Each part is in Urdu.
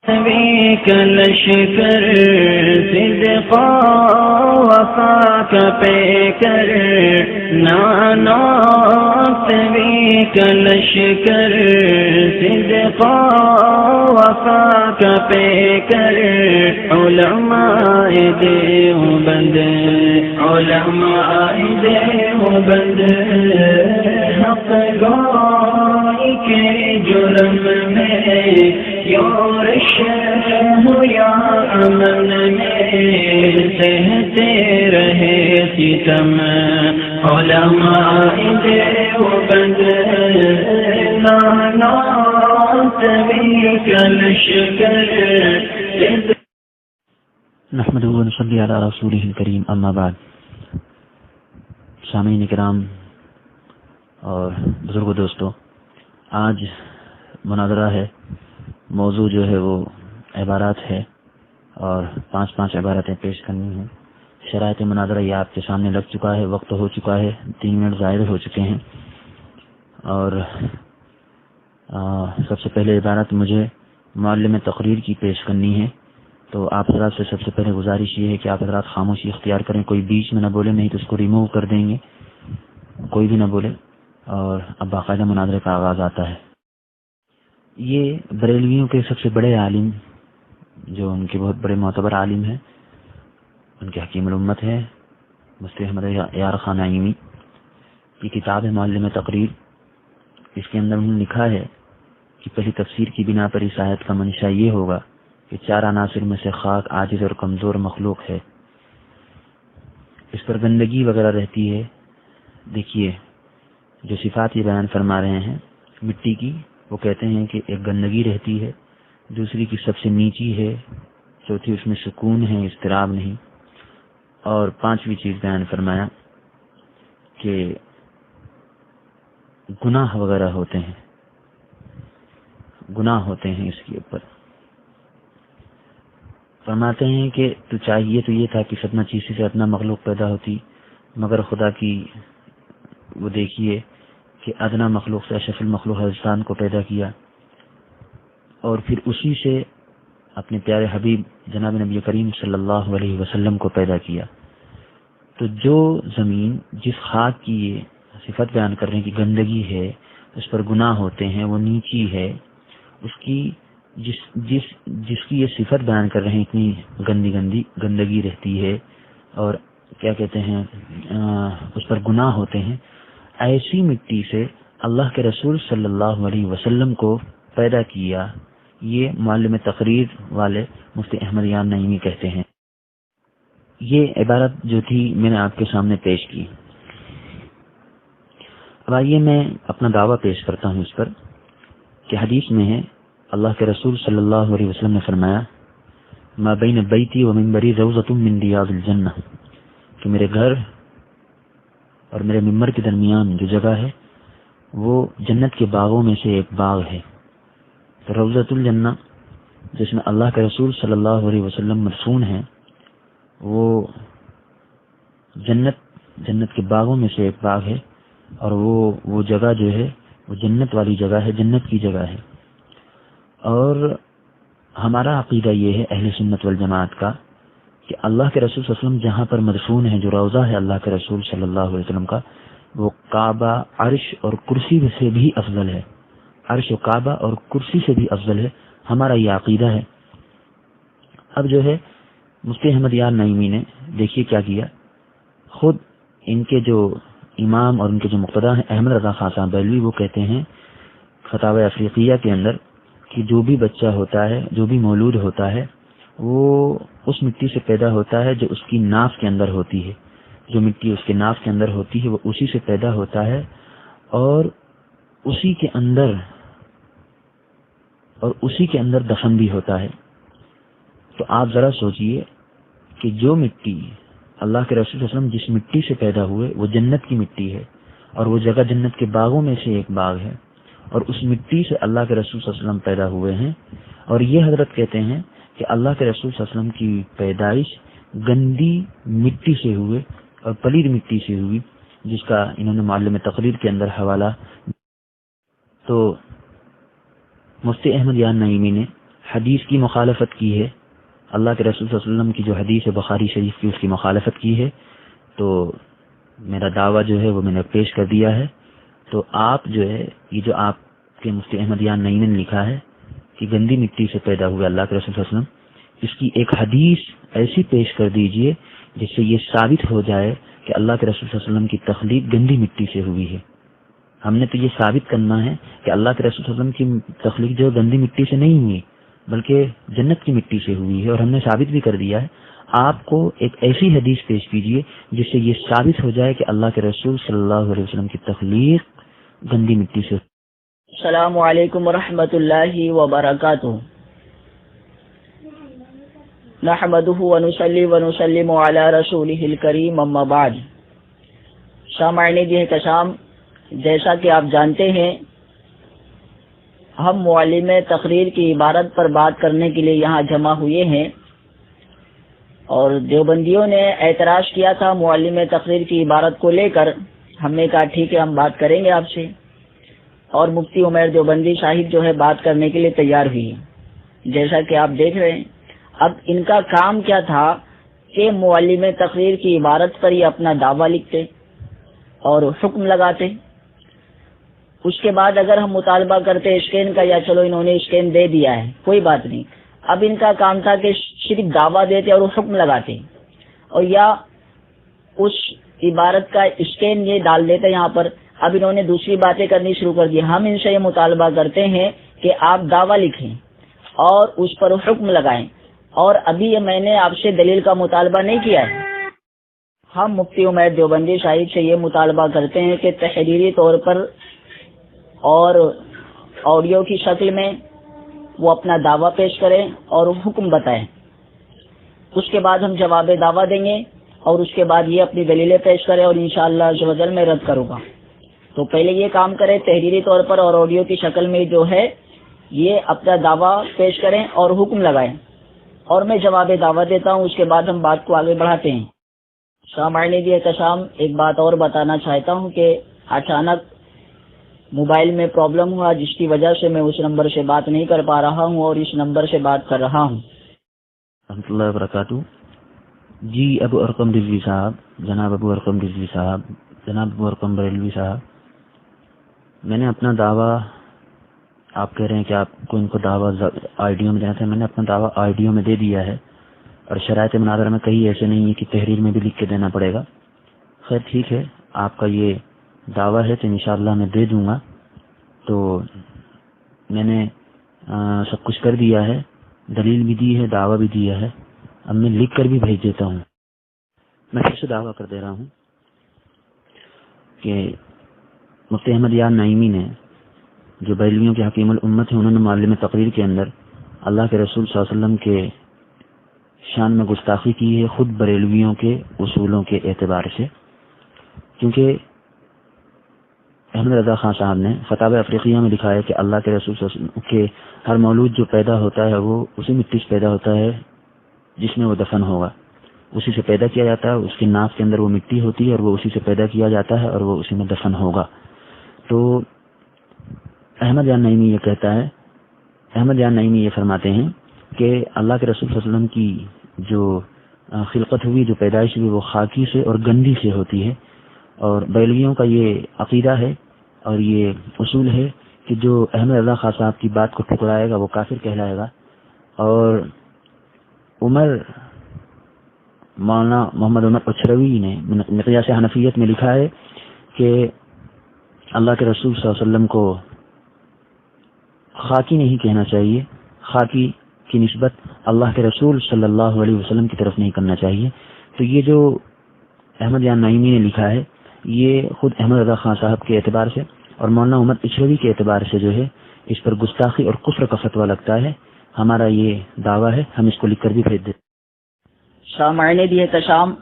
بك لشکر صدقا وفاك پیکر نانا بك لشکر صدقا وفاك پیکر علماء دیوبند حق گواہی کے جرم میں یورش ہو یا امن میں سہتے رہے ستم علماء دیوبند نانا بك لشکر نحمده ونصلي على رسوله الكريم اما بعد. سامعین کرام اور بزرگ دوستو، آج مناظرہ ہے. موضوع جو ہے وہ عبارات ہے اور 5 عبارتیں پیش کرنی ہیں. شرائط مناظرہ یہ آپ کے سامنے لگ چکا ہے، وقت ہو چکا ہے، 3 منٹ ظاہر ہو چکے ہیں. اور سب سے پہلے عبارت مجھے معلم تقریر کی پیش کرنی ہے. تو آپ حضرات سے سب سے پہلے گزارش یہ ہے کہ آپ حضرات خاموشی اختیار کریں، کوئی بیچ میں نہ بولے، نہیں تو اس کو ریموو کر دیں گے. کوئی بھی نہ بولے. اور اب باقاعدہ مناظرے کا آغاز آتا ہے. یہ بریلویوں کے سب سے بڑے عالم، جو ان کے بہت بڑے معتبر عالم ہیں، ان کے حکیم الامت ہے مفتی احمد یار خان نعیمی کی کتاب ہے معلم تقریر. اس کے اندر انہوں نے لکھا ہے کہ پہلی تفسیر کی بنا پر اس آیت کا منشا یہ ہوگا کہ 4 عناصر میں سے خاک عاجز اور کمزور مخلوق ہے، اس پر گندگی وغیرہ رہتی ہے. دیکھیے جو صفات یہ بیان فرما رہے ہیں مٹی کی، وہ کہتے ہیں کہ ایک گندگی رہتی ہے، دوسری کی سب سے نیچی ہے، چوتھی اس میں سکون ہے، اضطراب نہیں، اور 5ویں چیز بیان فرمایا کہ گناہ وغیرہ ہوتے ہیں، گناہ ہوتے ہیں اس کے اوپر. فرماتے ہیں کہ تو چاہیے تو یہ تھا کہ فتنہ چیزی سے ادنا مخلوق پیدا ہوتی، مگر خدا کی وہ دیکھیے کہ ادنا مخلوق سے اشرف المخلوق انسان کو پیدا کیا، اور پھر اسی سے اپنے پیارے حبیب جناب نبی کریم صلی اللہ علیہ وسلم کو پیدا کیا. تو جو زمین جس خاک کی یہ صفت بیان کر رہے ہیں کہ گندگی ہے، اس پر گناہ ہوتے ہیں، وہ نیچی ہے، اس کی جس کی یہ صفت بیان کر رہے ہیں اتنی گندگی رہتی ہے، اور کیا کہتے ہیں اس پر گناہ ہوتے ہیں، ایسی مٹی سے اللہ کے رسول صلی اللہ علیہ وسلم کو پیدا کیا. یہ معلم تقریر والے مفتی احمد یار نعیمی کہتے ہیں. یہ عبارت جو تھی میں نے آپ کے سامنے پیش کی. اب آئیے میں اپنا دعویٰ پیش کرتا ہوں اس پر کہ حدیث میں ہے اللہ کے رسول صلی اللہ علیہ وسلم نے فرمایا ما بین بیتی و منبری روضۃ من ریاض الجنہ، کہ میرے گھر اور میرے ممبر کے درمیان جو جگہ ہے وہ جنت کے باغوں میں سے ایک باغ ہے. روضۃ الجنہ جس میں اللہ کے رسول صلی اللہ علیہ وسلم مدفون ہیں، وہ جنت کے باغوں میں سے ایک باغ ہے، اور وہ جگہ جو ہے وہ جنت والی جگہ ہے، جنت کی جگہ ہے. اور ہمارا عقیدہ یہ ہے اہل سنت والجماعت کا کہ اللہ کے رسول صلی اللہ علیہ وسلم جہاں پر مدفون ہے، جو روضہ ہے اللہ کے رسول صلی اللہ علیہ وسلم کا، وہ کعبہ، عرش اور کرسی سے بھی افضل ہے. عرش و کعبہ اور کرسی سے بھی افضل ہے. ہمارا یہ عقیدہ ہے. اب جو ہے مفتی احمد یار نعیمی نے دیکھیے کیا کیا. خود ان کے جو امام اور ان کے جو مقتدی ہیں احمد رضا خان صاحب بریلوی، وہ کہتے ہیں فتاوی افریقیہ کے اندر کہ جو بھی بچہ ہوتا ہے، جو بھی مولود ہوتا ہے، وہ اس مٹی سے پیدا ہوتا ہے جو اس کی ناف کے اندر ہوتی ہے. جو مٹی اس کے ناف کے اندر ہوتی ہے وہ اسی سے پیدا ہوتا ہے، اور اسی کے اندر دفن بھی ہوتا ہے. تو آپ ذرا سوچئے کہ جو مٹی اللہ کے رسول صلی اللہ علیہ وسلم جس مٹی سے پیدا ہوئے وہ جنت کی مٹی ہے، اور وہ جگہ جنت کے باغوں میں سے ایک باغ ہے، اور اس مٹی سے اللہ کے رسول صلی اللہ علیہ وسلم پیدا ہوئے ہیں. اور یہ حضرت کہتے ہیں کہ اللہ کے رسول صلی اللہ علیہ وسلم کی پیدائش گندی مٹی سے ہوئے اور پلید مٹی سے ہوئی، جس کا انہوں نے معلم تقریر کے اندر حوالہ. تو مفتی احمد یار نعیمی نے حدیث کی مخالفت کی ہے، اللہ کے رسول صلی اللہ علیہ وسلم کی جو حدیث ہے بخاری شریف کی، اس کی مخالفت کی ہے، تو میرا دعویٰ جو ہے وہ میں نے پیش کر دیا ہے۔ تو آپ جو ہے یہ جو آپ کے مفتی احمد یار نعیمی نے لکھا ہے کہ گندی مٹی سے پیدا ہوئے اللہ کے رسول صلی اللہ علیہ وسلم، اس کی ایک حدیث ایسی پیش کر دیجئے جس سے یہ ثابت ہو جائے کہ اللہ کے رسول صلی اللہ علیہ وسلم کی تخلیق گندی مٹی سے ہوئی ہے۔ ہم نے تو یہ ثابت کرنا ہے کہ اللہ کے رسول صلی اللہ علیہ وسلم کی تخلیق جو گندی مٹی سے نہیں ہوئی بلکہ جنت کی مٹی سے ہوئی ہے، اور ہم نے ثابت بھی کر دیا ہے۔ آپ کو ایک ایسی حدیث پیش کیجئے جس سے یہ ثابت ہو جائے کہ اللہ کے رسول صلی اللہ علیہ وسلم کی تخلیق گندی مٹی سے۔ السلام علیکم ورحمۃ اللہ وبرکاتہ۔ نحمده ونصلي ونسلم على رسوله الکریم، اما بعد۔ سامعین دی احترام، جیسا کہ آپ جانتے ہیں ہم معلم تقریر کی عبارت پر بات کرنے کے لیے یہاں جمع ہوئے ہیں، اور دیوبندیوں نے اعتراض کیا تھا معلم تقریر کی عبارت کو لے کر۔ ہم نے کہا ٹھیک ہے، ہم بات کریں گے آپ سے، اور مفتی عمیر دیوبندی صاحب جو ہے بات کرنے کے لیے تیار ہوئی۔ جیسا کہ آپ دیکھ رہے ہیں، اب ان کا کام کیا تھا کہ معلم تقریر کی عبارت پر یہ اپنا دعویٰ لکھتے اور حکم لگاتے۔ اس کے بعد اگر ہم مطالبہ کرتے اسکین کا، یا چلو انہوں نے اسکین دے دیا ہے کوئی بات نہیں، اب ان کا کام تھا کہ صرف دعویٰ دیتے اور حکم لگاتے، اور یا اس عبارت کا اسکین یہ ڈال دیتے یہاں پر۔ اب انہوں نے دوسری باتیں کرنی شروع کر دی۔ ہم ان سے یہ مطالبہ کرتے ہیں کہ آپ دعویٰ لکھیں اور اس پر حکم لگائیں، اور ابھی میں نے آپ سے دلیل کا مطالبہ نہیں کیا ہے۔ ہم مفتی عمیر دیوبندی صاحب سے یہ مطالبہ کرتے ہیں کہ تحریری طور پر اور آڈیو کی شکل میں وہ اپنا دعویٰ پیش کریں اور حکم بتائیں۔ اس کے بعد ہم جواب دعویٰ دیں گے، اور اس کے بعد یہ اپنی دلیلیں پیش کریں، اور انشاءاللہ عز و جل میں رد کروں گا۔ تو پہلے یہ کام کریں، تحریری طور پر اور آڈیو کی شکل میں جو ہے یہ اپنا دعویٰ پیش کریں اور حکم لگائیں، اور میں جواب دعویٰ دیتا ہوں، اس کے بعد ہم بات کو آگے بڑھاتے ہیں۔ سامعین دی احترام، ایک بات اور بتانا چاہتا ہوں کہ اچانک موبائل میں پرابلم ہوا، جس کی وجہ سے میں اس نمبر سے بات نہیں کر پا رہا ہوں اور اس نمبر سے بات کر رہا ہوں۔ رحمۃ اللہ وبرکاتہ۔ جی ابو ارقم رضوی صاحب، جناب ابو ارقم رضوی صاحب، جناب ابو ارقم بریلوی صاحب، میں نے اپنا دعویٰ، آپ کہہ رہے ہیں کہ آپ کو ان کو دعویٰ آئیڈیو میں دینا تھا، میں نے اپنا دعویٰ آئیڈیو میں دے دیا ہے، اور شرائط مناظرہ میں کہیں ایسے نہیں ہے کہ تحریر میں بھی لکھ کے دینا پڑے گا۔ خیر ٹھیک ہے، آپ کا یہ دعویٰ ہے تو انشاءاللہ میں دے دوں گا۔ تو میں نے سب کچھ کر دیا ہے، دلیل بھی دی ہے، دعویٰ بھی دیا ہے، اب میں لکھ کر بھی بھیج دیتا ہوں۔ میں پھر سے دعویٰ کر دے رہا ہوں کہ مفتی احمد یار نعیمی نے، جو بریلویوں کے حکیم الامت ہیں، انہوں نے معلم تقریر کے اندر اللہ کے رسول صلی اللہ علیہ وسلم کے شان میں گستاخی کی ہے، خود بریلویوں کے اصولوں کے اعتبار سے، کیونکہ احمد رضا خان صاحب نے فتاوی افریقیہ میں لکھا ہے کہ اللہ کے رسول صلی اللہ علیہ وسلم کے ہر مولود جو پیدا ہوتا ہے وہ اسی مٹی سے پیدا ہوتا ہے جس میں وہ دفن ہوگا، اسی سے پیدا کیا جاتا ہے، اس کے ناف کے اندر وہ مٹی ہوتی ہے اور وہ اسی سے پیدا کیا جاتا ہے اور وہ اسی میں دفن ہوگا۔ تو احمد یار نعیمی یہ کہتا ہے، احمد یار نعیمی یہ فرماتے ہیں کہ اللہ کے رسول صلی اللہ علیہ وسلم کی جو خلقت ہوئی، جو پیدائش ہوئی، وہ خاکی سے اور گندی سے ہوتی ہے، اور بریلویوں کا یہ عقیدہ ہے اور یہ اصول ہے کہ جو احمد رضا خان صاحب کی بات کو ٹھکرائے گا وہ کافر کہلائے گا۔ اور مولانا محمد عمر اچھروی نے مقیاس حنفیت میں لکھا ہے کہ اللہ کے رسول صلی اللہ علیہ وسلم کو خاکی نہیں کہنا چاہیے، خاکی کی نسبت اللہ کے رسول صلی اللہ علیہ وسلم کی طرف نہیں کرنا چاہیے۔ تو یہ جو احمد یار نعیمی نے لکھا ہے یہ خود احمد رضا خان صاحب کے اعتبار سے اور مولانا عمر اچھروی کے اعتبار سے جو ہے اس پر گستاخی اور کفر کا فتویٰ لگتا ہے۔ ہمارا یہ دعویٰ ہے، ہم اس کو لکھ کر بھی بھیج دیتے۔ سامعین دی احترام،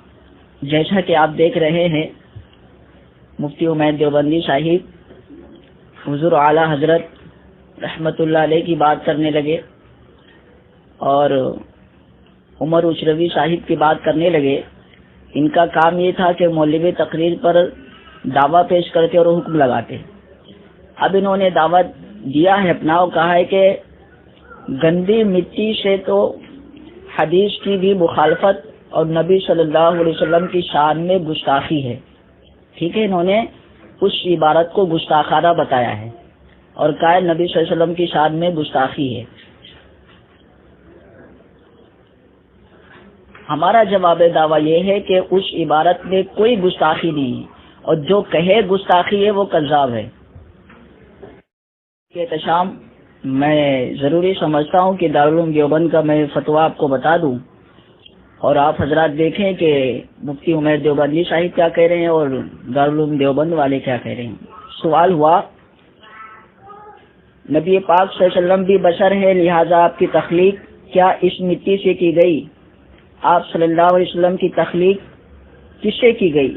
جیسا کہ آپ دیکھ رہے ہیں مفتی عمیر دیوبندی صاحب حضور اعلیٰ حضرت رحمت اللہ علیہ کی بات کرنے لگے اور عمر اچھروی صاحب کی بات کرنے لگے۔ ان کا کام یہ تھا کہ مولوی تقریر پر دعویٰ پیش کرتے اور حکم لگاتے۔ اب انہوں نے دعویٰ دیا ہے اپنا اور کہا ہے کہ گندی مٹی سے تو حدیث کی بھی مخالفت اور نبی صلی اللہ علیہ وسلم کی شان میں گستاخی ہے. ٹھیک ہے، انہوں نے اس عبارت کو گستاخانہ بتایا ہے اور کہا نبی صلی اللہ علیہ وسلم کی شان میں گستاخی ہے. ہمارا جواب دعویٰ یہ ہے کہ اس عبارت میں کوئی گستاخی نہیں ہے، اور جو کہے گستاخی ہے وہ کذاب ہے. احتشام میں ضروری سمجھتا ہوں کہ دارالعلوم دیوبند کا میں فتویٰ آپ کو بتا دوں، اور آپ حضرات دیکھیں کہ مفتی عمیر دیوبندی صاحب کیا کہہ رہے ہیں اور دارالعلوم دیوبند والے کیا کہہ رہے ہیں. سوال ہوا، نبی پاک صلی اللہ علیہ وسلم بھی بشر ہے، لہذا آپ کی تخلیق کیا اس مٹی سے کی گئی؟ آپ صلی اللہ علیہ وسلم کی تخلیق کس سے کی گئی؟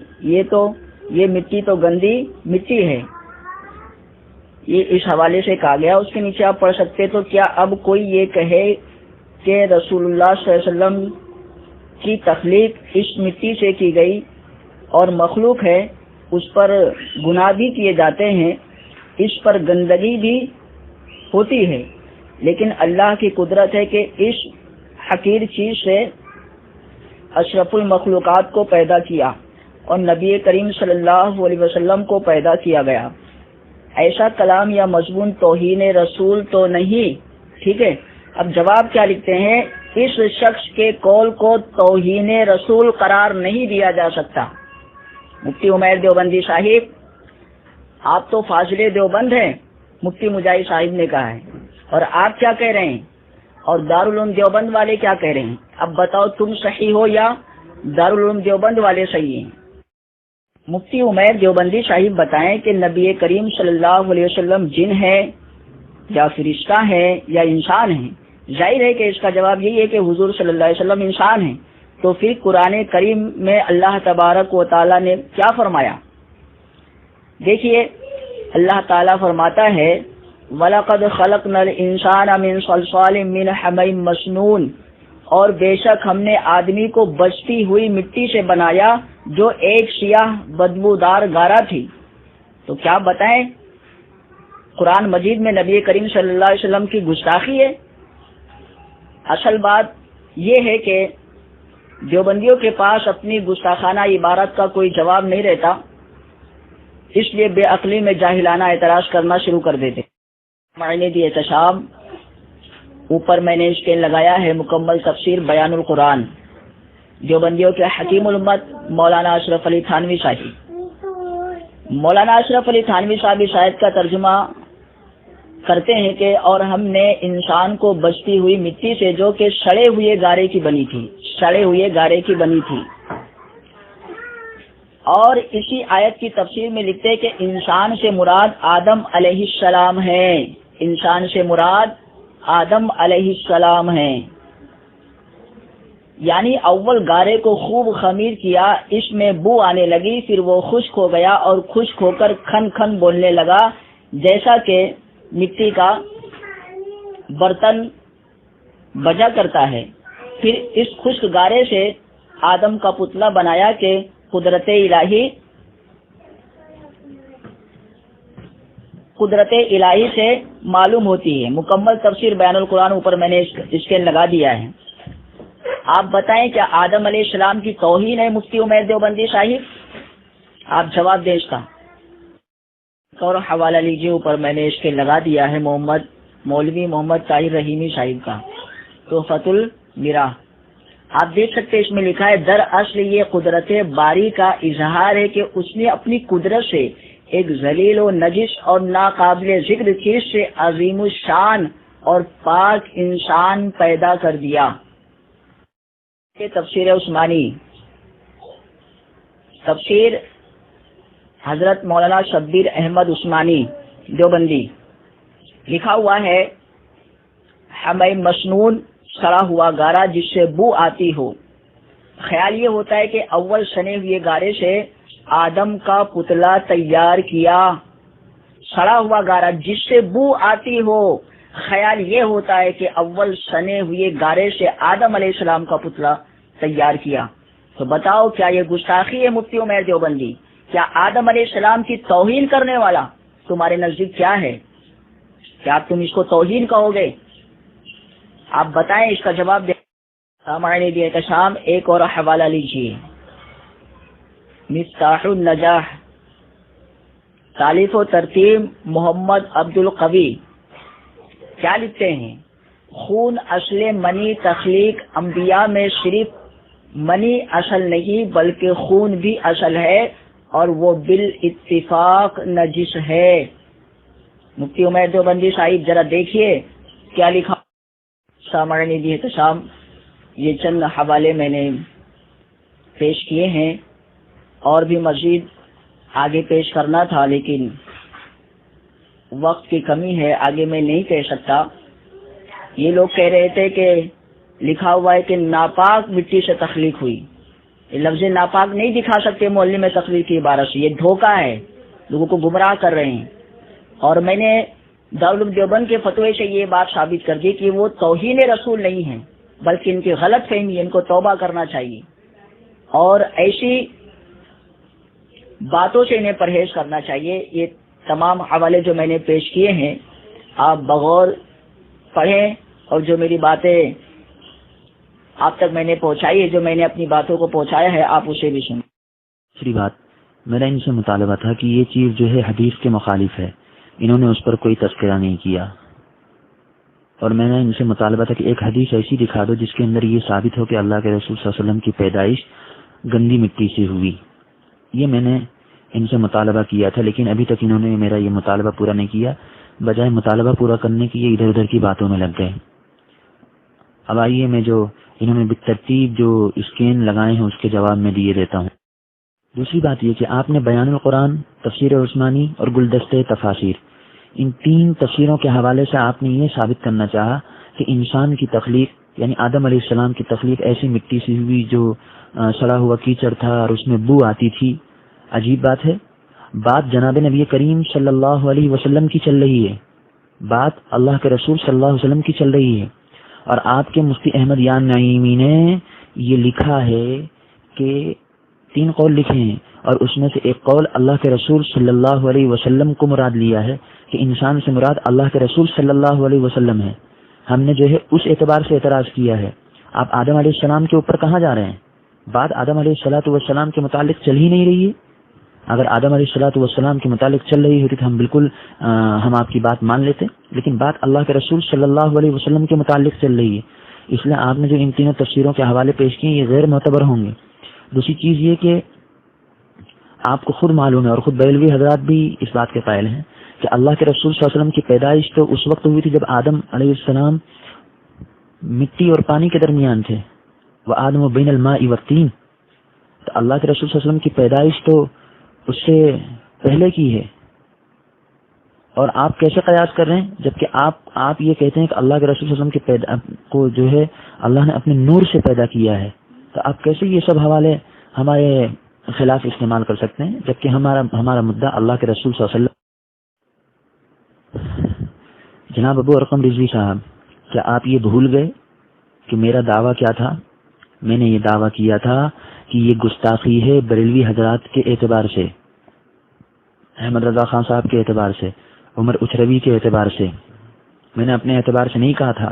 یہ مٹی تو گندی مٹی ہے، یہ اس حوالے سے کہا گیا. اس کے نیچے آپ پڑھ سکتے. تو کیا اب کوئی یہ کہے کہ رسول اللہ صلی اللہ علیہ وسلم کی تخلیق اس مٹی سے کی گئی اور مخلوق ہے، اس پر گناہ بھی کیے جاتے ہیں، اس پر گندگی بھی ہوتی ہے، لیکن اللہ کی قدرت ہے کہ اس حقیر چیز سے اشرف المخلوقات کو پیدا کیا اور نبی کریم صلی اللہ علیہ وسلم کو پیدا کیا گیا. ایسا کلام یا مضمون توہین رسول تو نہیں. ٹھیک ہے، اب جواب کیا لکھتے ہیں؟ اس شخص کے قول کو توہین رسول قرار نہیں دیا جا سکتا. مفتی عمیر دیوبندی صاحب، آپ تو فاضل دیوبند ہیں، مفتی مجاہد صاحب نے کہا ہے، اور آپ کیا کہہ رہے ہیں اور دارالعلوم دیوبند والے کیا کہہ رہے ہیں؟ اب بتاؤ تم صحیح ہو یا دارالعلوم دیوبند والے صحیح ہیں؟ مفتی عمیر دیوبندی صاحب بتائیں کہ نبی کریم صلی اللہ علیہ وسلم جن ہے یا فرشتہ ہے یا انسان ہے؟ ظاہر ہے کہ اس کا جواب یہی ہے کہ حضور صلی اللہ علیہ وسلم انسان ہیں. تو پھر قرآن کریم میں اللہ تبارک و تعالیٰ نے کیا فرمایا؟ دیکھیے، اللہ تعالیٰ فرماتا ہے وَلَقَدْ خَلَقْنَا الْإِنسَانَ مِنْ صَلْصَالٍ مِّنْ حَمَإٍ مَّسْنُونٍ، اور بے شک ہم نے آدمی کو بجتی ہوئی مٹی سے بنایا جو ایک سیاہ بدبودار گارا تھی. تو کیا بتائیں، قرآن مجید میں نبی کریم صلی اللہ علیہ وسلم کی گستاخی ہے؟ اصل بات یہ ہے کہ دیوبندیوں کے پاس اپنی گستاخانہ عبارت کا کوئی جواب نہیں رہتا، اس لیے بے عقلی میں جاہلانہ اعتراض کرنا شروع کر دیتے. معنی دی احتشام، اوپر میں نے اسکین لگایا ہے مکمل تفسیر بیان القرآن، دیوبندیوں کے حکیم الامت مولانا اشرف علی تھانوی صاحب. مولانا اشرف علی تھانوی صاحب اس آیت کا ترجمہ کرتے ہیں کہ اور ہم نے انسان کو بچتی ہوئی مٹی سے جو کہ سڑے ہوئے گارے کی بنی تھی. اور اسی آیت کی تفسیر میں لکھتے کہ انسان سے مراد آدم علیہ السلام ہے. انسان سے مراد آدم علیہ السلام ہے، یعنی اول گارے کو خوب خمیر کیا، اس میں بو آنے لگی، پھر وہ خشک ہو گیا اور خشک ہو کر کھن کھن بولنے لگا، جیسا کہ مٹی کا برتن بجا کرتا ہے. پھر اس خشک گارے سے آدم کا پتلا بنایا کہ قدرت الہی سے معلوم ہوتی ہے. مکمل تفسیر بیان القرآن اوپر میں نے اسکین لگا دیا ہے. آپ بتائیں کیا آدم علیہ السلام کی توہین ہے مفتی عمیر دیوبندی صاحب؟ آپ جواب دیں اس کا. اور حوالہ لیجیے، اوپر میں نے اسکین لگا دیا ہے مولوی محمد طاہر رحیمی صاحب کا تحفۃ المیراث. آپ دیکھ سکتے ہیں اس میں لکھا ہے دراصل یہ قدرت باری کا اظہار ہے کہ اس نے اپنی قدرت سے ایک ذلیل و نجس اور ناقابل ذکر چیز سے عظیم الشان اور پاک انسان پیدا کر دیا. تفسیر عثمانی، تفسیر حضرت مولانا شبیر احمد عثمانی دیوبندی، لکھا ہوا ہے حمئ مسنون، سڑا ہوا گارا جس سے بو آتی ہو. خیال یہ ہوتا ہے کہ اول سنے ہوئے گارے سے آدم کا پتلا تیار کیا. سڑا ہوا گارا جس سے بو آتی ہو، خیال یہ ہوتا ہے کہ اول سنے ہوئے گارے سے آدم علیہ السلام کا پتلا تیار کیا. تو بتاؤ کیا یہ گستاخی ہے مفتی عمیر دیوبندی؟ کیا آدم علیہ السلام کی توہین کرنے والا تمہارے نزدیک کیا ہے؟ کیا تم اس کو توہین کہو گے؟ آپ بتائیں اس کا جواب دیں. سامعین دی احتشام ایک اور حوالہ لیجیے. مفتاح النجاح، تالیف و ترتیب محمد عبد القوی. کیا لکھتے ہیں؟ خون اصل منی تخلیق انبیاء میں صرف منی اصل نہیں بلکہ خون بھی اصل ہے اور وہ بالاتفاق نجس ہے. مفتی عمیر دیوبندی صاحب ذرا دیکھیے کیا لکھا. سامعین دی احتشام یہ چند حوالے میں نے پیش کیے ہیں، اور بھی مزید آگے پیش کرنا تھا لیکن وقت کی کمی ہے، آگے میں نہیں کہہ سکتا. یہ لوگ کہہ رہے تھے کہ لکھا ہوا ہے کہ ناپاک مٹی سے تخلیق ہوئی. یہ لفظ ناپاک نہیں دکھا سکتے معلم میں تخلیق کی عبارت سے. یہ دھوکہ ہے، لوگوں کو گمراہ کر رہے ہیں. اور میں نے دارالعلوم دیوبند کے فتوے سے یہ بات ثابت کر دی کہ وہ توہین رسول نہیں ہیں بلکہ ان کی غلط فہمی ہے، ان کو توبہ کرنا چاہیے اور ایسی باتوں سے انہیں پرہیز کرنا چاہیے. یہ تمام حوالے جو میں نے پیش کیے ہیں آپ بغور پڑھیں، اور جو میری باتیں آپ تک میں نے پہنچائی ہے، جو میں نے اپنی باتوں کو پہنچایا ہے، آپ اسے بھی سنیں. دوسری بات، میرا ان سے مطالبہ تھا کہ یہ چیز جو ہے حدیث کے مخالف ہے، انہوں نے اس پر کوئی تذکرہ نہیں کیا، اور میں نے ان سے مطالبہ تھا کہ ایک حدیث ایسی دکھا دو جس کے اندر یہ ثابت ہو کہ اللہ کے رسول صلی اللہ علیہ وسلم کی پیدائش گندی مٹی سے ہوئی. یہ میں نے ان سے مطالبہ کیا تھا، لیکن ابھی تک انہوں نے میرا یہ مطالبہ پورا نہیں کیا. بجائے مطالبہ پورا کرنے کی یہ ادھر ادھر کی باتوں میں لگ گئے. اب آئیے میں جو انہوں نے بالترتیب جو اسکین لگائے ہیں اس کے جواب میں دیے دیتا ہوں. دوسری بات یہ کہ آپ نے بیان القرآن، تفسیر عثمانی اور گلدستے تفاسیر، ان تین تفسیروں کے حوالے سے آپ نے یہ ثابت کرنا چاہا کہ انسان کی تخلیق یعنی آدم علیہ السلام کی تخلیق ایسی مٹی سے ہوئی جو سڑا ہوا کیچڑ تھا اور اس میں بو آتی تھی. عجیب بات ہے، بات جناب نبی کریم صلی اللہ علیہ وسلم کی چل رہی ہے، بات اللہ کے رسول صلی اللہ علیہ وسلم کی چل رہی ہے، اور آپ کے مفتی احمد یان نعیمی نے یہ لکھا ہے کہ 3 قول لکھے ہیں، اور اس میں سے ایک قول اللہ کے رسول صلی اللہ علیہ وسلم کو مراد لیا ہے کہ انسان سے مراد اللہ کے رسول صلی اللہ علیہ وسلم ہے. ہم نے جو ہے اس اعتبار سے اعتراض کیا ہے. آپ آدم علیہ السلام کے اوپر کہاں جا رہے ہیں؟ بات آدم علیہ الصلوۃ والسلام کے متعلق چل ہی نہیں رہی ہے. اگر آدم علیہ الصلوۃ والسلام کے متعلق چل رہی ہوتی تو ہم بالکل ہم آپ کی بات مان لیتے، لیکن بات اللہ کے رسول صلی اللہ علیہ وسلم کے متعلق چل رہی ہے. اس لیے آپ نے جو ان تینوں تفسیروں کے حوالے پیش کیے یہ غیر معتبر ہوں گے. دوسری چیز یہ کہ آپ کو خود معلوم ہے اور خود بیلوی حضرات بھی اس بات کے قائل ہیں کہ اللہ کے رسول صلی اللہ علیہ وسلم کی پیدائش تو اس وقت ہوئی تھی جب آدم علیہ السلام مٹی اور پانی کے درمیان تھے. وآدم بین الماء والطین، تو اللہ کے رسول صلی اللہ علیہ وسلم کی پیدائش تو اس سے پہلے کی ہے. اور آپ کیسے قیاس کر رہے ہیں جبکہ آپ یہ کہتے ہیں کہ اللہ کے رسول صلی اللہ علیہ وسلم کو جو ہے اللہ نے اپنے نور سے پیدا کیا ہے. تو آپ کیسے یہ سب حوالے ہمارے خلاف استعمال کر سکتے ہیں جبکہ ہمارا مدعا اللہ کے رسول صلی اللہ علیہ وسلم. جناب ابو ارقم رضوی صاحب، کیا آپ یہ بھول گئے کہ میرا دعویٰ کیا تھا؟ میں نے یہ دعویٰ کیا تھا کہ یہ گستاخی ہے بریلوی حضرات کے اعتبار سے، احمد رضا خان صاحب کے اعتبار سے، عمر اچروی کے اعتبار سے. میں نے اپنے اعتبار سے نہیں کہا تھا.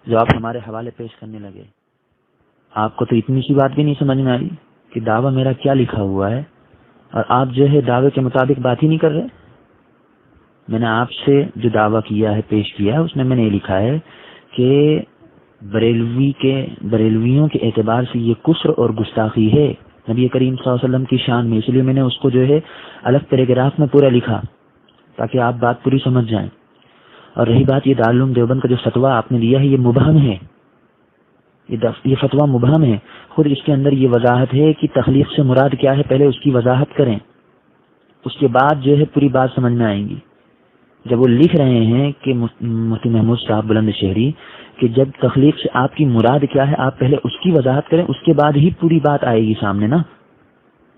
جو آپ ہمارے حوالے پیش کرنے لگے، آپ کو تو اتنی سی بات بھی نہیں سمجھ میں آئی کہ دعویٰ میرا کیا لکھا ہوا ہے، اور آپ جو ہے دعوے کے مطابق بات ہی نہیں کر رہے. میں نے آپ سے جو دعویٰ کیا ہے پیش کیا ہے اس میں نے یہ لکھا ہے کہ بریلویوں کے اعتبار سے یہ کفر اور گستاخی ہے نبی کریم صلی اللہ علیہ وسلم کی شان میں. اس لیے میں نے اس کو جو ہے الگ پیراگراف میں پورا لکھا تاکہ آپ بات پوری سمجھ جائیں. اور رہی بات یہ دارالعلوم دیوبند کا جو فتویٰ آپ نے دیا ہے یہ مبہم ہے، یہ فتویٰ مبہم ہے. خود اس کے اندر یہ وضاحت ہے کہ تخلیق سے مراد کیا ہے، پہلے اس کی وضاحت کریں، اس کے بعد جو ہے پوری بات سمجھ میں آئیں گی. جب وہ لکھ رہے ہیں کہ مفتی محمود صاحب بلند شہری کہ جب تخلیق سے آپ کی مراد کیا ہے آپ پہلے اس کی وضاحت کریں، اس کے بعد ہی پوری بات آئے گی سامنے نا.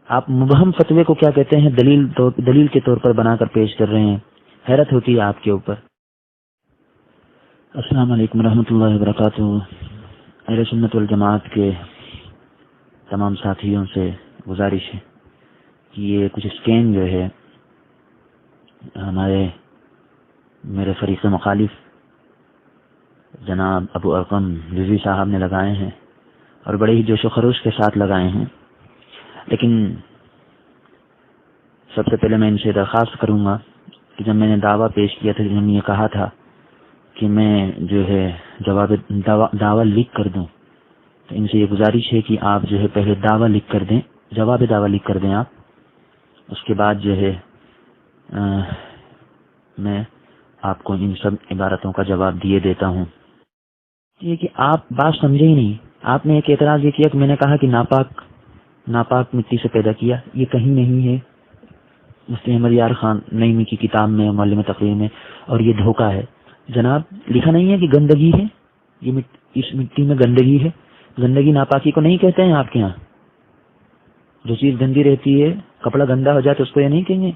آپ مبہم فتوے کو کیا کہتے ہیں دلیل کے طور پر بنا کر پیش کر رہے ہیں. حیرت ہوتی ہے آپ کے اوپر. السلام علیکم ورحمۃ اللہ وبرکاتہ. اہل سنت والجماعت کے تمام ساتھیوں سے گزارش ہے کہ یہ کچھ اسکین جو ہے میرے فریق مخالف جناب ابو ارقم رضوی صاحب نے لگائے ہیں اور بڑے ہی جوش و خروش کے ساتھ لگائے ہیں، لیکن سب سے پہلے میں ان سے درخواست کروں گا کہ جب میں نے دعویٰ پیش کیا تھا، جب نے یہ کہا تھا کہ میں جو ہے جواب دعویٰ لکھ کر دوں، تو ان سے یہ گزارش ہے کہ آپ جو ہے پہلے دعویٰ لکھ کر دیں، جواب دعویٰ لکھ کر دیں آپ، اس کے بعد جو ہے میں آپ کو ان سب عبارتوں کا جواب دیے دیتا ہوں۔ یہ کہ آپ بات سمجھے ہی نہیں، آپ نے ایک اعتراض یہ کیا کہ میں نے کہا کہ ناپاک مٹی سے پیدا کیا، یہ کہیں نہیں ہے مفتی احمد یار خان نعیمی کی کتاب میں، معلم تقریر میں، اور یہ دھوکہ ہے جناب۔ لکھا نہیں ہے کہ گندگی ہے، یہ اس مٹی میں گندگی ہے، گندگی ناپاکی کو نہیں کہتے ہیں آپ کے ہاں؟ جو چیز گندی رہتی ہے، کپڑا گندا ہو جائے تو اس کو یہ نہیں کہیں گے؟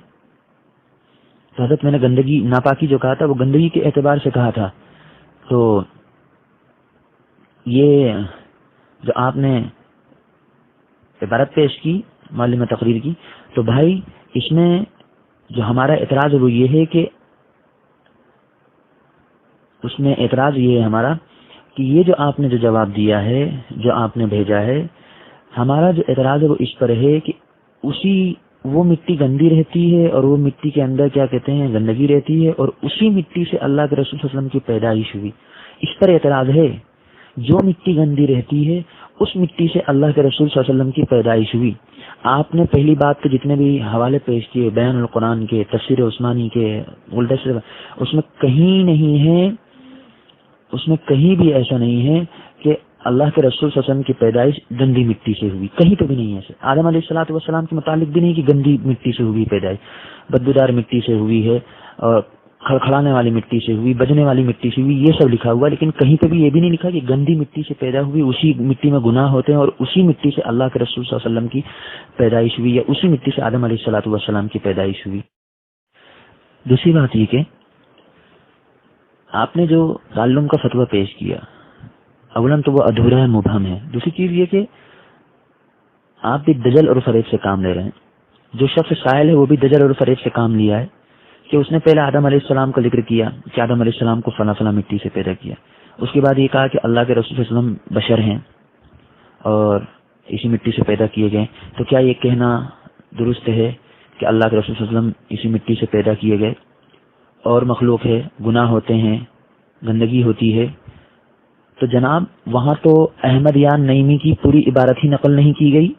تو حضرت میں نے گندگی ناپاکی جو کہا تھا وہ گندگی کے اعتبار سے کہا تھا۔ تو یہ جو آپ نے عبارت پیش کی معلم تقریر کی، تو بھائی اس میں جو ہمارا اعتراض ہے وہ یہ ہے کہ اس میں اعتراض یہ ہے ہمارا کہ یہ جو آپ نے جو جواب دیا ہے، جو آپ نے بھیجا ہے، ہمارا جو اعتراض ہے وہ اس پر ہے کہ وہ مٹی گندی رہتی ہے اور وہ مٹی کے اندر کیا کہتے ہیں گندگی رہتی ہے، اور اسی مٹی سے اللہ کے رسول صلی اللہ علیہ وسلم کی پیدائش ہوئی۔ اس پر اعتراض ہے جو مٹی گندی رہتی ہے اس مٹی سے اللہ کے رسول صلی اللہ علیہ وسلم کی پیدائش ہوئی۔ آپ نے پہلی بات کے جتنے بھی حوالے پیش کیے، بیان القرآن کے، تفسیر عثمانی کے، اس میں کہیں نہیں ہے، اس میں کہیں بھی ایسا نہیں ہے کہ اللہ کے رسول صلی اللہ علیہ وسلم کی پیدائش گندی مٹی سے ہوئی، کہیں پہ بھی نہیں ہے ایسے۔ آدم علیہ الصلوۃ والسلام کے متعلق بھی نہیں کہ گندی مٹی سے ہوئی پیدائش، بدبودار مٹی سے ہوئی ہے، اور کھڑکھڑانے والی مٹی سے ہوئی، بجنے والی مٹی سے ہوئی، یہ سب لکھا ہوا، لیکن کہیں پہ بھی یہ بھی نہیں لکھا کہ گندی مٹی سے پیدا ہوئی، اسی مٹی میں گناہ ہوتے ہیں اور اسی مٹی سے اللہ کے رسول صلی اللہ علیہ وسلم کی پیدائش ہوئی، یا اسی مٹی سے آدم علیہ الصلوۃ والسلام کی پیدائش ہوئی۔ دوسری بات یہ کہ آپ نے جو تعلم کا فتویٰ پیش کیا، اولاً تو وہ ادھورا ہے، مبہم ہے۔ دوسری چیز یہ کہ آپ بھی دجل اور فریب سے کام لے رہے ہیں۔ جو شخص سائل ہے وہ بھی دجل اور فریب سے کام لیا ہے کہ اس نے پہلے آدم علیہ السلام کا ذکر کیا کہ آدم علیہ السلام کو فلاں فلاں مٹی سے پیدا کیا، اس کے بعد یہ کہا کہ اللہ کے رسول صلی اللہ علیہ وسلم بشر ہیں اور اسی مٹی سے پیدا کیے گئے۔ تو کیا یہ کہنا درست ہے کہ اللہ کے رسول صلی اللہ علیہ وسلم اسی مٹی سے پیدا کیے گئے اور مخلوق ہے، گناہ ہوتے ہیں، گندگی ہوتی ہے؟ تو جناب وہاں تو احمد یار نعیمی کی پوری عبارت ہی نقل نہیں کی گئی،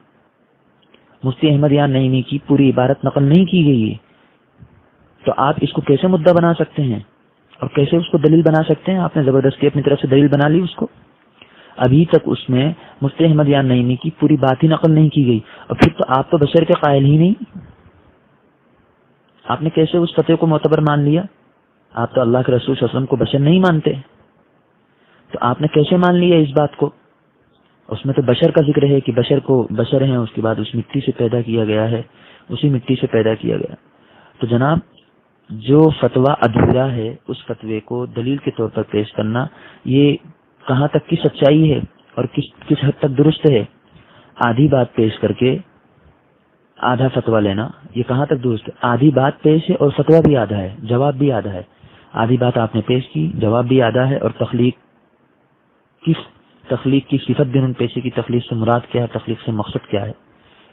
مفتی احمد یار نعیمی کی پوری عبارت نقل نہیں کی گئی ہے، تو آپ اس کو کیسے مدعا بنا سکتے ہیں اور کیسے اس کو دلیل بنا سکتے ہیں؟ آپ نے زبردستی اپنی طرف سے دلیل بنا لی اس کو۔ ابھی تک اس میں مفتی احمد یار نعیمی کی پوری بات ہی نقل نہیں کی گئی، اور پھر تو آپ تو بشر کے قائل ہی نہیں، آپ نے کیسے اس فتوے کو معتبر مان لیا؟ آپ تو اللہ کے رسول صلی اللہ علیہ وسلم کو بشر نہیں مانتے، تو آپ نے کیسے مان لیا اس بات کو؟ اس میں تو بشر کا ذکر ہے کہ بشر ہیں، اس کے بعد اس مٹی سے پیدا کیا گیا ہے، اسی مٹی سے پیدا کیا گیا۔ تو جناب جو فتویٰ ادھورا ہے اس فتوے کو دلیل کے طور پر پیش کرنا، یہ کہاں تک کی سچائی ہے اور کس حد تک درست ہے؟ آدھی بات پیش کر کے آدھا فتویٰ لینا، یہ کہاں تک درست ہے؟ آدھی بات پیش ہے اور فتویٰ بھی آدھا ہے، جواب بھی آدھا ہے۔ آدھی بات آپ نے پیش کی، جواب بھی آدھا ہے، اور تخلیق کی صفت بھی انہوں نے پیش کی۔ تخلیق سے مراد کیا ہے، تخلیق سے مقصد کیا ہے؟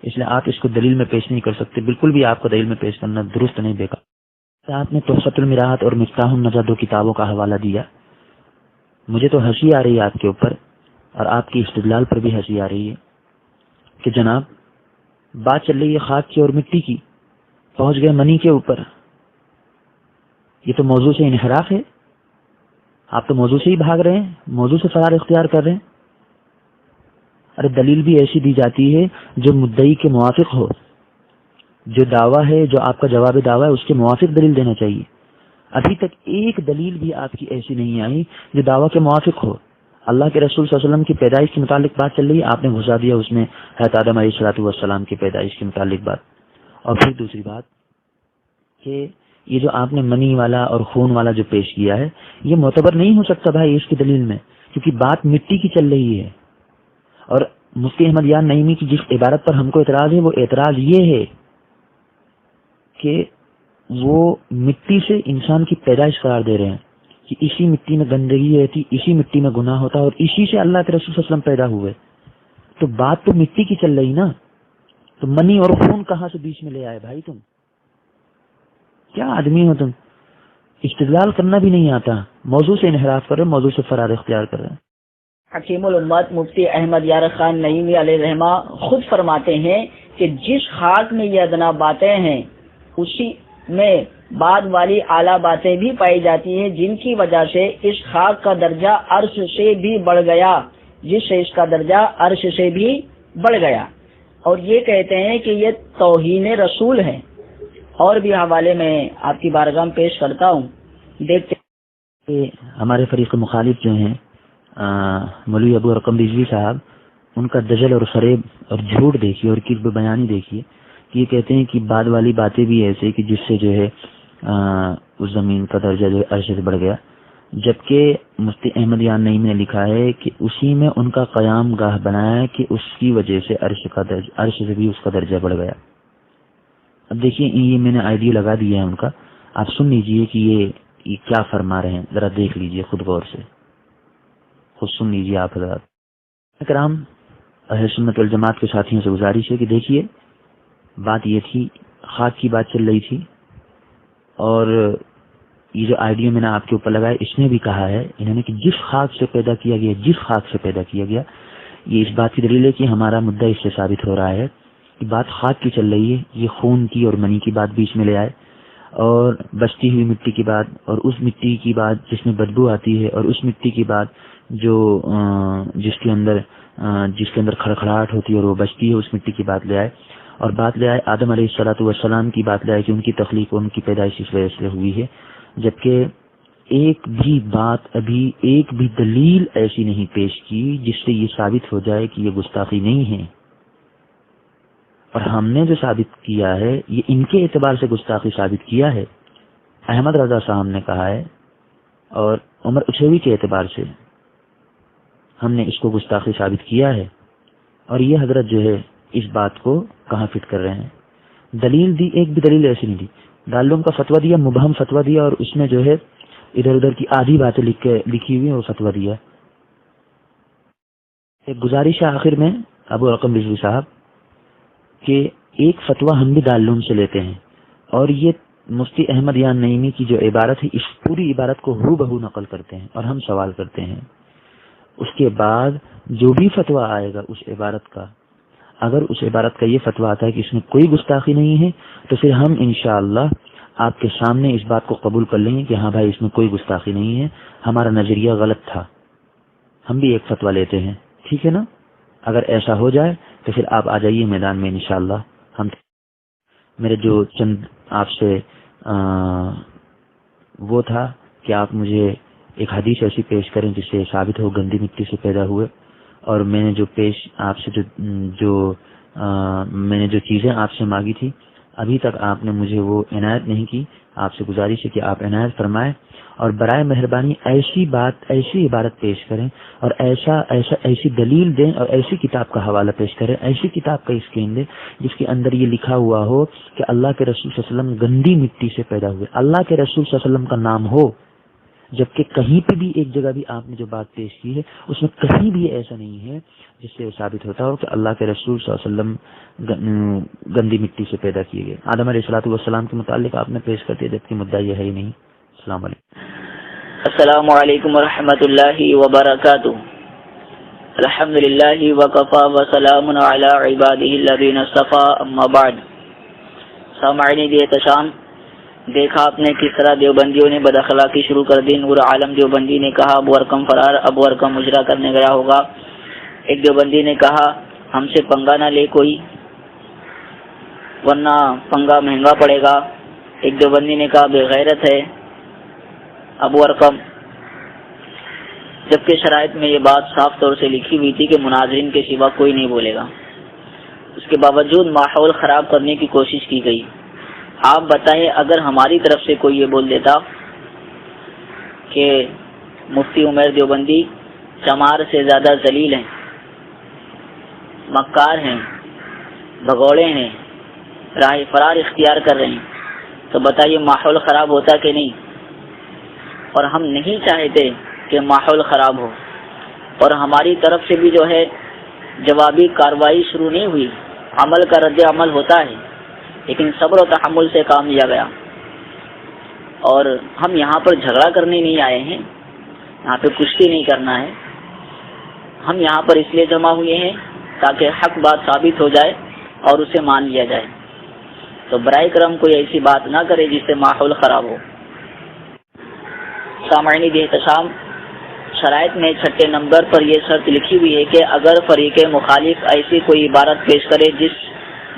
اس لیے آپ اس کو دلیل میں پیش نہیں کر سکتے، بالکل بھی آپ کو دلیل میں پیش کرنا درست نہیں، بیکار۔ آپ نے تحفۃ المراحت اور مفتاح النجاہ دو کتابوں کا حوالہ دیا، مجھے تو ہنسی آ رہی ہے آپ کے اوپر، اور آپ کی استدلال پر بھی ہنسی آ رہی ہے کہ جناب بات چل رہی ہے خاک کی اور مٹی کی، پہنچ گئے منی کے اوپر۔ یہ تو موضوع سے انحراف ہے، آپ تو موضوع سے ہی بھاگ رہے ہیں، موضوع سے فرار اختیار کر رہے ہیں۔ ارے دلیل بھی ایسی دی جاتی ہے جو مدعی کے موافق ہو، جو دعویٰ ہے، جو آپ کا جواب دعویٰ ہے اس کے موافق دلیل دینا چاہیے۔ ابھی تک ایک دلیل بھی آپ کی ایسی نہیں آئی جو دعویٰ کے موافق ہو۔ اللہ کے رسول صلی اللہ علیہ وسلم کی پیدائش کے متعلق بات چل رہی ہے، آپ نے گھسا دیا اس میں حضرت آدم علیہ الصلوۃ والسلام کی پیدائش کے متعلق بات۔ اور پھر دوسری بات کہ یہ جو آپ نے منی والا اور خون والا جو پیش کیا ہے، یہ معتبر نہیں ہو سکتا بھائی اس کی دلیل میں، کیونکہ بات مٹی کی چل رہی ہے۔ اور مفتی احمد یار نعیمی کی جس عبارت پر ہم کو اعتراض ہے، وہ اعتراض یہ ہے کہ وہ مٹی سے انسان کی پیدائش قرار دے رہے ہیں، کہ اسی مٹی میں گندگی رہتی، اسی مٹی میں گناہ ہوتا اور اسی سے اللہ کے رسول صلی اللہ علیہ وسلم پیدا ہوئے، تو بات تو مٹی کی چل رہی نا، تو منی اور خون کہاں سے بیچ میں لے آئے بھائی؟ تم کیا آدمی ہو تم؟ استدلال کرنا بھی نہیں آتا، موضوع سے انحراف کر رہے، موضوع سے فرار اختیار کر رہے ہیں۔ حکیم الامت مفتی احمد یار خان نعیمی علیہ رحمہ خود فرماتے ہیں کہ جس خاک میں یہ ادنا باتیں ہیں اسی میں بعد والی اعلیٰ باتیں بھی پائی جاتی ہیں، جن کی وجہ سے اس خاک کا درجہ عرش سے بھی بڑھ گیا، جس سے اس کا درجہ عرش سے بھی بڑھ گیا، اور یہ کہتے ہیں کہ یہ توہین رسول ہے۔ اور بھی حوالے میں آپ کی بارگاہ میں پیش کرتا ہوں، دیکھتے کہ ہمارے فریق مخالف جو ہیں مولوی ابو رقم رضوی صاحب، ان کا دجل اور فریب اور جھوٹ دیکھیے اور کذب بیانی دیکھیے کہ یہ کہتے ہیں کہ بعد والی باتیں بھی ایسے کہ جس سے جو ہے اس زمین کا درجہ جو ہے عرش سے بڑھ گیا، جبکہ مفتی احمد یار نعیمی نے لکھا ہے کہ اسی میں ان کا قیام گاہ بنایا ہے کہ اس کی وجہ سے عرش سے بھی اس کا درجہ بڑھ گیا۔ اب دیکھیے یہ میں نے آئیڈیا لگا دیا ہے ان کا، آپ سن لیجئے کہ یہ کیا فرما رہے ہیں، ذرا دیکھ لیجئے خود غور سے، خود سن لیجئے آپ حضرات۔ اکرام اہل سنت والجماعت کے ساتھیوں سے گزارش ہے کہ دیکھیے بات یہ تھی، خاک کی بات چل رہی تھی، اور یہ جو آئیڈیا میں نے آپ کے اوپر لگایا اس نے بھی کہا ہے انہوں نے کہ جس خاک سے پیدا کیا گیا، جس خاک سے پیدا کیا گیا، یہ اس بات کی دلیل ہے کہ ہمارا مدعا اس سے ثابت ہو رہا ہے کہ بات خاک کی چل رہی ہے، یہ خون کی اور منی کی بات بیچ میں لے آئے، اور بچتی ہوئی مٹی کی بات، اور اس مٹی کی بات جس میں بدبو آتی ہے، اور اس مٹی کی بات جو جس کے اندر کھڑکھڑاہٹ ہوتی ہے اور وہ بچتی ہے، اس مٹی کی بات لے آئے، اور بات لے آئے آدم علیہ الصلوۃ والسلام کی بات لے آئے کہ ان کی تخلیق، ان کی پیدائش اس وجہ سے ہوئی ہے، جبکہ ایک بھی بات، ابھی ایک بھی دلیل ایسی نہیں پیش کی جس سے یہ ثابت ہو جائے کہ یہ گستاخی نہیں ہے، اور ہم نے جو ثابت کیا ہے یہ ان کے اعتبار سے گستاخی ثابت کیا ہے، احمد رضا صاحب نے کہا ہے، اور عمر اچھوی کے اعتبار سے ہم نے اس کو گستاخی ثابت کیا ہے، اور یہ حضرت جو ہے اس بات کو کہاں فٹ کر رہے ہیں؟ دلیل دی، ایک بھی دلیل ایسی نہیں دی، دارالعلوم کا فتویٰ دیا، مبہم فتویٰ دیا، اور اس میں جو ہے ادھر ادھر کی آدھی باتیں لکھی ہوئی ہیں اور فتویٰ دیا۔ ایک گزارش ہے آخر میں ابو رقم رضوی صاحب کہ ایک فتویٰ ہم بھی دارالعلوم سے لیتے ہیں، اور یہ مفتی احمد یار نعیمی کی جو عبارت ہے اس پوری عبارت کو ہو بہو نقل کرتے ہیں، اور ہم سوال کرتے ہیں اس کے بعد جو بھی فتویٰ آئے گا اس عبارت کا، اگر اس عبارت کا یہ فتویٰ آتا ہے کہ اس میں کوئی گستاخی نہیں ہے تو پھر ہم انشاءاللہ آپ کے سامنے اس بات کو قبول کر لیں گے کہ ہاں بھائی اس میں کوئی گستاخی نہیں ہے، ہمارا نظریہ غلط تھا، ہم بھی ایک فتویٰ لیتے ہیں، ٹھیک ہے نا؟ اگر ایسا ہو جائے تو پھر آپ آ جائیے میدان میں انشاءاللہ۔ ہم میرے جو چند آپ سے وہ تھا کہ آپ مجھے ایک حدیث ایسی پیش کریں جس سے ثابت ہو گندی مٹی سے پیدا ہوئے، اور میں نے جو آپ سے میں نے جو چیزیں آپ سے مانگی تھی ابھی تک آپ نے مجھے وہ عنایت نہیں کی، آپ سے گزارش ہے کہ آپ عنایت فرمائیں، اور برائے مہربانی ایسی بات، ایسی عبارت پیش کریں، اور ایسی دلیل دیں، اور ایسی کتاب کا حوالہ پیش کریں، ایسی کتاب کا اسکین دیں جس کے اندر یہ لکھا ہوا ہو کہ اللہ کے رسول صلی اللہ علیہ وسلم گندی مٹی سے پیدا ہوئے، اللہ کے رسول صلی اللہ علیہ وسلم کا نام ہو، جبکہ کہیں پہ بھی ایک جگہ بھی آپ نے جو بات پیش کی ہے اس میں کہیں بھی ایسا نہیں ہے جس سے ثابت ہوتا ہو کہ اللہ کے رسول صلی اللہ علیہ وسلم گندی مٹی سے پیدا کیے گئے۔ آدم علیہ الصلوۃ والسلام کے متعلق آپ نے پیش کر دیا جبکہ مدعا یہ ہے ہی نہیں۔ السلام علیکم۔ السلام علیکم ورحمۃ اللہ وبرکاتہ۔ الحمد للہ وکفی وسلام علی عبادہ الذین اصطفی، اما بعد۔ سامعین دی احترام، دیکھا آپ نے کس طرح دیوبندیوں نے بد اخلاقی شروع کر دی۔ نور عالم دیوبندی نے کہا ابو ارقم فرار، ابو ارقم اجرا کرنے گیا ہوگا۔ ایک دیوبندی نے کہا ہم سے پنگا نہ لے کوئی ورنہ پنگا مہنگا پڑے گا۔ ایک دیوبندی نے کہا بے غیرت ہے ابو ارقم، جبکہ شرائط میں یہ بات صاف طور سے لکھی ہوئی تھی کہ مناظرین کے سوا کوئی نہیں بولے گا۔ اس کے باوجود ماحول خراب کرنے کی کوشش کی گئی۔ آپ بتائیں اگر ہماری طرف سے کوئی یہ بول دیتا کہ مفتی عمیر دیوبندی چمار سے زیادہ ذلیل ہیں، مکار ہیں، بھگوڑے ہیں، راہ فرار اختیار کر رہے ہیں، تو بتائیے ماحول خراب ہوتا کہ نہیں؟ اور ہم نہیں چاہتے کہ ماحول خراب ہو، اور ہماری طرف سے بھی جو ہے جوابی کارروائی شروع نہیں ہوئی، عمل کا رد عمل ہوتا ہے، لیکن صبر و تحمل سے کام لیا گیا۔ اور ہم یہاں پر جھگڑا کرنے نہیں آئے ہیں، یہاں پہ کشتی نہیں کرنا ہے، ہم یہاں پر اس لیے جمع ہوئے ہیں تاکہ حق بات ثابت ہو جائے اور اسے مان لیا جائے۔ تو برائے کرم کوئی ایسی بات نہ کرے جس سے ماحول خراب ہو۔ سامعین بھی احترام، شرائط میں 6 نمبر پر یہ شرط لکھی ہوئی ہے کہ اگر فریق مخالف ایسی کوئی عبارت پیش کرے جس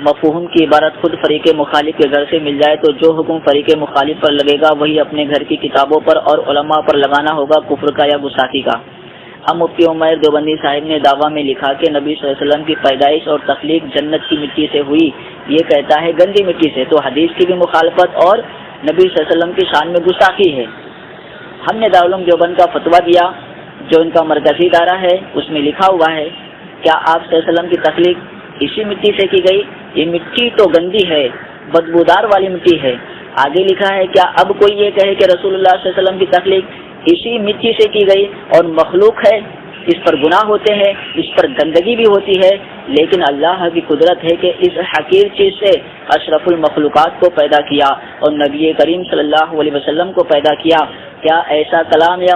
مفہوم کی عبارت خود فریق مخالف کے گھر سے مل جائے تو جو حکم فریق مخالف پر لگے گا وہی اپنے گھر کی کتابوں پر اور علماء پر لگانا ہوگا، کفر کا یا گستاخی کا۔ اب مفتی عمیر دیوبندی صاحب نے دعویٰ میں لکھا کہ نبی صلی اللہ علیہ وسلم کی پیدائش اور تخلیق جنت کی مٹی سے ہوئی، یہ کہتا ہے گندی مٹی سے، تو حدیث کی بھی مخالفت اور نبی صلی اللہ علیہ وسلم کی شان میں گستاخی ہے۔ ہم نے دارالعلوم دیوبند کا فتویٰ دیا جو ان کا مرکزی ادارہ ہے، اس میں لکھا ہوا ہے کیا آپ صلی اللہ علیہ وسلم کی تخلیق اسی مٹی سے کی گئی؟ یہ مٹی تو گندی ہے، بدبودار والی مٹی ہے۔ آگے لکھا ہے کیا اب کوئی یہ کہے کہ رسول اللہ صلی اللہ علیہ وسلم کی تخلیق اسی مٹی سے کی گئی اور مخلوق ہے، اس پر گناہ ہوتے ہیں، اس پر گندگی بھی ہوتی ہے، لیکن اللہ کی قدرت ہے کہ اس حقیر چیز سے اشرف المخلوقات کو پیدا کیا اور نبی کریم صلی اللہ علیہ وسلم کو پیدا کیا۔ کیا ایسا کلام یا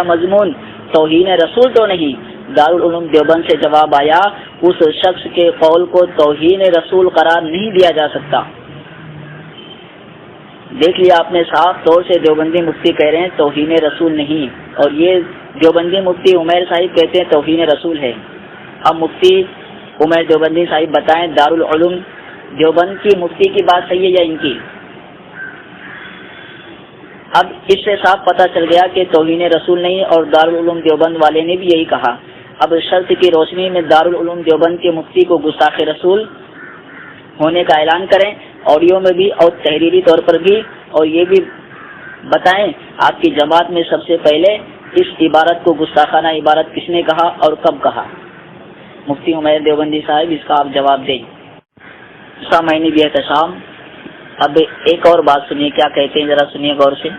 مضمون توہین رسول تو نہیں؟ دارالعلوم دیوبند سے جواب آیا اس شخص کے قول کو توہین رسول قرار نہیں دیا جا سکتا۔ دیکھ لیا آپ نے، صاف طور سے دیوبندی مفتی کہہ رہے ہیں توہین رسول نہیں، اور یہ دیوبندی مفتی عمیر صاحب کہتے ہیں توہین رسول ہے۔ اب مفتی عمیر دیوبندی صاحب بتائیں دارالعلوم دیوبند کی مفتی کی بات صحیح ہے یا ان کی؟ اب اس سے صاف پتہ چل گیا کہ توہین رسول نہیں، اور دارالعلوم دیوبند والے نے بھی یہی کہا۔ اب شرط کی روشنی میں دارالعلوم دیوبند کے مفتی کو گستاخ رسول ہونے کا اعلان کریں، آڈیو میں بھی اور تحریری طور پر بھی، اور یہ بھی بتائیں آپ کی جماعت میں سب سے پہلے اس عبارت کو گستاخانہ عبارت کس نے کہا اور کب کہا؟ مفتی عمیر دیوبندی صاحب اس کا آپ جواب دیں۔ سامعین بھی احترام، اب ایک اور بات سنیے، کیا کہتے ہیں ذرا سنیے غور سے۔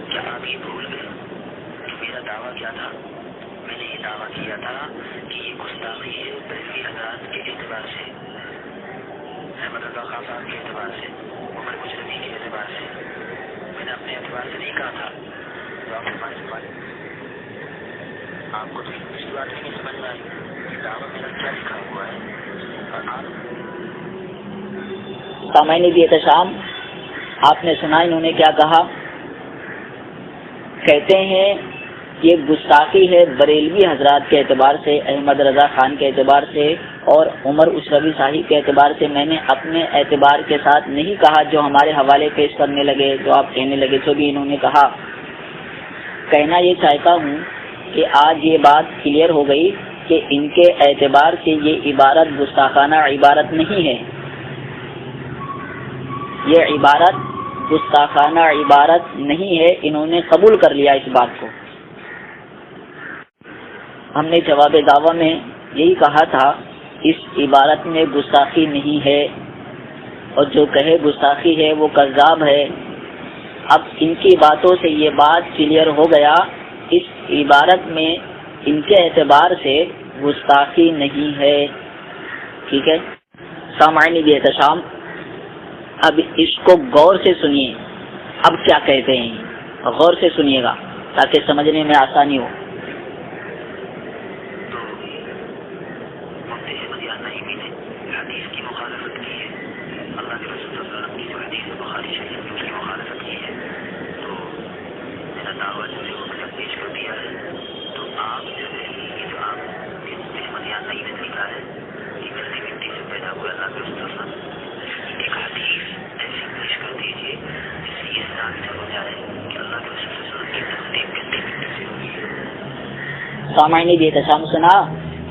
کیا آپ یہ بھول گئے کہ میرا دعویٰ کیا تھا؟ میں نے یہ دعویٰ کیا تھا کہ یہ گستاخی ہے بریلوی حضرات کے اعتبار سے، احمد رضا خان صاحب کے اعتبار سے، عمر مشرفی کے اعتبار سے۔ میں نے اپنے اعتبار سے نہیں کہا تھا۔ آپ کو تو دوسری بات بھی نہیں سمجھ میں آئی کہ دعویٰ میرا کیا لکھا ہوا ہے، اور آپ سامعین بھی احترام، آپ نے سنا انہوں نے کیا کہا؟ کہتے ہیں یہ گستاخی ہے بریلوی حضرات کے اعتبار سے، احمد رضا خان کے اعتبار سے اور عمر اشرفی صاحب کے اعتبار سے۔ میں نے اپنے اعتبار کے ساتھ نہیں کہا جو ہمارے حوالے پیش کرنے لگے، جو آپ کہنے لگے، جو بھی انہوں نے کہا۔ کہنا یہ چاہتا ہوں کہ آج یہ بات کلیئر ہو گئی کہ ان کے اعتبار سے یہ عبارت گستاخانہ عبارت نہیں ہے، یہ عبارت گستاخانہ عبارت نہیں ہے، انہوں نے قبول کر لیا اس بات کو۔ ہم نے جواب دعویٰ میں یہی کہا تھا اس عبارت میں گستاخی نہیں ہے، اور جو کہے گستاخی ہے وہ کذاب ہے۔ اب ان کی باتوں سے یہ بات کلیئر ہو گیا، اس عبارت میں ان کے اعتبار سے گستاخی نہیں ہے۔ ٹھیک ہے سامعین بھی احترام، اب اس کو غور سے سنیے، اب کیا کہتے ہیں غور سے سنیے گا تاکہ سمجھنے میں آسانی ہو۔ حدیث کی مخالفت کی ہے، اللہ کے رسول صلی اللہ علیہ وسلم کی جو حدیث بخاری شریف میں اس کی مخالفت کی ہے، تو میرا دعویٰ جو ہے وہ مطلب پیش کر دیا ہے۔ تو آپ جو ہے یہ جو آپ احمدیان نہیں نے لکھا ہے کہ گندی مٹی سے پیدا ہوئے اللہ کے رسول صلی اللہ علیہ وسلم، ایک حدیث ایسی پیش کر دیجیے جس سے یہ ثابت ہو جائے کہ اللہ کے رسول صلی اللہ علیہ وسلم کی تخلیق گندی مٹی سے ہوئی ہے۔ سامعین بھی احترام سنا،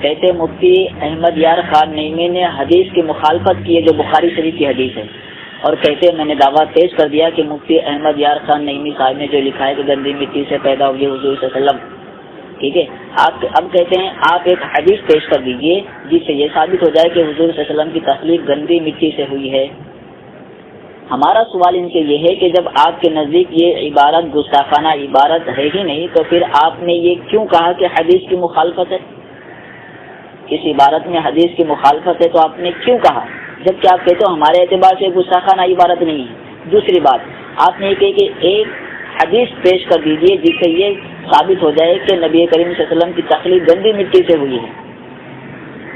کہتے مفتی احمد یار خان نعیمی نے حدیث کی مخالفت کی ہے جو بخاری شریف کی حدیث ہے، اور کہتے میں نے دعویٰ پیش کر دیا کہ مفتی احمد یار خان نعیمی صاحب نے جو لکھا ہے کہ گندی مٹی سے پیدا ہوئی حضور صلی اللہ علیہ وسلم، ٹھیک ہے. آپ اب کہتے ہیں آپ ایک حدیث پیش کر دیجئے جس سے یہ ثابت ہو جائے کہ حضور صلی اللہ علیہ وسلم کی تخلیق گندی مٹی سے ہوئی ہے. ہمارا سوال ان سے یہ ہے کہ جب آپ کے نزدیک یہ عبارت گستاخانہ عبارت ہے ہی نہیں تو پھر آپ نے یہ کیوں کہا کہ حدیث کی مخالفت ہے؟ اس عبارت میں حدیث کی مخالفت ہے تو آپ نے کیوں کہا جبکہ آپ کہتے ہو ہمارے اعتبار سے گستاخانہ عبارت نہیں ہے؟ دوسری بات آپ نے یہ کہی کہ ایک حدیث پیش کر دیجئے جس سے یہ ثابت ہو جائے کہ نبی کریم صلی اللہ علیہ وسلم کی تخلیق گندی مٹی سے ہوئی ہے.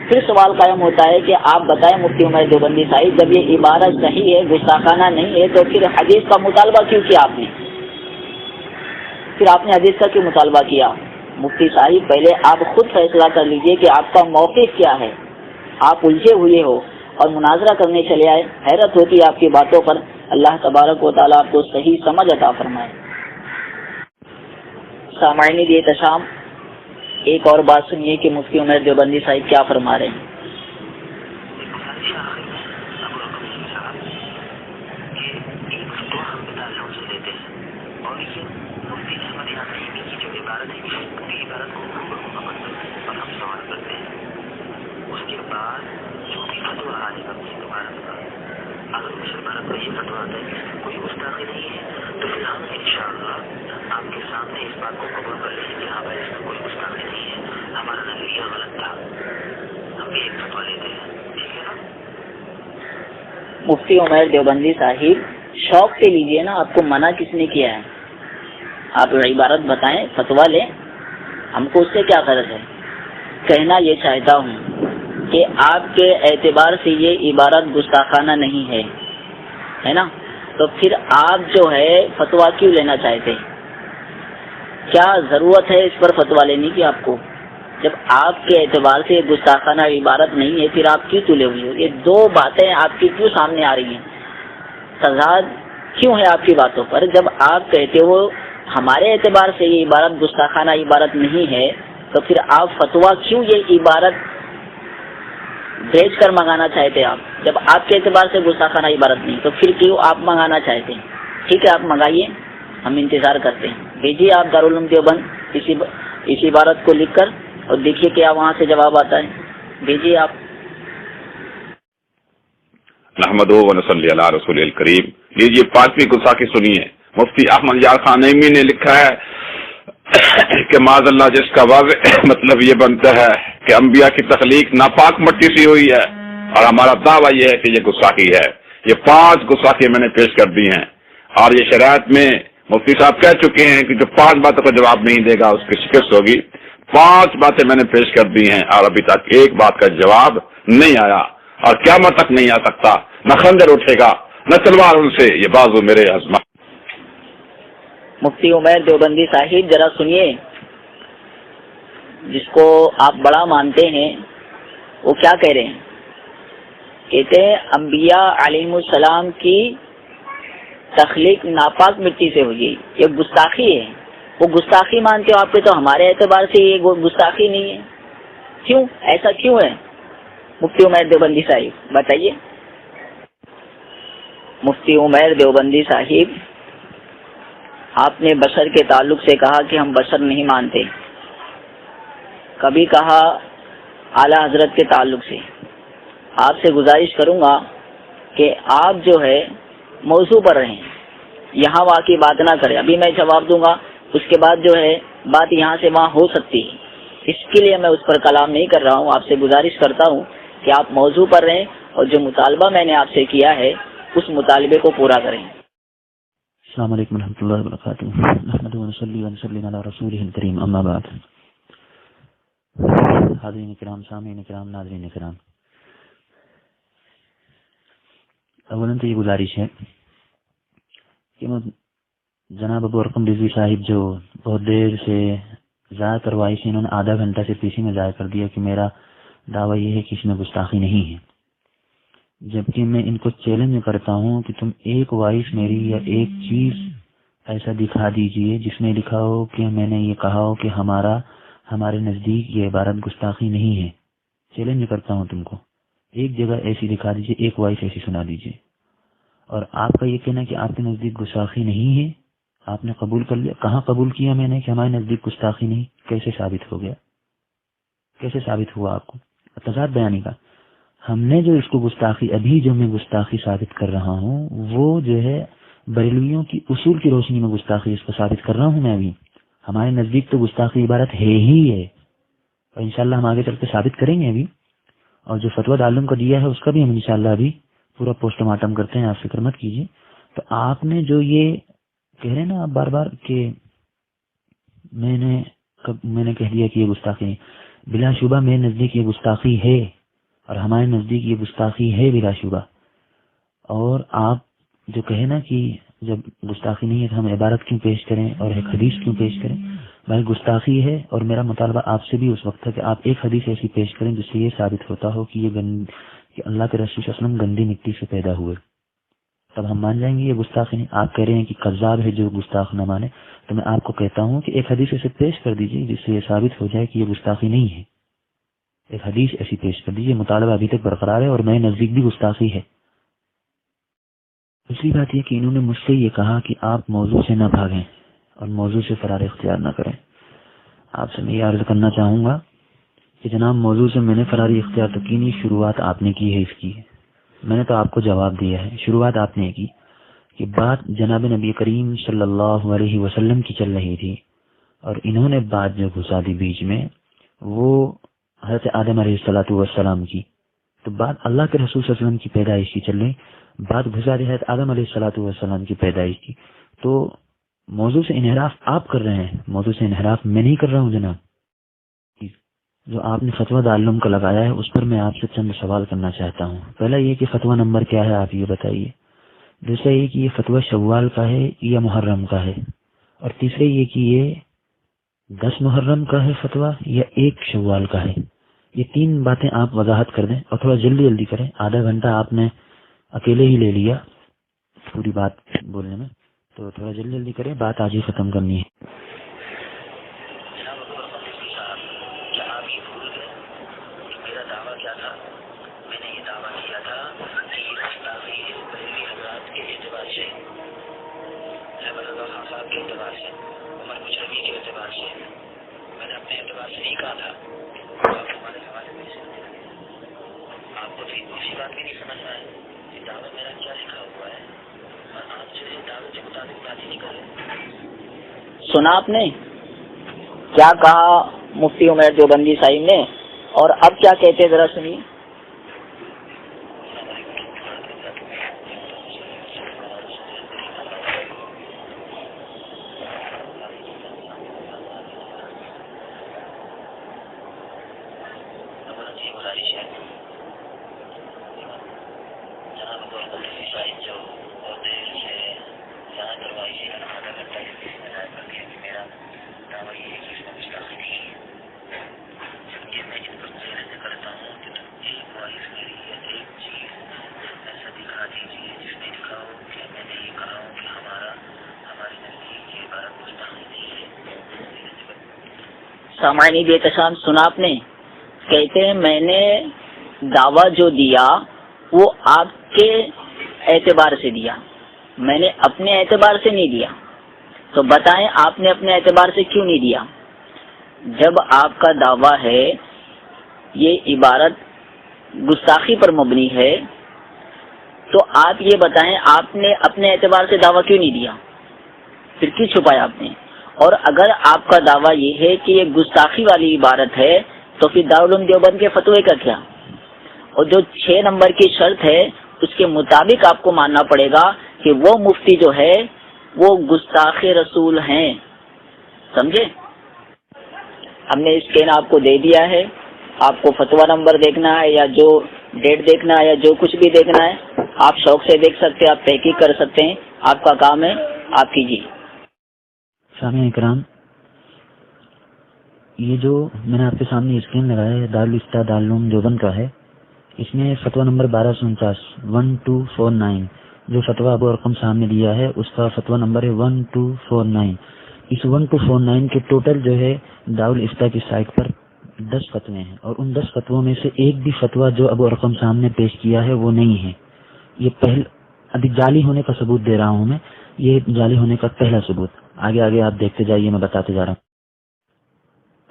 پھر سوال قائم ہوتا ہے کہ آپ بتائیں مفتی عمر دیوبندی صاحب جب یہ عبارت صحیح ہے گستاخانہ نہیں ہے تو پھر حدیث کا مطالبہ کیوں کیا آپ نے؟ پھر آپ نے حدیث کا کیوں مطالبہ کیا؟ مفتی صاحب پہلے آپ خود فیصلہ کر لیجئے کہ آپ کا موقف کیا ہے. آپ الجھے ہوئے ہو اور مناظرہ کرنے چلے آئے. حیرت ہوتی ہے آپ کی باتوں پر. اللہ تبارک و تعالیٰ آپ کو صحیح سمجھ عطا فرمائے. سامعین دی احتشام ایک اور بات سنیے کہ مفتی عمر دیوبندی صاحب کیا فرما رہے ہیں. کوئی گستاخی نہیں ہے تو پھر ہم انشاءاللہ آپ کے سامنے اس بات کو قبول کر لیں کہ ہاں بھائی اس میں کوئی گستاخی نہیں ہے, ہمارا نظریہ غلط تھا, ہم بھی ایک فتویٰ لیتے ہیں. ٹھیک ہے نا؟ مفتی عمر دیوبندی صاحب شوق سے لیجئے نا, آپ کو منع کس نے کیا ہے؟ آپ عبارت بتائیں فتویٰ لیں, ہم کو اس سے کیا غرض ہے. کہنا یہ چاہتا ہوں کہ آپ کے اعتبار سے یہ عبارت گستاخانہ نہیں ہے نا, تو پھر آپ جو ہے فتویٰ کیوں لینا چاہتے ہیں؟ کیا ضرورت ہے اس پر فتویٰ لینے کی آپ کو؟ جب آپ کے اعتبار سے گستاخانہ عبارت نہیں ہے پھر آپ کیوں تلے ہوئے ہو؟ یہ دو باتیں آپ کی کیوں سامنے آ رہی ہیں؟ تضاد کیوں ہے آپ کی باتوں پر؟ جب آپ کہتے ہو ہمارے اعتبار سے یہ عبارت گستاخانہ عبارت نہیں ہے تو پھر آپ فتویٰ کیوں یہ عبارت بھیج کر منگانا چاہتے ہیں؟ آپ جب آپ کے اعتبار سے گستاخانہ عبارت نہیں تو پھر کیوں آپ منگانا چاہتے ہیں؟ ٹھیک ہے آپ منگائیے, ہم انتظار کرتے ہیں. بھیجیے آپ دارالعلوم دیوبند اس عبارت کو لکھ کر اور دیکھیے کیا وہاں سے جواب آتا ہے. بھیجیے آپ. نحمدہ و نصلی علی رسول الکریم. لیجیے پانچویں گستاخی سنیے. مفتی احمد یار خان نعیمی نے لکھا ہے کہ معاذ اللہ جس کا واضح مطلب یہ بنتا ہے کہ انبیاء کی تخلیق ناپاک مٹی سے ہوئی ہے اور ہمارا دعویٰ یہ ہے کہ یہ گستاخی ہے. یہ 5 گستاخی میں نے پیش کر دی ہیں اور یہ شرائط میں مفتی صاحب کہہ چکے ہیں کہ جو 5 باتوں کا جواب نہیں دے گا اس کی شکست ہوگی. 5 باتیں میں نے پیش کر دی ہیں اور ابھی تک ایک بات کا جواب نہیں آیا اور قیامت تک نہیں آ سکتا. نہ خنجر اٹھے گا نہ تلوار ان سے, یہ بازو میرے عزم. مفتی عمر دیوبندی صاحب ذرا سنیے, جس کو آپ بڑا مانتے ہیں وہ کیا کہہ رہے ہیں. کہتے ہیں انبیاء علیہ السلام کی تخلیق ناپاک مٹی سے ہوئی, یہ گستاخی ہے. وہ گستاخی مانتے ہو آپ کے, تو ہمارے اعتبار سے یہ گستاخی نہیں ہے. کیوں ایسا کیوں ہے مفتی عمر دیوبندی صاحب بتائیے. مفتی عمر دیوبندی صاحب آپ نے بشر کے تعلق سے کہا کہ ہم بشر نہیں مانتے, کبھی کہا اعلیٰ حضرت کے تعلق سے. آپ سے گزارش کروں گا کہ آپ جو ہے موضوع پر رہیں, یہاں وہاں کی بات نہ کریں. ابھی میں جواب دوں گا, اس کے بعد جو ہے بات یہاں سے وہاں ہو سکتی ہے, اس کے لیے میں اس پر کلام نہیں کر رہا ہوں. آپ سے گزارش کرتا ہوں کہ آپ موضوع پر رہیں اور جو مطالبہ میں نے آپ سے کیا ہے اس مطالبے کو پورا کریں. السلام علیکم ورحمۃ اللہ وبرکاتہ. نحمدہ و نصلی علی رسولہ الکریم, اما بعد. حاضرین کرام, سامعین کرام, ناظرین کرام, اولاً تو یہ گزارش ہے کہ جناب ابو ارقم رضوی صاحب جو بہت دیر سے ضائع کروائی تھی, انہوں نے آدھا گھنٹہ سے پیچھے میں ضائع کر دیا کہ میرا دعویٰ یہ ہے کہ اس میں گستاخی نہیں ہے, جبکہ میں ان کو چیلنج کرتا ہوں کہ تم ایک وائس میری یا ایک چیز ایسا دکھا دیجئے جس میں لکھا ہو کہ میں نے یہ کہا ہو کہ ہمارے نزدیک یہ عبارت گستاخی نہیں ہے. چیلنج کرتا ہوں تم کو, ایک جگہ ایسی دکھا دیجئے, ایک وائس ایسی سنا دیجئے. اور آپ کا یہ کہنا کہ آپ کے نزدیک گستاخی نہیں ہے, آپ نے قبول کر لیا. کہاں قبول کیا میں نے کہ ہمارے نزدیک گستاخی نہیں؟ کیسے ثابت ہو گیا؟ کیسے ثابت ہوا آپ کو؟ تضاد بیانی کا ہم نے جو اس کو گستاخی، ابھی جو میں گستاخی ثابت کر رہا ہوں وہ جو ہے بریلویوں کی اصول کی روشنی میں گستاخی اس کو ثابت کر رہا ہوں میں ابھی. ہمارے نزدیک تو گستاخی عبارت ہے ہی ہے، اور انشاءاللہ ہم آگے چل کے ثابت کریں گے ابھی. اور جو فتویٰ دارالعلوم کا دیا ہے اس کا بھی ہم انشاءاللہ ابھی پورا پوسٹ مارٹم کرتے ہیں، آپ فکر مت کیجیے. تو آپ نے جو یہ کہہ رہے ہیں نا آپ بار بار کہ میں نے کہہ دیا کہ یہ گستاخی نہیں، بلا شبہ میرے نزدیک یہ گستاخی ہے، اور ہمارے نزدیک یہ گستاخی ہے بلا شبہ. اور آپ جو کہے نا کہ جب گستاخی نہیں ہے تو ہم عبارت کیوں پیش کریں اور ایک حدیث کیوں پیش کریں؟ بھائی گستاخی ہے، اور میرا مطالبہ آپ سے بھی اس وقت ہے کہ آپ ایک حدیث ایسی پیش کریں جس سے یہ ثابت ہوتا ہو کہ کہ اللہ کے رسول صلی اللہ علیہ وسلم گندی مٹی سے پیدا ہوئے، تب ہم مان جائیں گے یہ گستاخی نہیں. آپ کہہ رہے ہیں کہ قذاب ہے جو گستاخ نہ مانے، تو میں آپ کو کہتا ہوں کہ ایک حدیث ایسے پیش کر دیجیے جس سے یہ ثابت ہو جائے کہ یہ گستاخی نہیں ہے. ایک حدیث ایسی پیش کر دیجیے. مطالبہ ابھی تک برقرار ہے اور میرے نزدیک بھی گستاخی ہے. دوسری بات یہ کہ انہوں نے مجھ سے یہ کہا کہ آپ موضوع سے نہ بھاگیں اور موضوع سے فرار اختیار نہ کریں. آپ سے میں یہ عرض کرنا چاہوں گا کہ جناب موضوع سے میں نے فراری اختیار تو کی نہیں، شروعات آپ نے کی ہے اس کی. میں نے تو آپ کو جواب دیا ہے، شروعات آپ نے کی کہ بات جناب نبی کریم صلی اللہ علیہ وسلم کی چل رہی تھی، اور انہوں نے بات جو گھسا دی بیچ میں وہ حضرت آدم علیہ الصلوۃ والسلام کی. تو بات اللہ کے رسول صلی اللہ علیہ وسلم کی پیدائش کی چل رہی، بات گھسا دی حضرت آدم علیہ الصلوۃ والسلام کی پیدائش کی. تو موضوع سے انحراف آپ کر رہے ہیں، موضوع سے انحراف میں نہیں کر رہا ہوں جناب. جو آپ نے فتویٰ دارالعلوم کا لگایا ہے اس پر میں آپ سے چند سوال کرنا چاہتا ہوں. پہلا یہ کہ فتویٰ نمبر کیا ہے آپ یہ بتائیے. دوسرا یہ کہ یہ فتویٰ شوال کا ہے یا محرم کا ہے. اور تیسرے یہ کہ یہ 10 محرم کا ہے فتویٰ یا 1 شوال کا ہے. یہ 3 باتیں آپ وضاحت کر دیں اور تھوڑا جلدی کریں. آدھا گھنٹہ آپ نے اکیلے ہی لے لیا پوری بات بولنے میں، تو تھوڑا جلدی کریں، بات آج ہی ختم کرنی ہے. سنا آپ نے کیا کہا مفتی عمر دیوبندی صاحب نے، اور اب کیا کہتے ذرا سنیے. سامعین بے احترام سنا آپ نے، کہتے ہیں میں نے دعویٰ جو دیا وہ آپ کے اعتبار سے دیا، میں نے اپنے اعتبار سے نہیں دیا. تو بتائیں آپ نے اپنے اعتبار سے کیوں نہیں دیا؟ جب آپ کا دعویٰ ہے یہ عبارت گستاخی پر مبنی ہے تو آپ یہ بتائیں آپ نے اپنے اعتبار سے دعویٰ کیوں نہیں دیا، پھر کیوں چھپایا آپ نے؟ اور اگر آپ کا دعویٰ یہ ہے کہ یہ گستاخی والی عبارت ہے تو پھر دارالعلوم دیوبند کے فتوے کا کیا؟ اور جو 6 نمبر کی شرط ہے اس کے مطابق آپ کو ماننا پڑے گا کہ وہ مفتی جو ہے وہ گستاخ رسول ہیں. سمجھے؟ ہم نے اسکین آپ کو دے دیا ہے، آپ کو فتویٰ نمبر دیکھنا ہے یا جو ڈیٹ دیکھنا ہے یا جو کچھ بھی دیکھنا ہے آپ شوق سے دیکھ سکتے ہیں، آپ تحقیق کر سکتے ہیں، آپ کا کام ہے، آپ کیجیے. سامعین اکرام، یہ جو میں نے آپ کے سامنے اسکرین لگایا ہے دارالفتہ دارالعلوم دیوبند کا ہے، اس میں فتویٰ نمبر 1249 جو فتویٰ ابو ارقم صاحب نے دیا ہے اس کا فتویٰ نمبر ہے 1249. اس 1249 کے ٹوٹل جو ہے دارالفتہ کی سائٹ پر 10 فتوے ہیں، اور ان 10 فتووں میں سے ایک بھی فتویٰ جو ابو ارقم صاحب نے پیش کیا ہے وہ نہیں ہے. یہ ابھی جعلی ہونے کا ثبوت دے رہا ہوں میں، یہ جعلی ہونے کا پہلا ثبوت. آگے آپ دیکھتے جائیے، میں بتاتے جا رہا ہوں.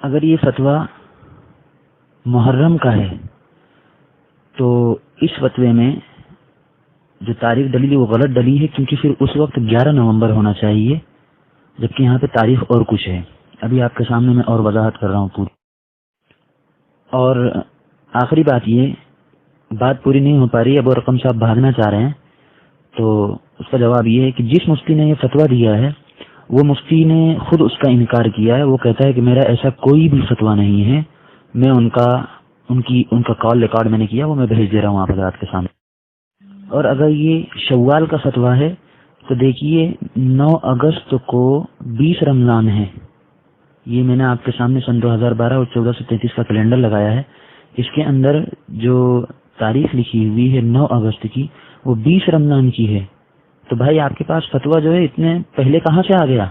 اگر یہ فتویٰ محرم کا ہے تو اس فتوے میں جو تاریخ ڈلی وہ غلط ڈلی ہے، کیونکہ پھر اس وقت 11 نومبر ہونا چاہیے، جبکہ یہاں پہ تاریخ اور کچھ ہے. ابھی آپ کے سامنے میں اور وضاحت کر رہا ہوں پوری. اور آخری بات، یہ بات پوری نہیں ہو پا رہی. ابو رقم صاحب بھاگنا چاہ رہے ہیں، تو اس کا جواب یہ ہے کہ جس مفتی نے یہ فتویٰ دیا ہے وہ مفتی نے خود اس کا انکار کیا ہے. وہ کہتا ہے کہ میرا ایسا کوئی بھی فتویٰ نہیں ہے، میں ان کا کال ریکارڈ میں نے کیا، وہ میں بھیج دے رہا ہوں آپ حضرات کے سامنے. اور اگر یہ شوال کا فتویٰ ہے تو دیکھیے 9 اگست کو 20 رمضان ہے. یہ میں نے آپ کے سامنے سن 2012 اور 1433 کا کیلنڈر لگایا ہے. اس کے اندر جو تاریخ لکھی ہوئی ہے 9 اگست کی، وہ 20 رمضان کی ہے. تو بھائی آپ کے پاس فتویٰ جو ہے اتنے پہلے کہاں سے آ گیا؟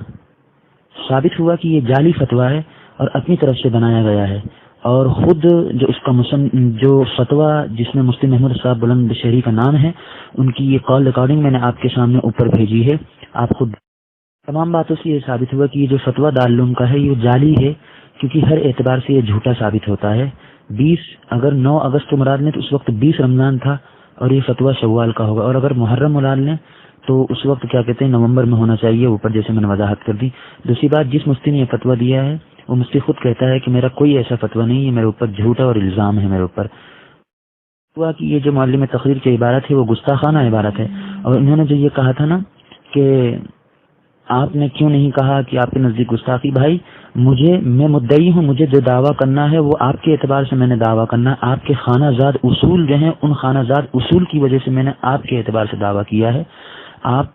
ثابت ہوا کہ یہ جعلی فتویٰ ہے اور اپنی طرف سے بنایا گیا ہے. اور خود جو اس کا جو فتویٰ جس میں مفتی محمود صاحب بلند شہری کا نام ہے، ان کی یہ کال ریکارڈنگ میں نے آپ کے سامنے اوپر بھیجی ہے. آپ خود تمام باتوں سے یہ ثابت ہوا کہ یہ جو فتویٰ دارالعلوم کا ہے یہ جعلی ہے، کیونکہ ہر اعتبار سے یہ جھوٹا ثابت ہوتا ہے. 20 اگر 9 اگست کو مراد لیں تو اس وقت 20 رمضان تھا اور یہ فتویٰ شوال کا ہوگا. اور اگر محرم مراد لیں تو اس وقت کیا کہتے ہیں نومبر میں ہونا چاہیے اوپر، جیسے میں نے وضاحت کر دی. دوسری بات، جس مفتی نے یہ فتویٰ دیا ہے وہ مفتی خود کہتا ہے کہ میرا کوئی ایسا فتویٰ نہیں ہے، میرے اوپر جھوٹا اور الزام ہے میرے اوپر. فتویٰ کی یہ جو معلم تقریر کی عبارت ہے وہ گستاخانہ عبارت ہے. اور انہوں نے جو یہ کہا تھا نا کہ آپ نے کیوں نہیں کہا کہ آپ کے نزدیک گستاخی، بھائی میں مدعی ہوں، مجھے جو دعویٰ کرنا ہے وہ آپ کے اعتبار سے میں نے دعویٰ کرنا ہے. آپ کے خانہ زاد اصول جو ہیں ان خانہ زاد اصول کی وجہ سے میں نے آپ کے اعتبار سے دعویٰ کیا ہے. آپ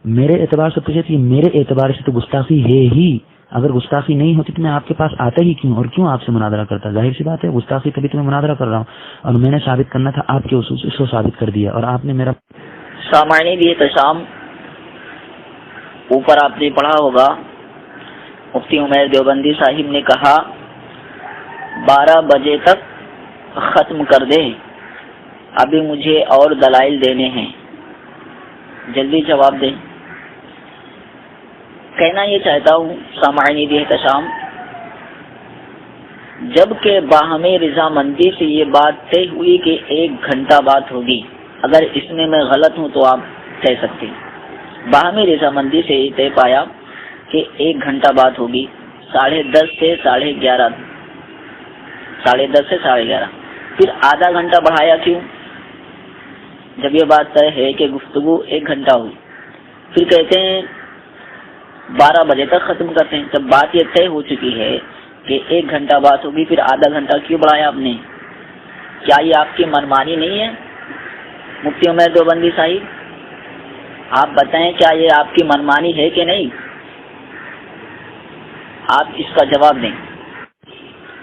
میرے اعتبار سے پوچھے تو میرے اعتبار سے تو گستاخی ہے ہی. اگر گستاخی نہیں ہوتی تو میں آپ کے پاس آتا ہی کیوں، اور کیوں آپ سے مناظرہ کرتا؟ ظاہر سی بات ہے گستاخی تبھی تو میں مناظرہ کر رہا ہوں، اور میں نے ثابت کرنا تھا آپ کے اصول سے، اس کو ثابت کر دیا اور آپ نے میرا سامعین بھی احتشام. اوپر آپ نے پڑھا ہوگا مفتی عمیر دیوبندی صاحب نے کہا 12 بجے تک ختم کر دے، ابھی مجھے اور دلائل دینے ہیں، جلدی جواب دیں. کہنا یہ چاہتا ہوں سامعین بھی احتشام، جب کہ باہمی رضامندی سے یہ بات طے ہوئی کہ 1 گھنٹہ بات ہوگی، اگر اس میں غلط ہوں تو آپ کہہ سکتے ہیں. باہمی رضامندی سے یہ طے پایا کہ 1 گھنٹہ بات ہوگی، 10:30 سے 11:30، 10:30 سے 11:30. پھر آدھا گھنٹہ بڑھایا کیوں؟ جب یہ بات طے ہے کہ گفتگو 1 گھنٹہ ہوئی، پھر کہتے ہیں 12 بجے تک ختم کرتے ہیں. جب بات یہ طے ہو چکی ہے کہ 1 گھنٹہ بات ہوگی، پھر آدھا گھنٹہ کیوں بڑھایا آپ نے؟ کیا یہ آپ کی منمانی نہیں ہے مفتی عمیر دیوبندی صاحب؟ آپ بتائیں کیا یہ آپ کی منمانی ہے کہ نہیں؟ آپ اس کا جواب دیں.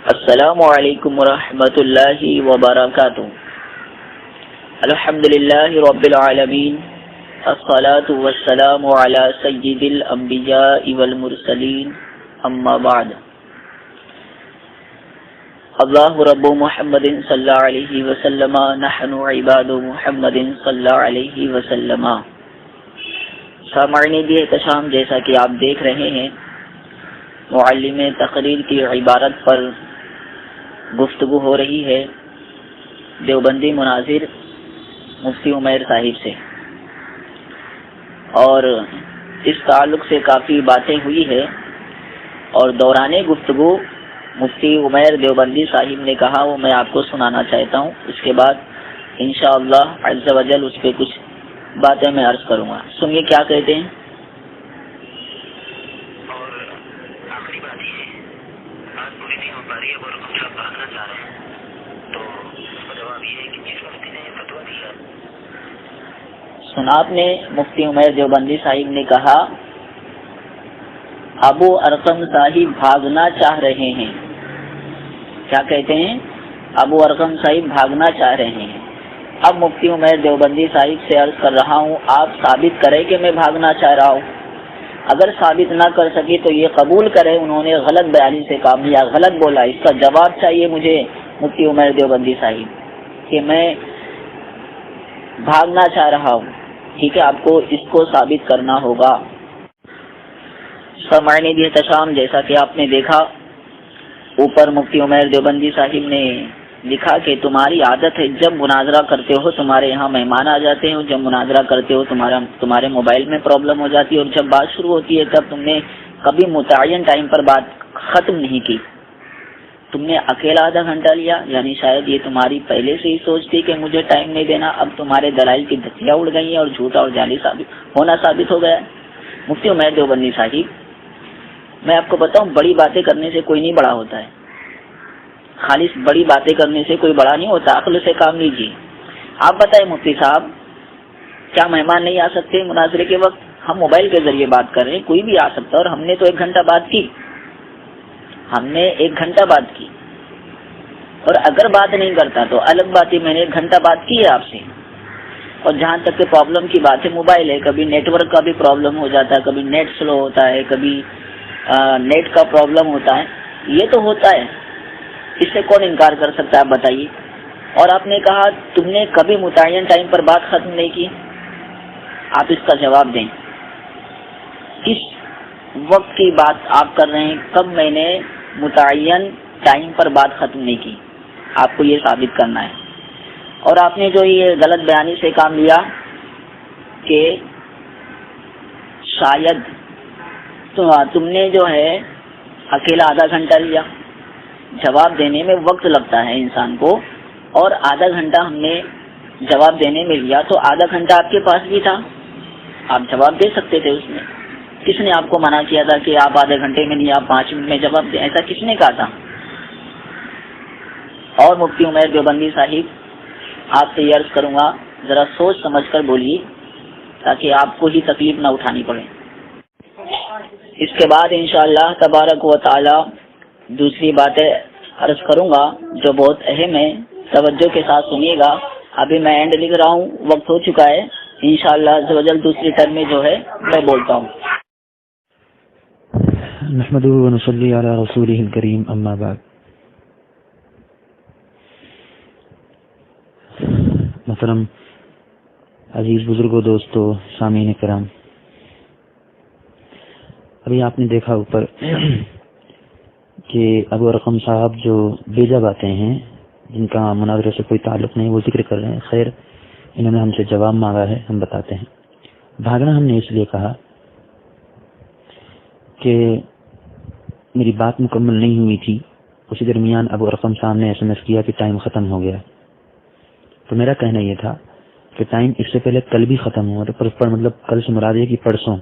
السلام علیکم ورحمۃ اللہ وبرکاتہ. الحمدللہ رب العالمین، الصلاة والسلام علی سید الانبیاء والمرسلین، اما بعد. اللہ رب محمد صلی اللہ علیہ وسلم، نحن عباد محمد صلی اللہ علیہ وسلم. سامعین بھی احتشام، جیسا کہ آپ دیکھ رہے ہیں معلم تقریر کی عبارت پر گفتگو ہو رہی ہے دیوبندی مناظر مفتی عمیر صاحب سے، اور اس تعلق سے کافی باتیں ہوئی ہے. اور دوران گفتگو مفتی عمیر دیوبندی صاحب نے کہا وہ میں آپ کو سنانا چاہتا ہوں. اس کے بعد انشاءاللہ عز و جل اس پہ کچھ باتیں میں عرض کروں گا. سنیے کیا کہتے ہیں. اور آخری بات یہ بات پوری نہیں ہو پا رہی ہے، وہ رقم صاحب بھاگنا چاہ رہے ہیں، تو اس کا جواب یہ ہے کہ جس مفتی نے یہ فتویٰ دیا. سنا آپ نے مفتی عمیر دیوبندی صاحب نے کہا ابو ارقم صاحب بھاگنا چاہ رہے ہیں. کیا کہتے ہیں؟ ابو ارقم صاحب بھاگنا چاہ رہے ہیں. اب مفتی عمیر دیوبندی صاحب سے عرض کر رہا ہوں آپ ثابت کریں کہ میں بھاگنا چاہ رہا ہوں. اگر ثابت نہ کر سکے تو یہ قبول کرے انہوں نے غلط بیانی سے کام یا غلط بولا. اس کا جواب چاہیے مجھے مفتی عمیر دیوبندی صاحب کہ میں بھاگنا چاہ رہا ہوں. ٹھیک ہے، آپ کو اس کو ثابت کرنا ہوگا. سامعین بھی احتشام، جیسا کہ آپ نے دیکھا اوپر مفتی عمیر دیوبندی صاحب نے لکھا کہ تمہاری عادت ہے جب مناظرہ کرتے ہو تمہارے یہاں مہمان آ جاتے ہیں، جب مناظرہ کرتے ہو تمہارے موبائل میں پرابلم ہو جاتی ہے، اور جب بات شروع ہوتی ہے تب تم نے کبھی متعین ٹائم پر بات ختم نہیں کی، تم نے اکیلا آدھا گھنٹہ لیا، یعنی شاید یہ تمہاری پہلے سے ہی سوچ تھی کہ مجھے ٹائم نہیں دینا، اب تمہارے دلائل کی دھتیاں اڑ گئی ہیں اور جھوٹا اور جعلی ثابت ہو گیا ہے۔ مفتی عمیر دیوبندی صاحب، میں آپ کو بتاؤں، بڑی باتیں کرنے سے کوئی نہیں بڑا ہوتا ہے، خالص بڑی باتیں کرنے سے کوئی بڑا نہیں ہوتا، عقل سے کام لیجیے۔ آپ بتائیں مفتی صاحب، کیا مہمان نہیں آ سکتے مناظرے کے وقت؟ ہم موبائل کے ذریعے بات کر رہے ہیں، کوئی بھی آ سکتا ہے، اور ہم نے تو 1 گھنٹہ بات کی، اور اگر بات نہیں کرتا تو الگ بات ہے، میں نے 1 گھنٹہ بات کی ہے آپ سے۔ اور جہاں تک کہ پرابلم کی بات ہے، موبائل ہے، کبھی نیٹ ورک کا بھی پرابلم ہو جاتا ہے، کبھی نیٹ سلو ہوتا ہے، کبھی نیٹ کا پرابلم ہوتا ہے، یہ تو ہوتا ہے، اس سے کون انکار کر سکتا ہے، آپ بتائیے۔ اور آپ نے کہا تم نے کبھی متعین ٹائم پر بات ختم نہیں کی، آپ اس کا جواب دیں، کس وقت کی بات آپ کر رہے ہیں؟ کب میں نے متعین ٹائم پر بات ختم نہیں کی؟ آپ کو یہ ثابت کرنا ہے۔ اور آپ نے جو یہ غلط بیانی سے کام لیا کہ شاید تم نے جو ہے اکیلا آدھا گھنٹہ لیا، جواب دینے میں وقت لگتا ہے انسان کو، اور آدھا گھنٹہ ہم نے جواب دینے میں لیا، تو آدھا گھنٹہ آپ کے پاس بھی تھا، آپ جواب دے سکتے تھے اس میں۔ کس نے آپ کو منع کیا تھا کہ آپ آدھے گھنٹے میں نہیں، آپ 5 منٹ میں جواب دیں؟ ایسا کس نے کہا تھا؟ اور مفتی عمیر دیوبندی صاحب، آپ سے یہ عرض کروں گا ذرا سوچ سمجھ کر بولیے تاکہ آپ کو ہی تکلیف نہ اٹھانی پڑے۔ اس کے بعد انشاءاللہ تبارک و تعالی دوسری باتیں عرض کروں گا جو بہت اہم ہے، توجہ کے ساتھ سنیے گا۔ ابھی میں اینڈ لکھ رہا ہوں، وقت ہو چکا ہے، انشاءاللہ عز و جل دوسری ٹرم میں جو ہے میں بولتا ہوں۔ نحمدہ و نصلی علی رسولہ الکریم، اما بعد۔ محترم عزیز بزرگوں، دوستو، سامعین کرام، ابھی آپ نے دیکھا اوپر کہ ابو ارقم صاحب جو بیجا باتیں ہیں جن کا مناظرے سے کوئی تعلق نہیں وہ ذکر کر رہے ہیں۔ خیر، انہوں نے ہم سے جواب مانگا ہے، ہم بتاتے ہیں۔ بھاگنا ہم نے اس لیے کہا کہ میری بات مکمل نہیں ہوئی تھی، اسی درمیان ابو ارقم صاحب نے SMS کیا کہ ٹائم ختم ہو گیا، تو میرا کہنا یہ تھا کہ ٹائم اس سے پہلے کل بھی ختم ہوا تھا، پر مطلب کل سے مراد ہے کہ پرسوں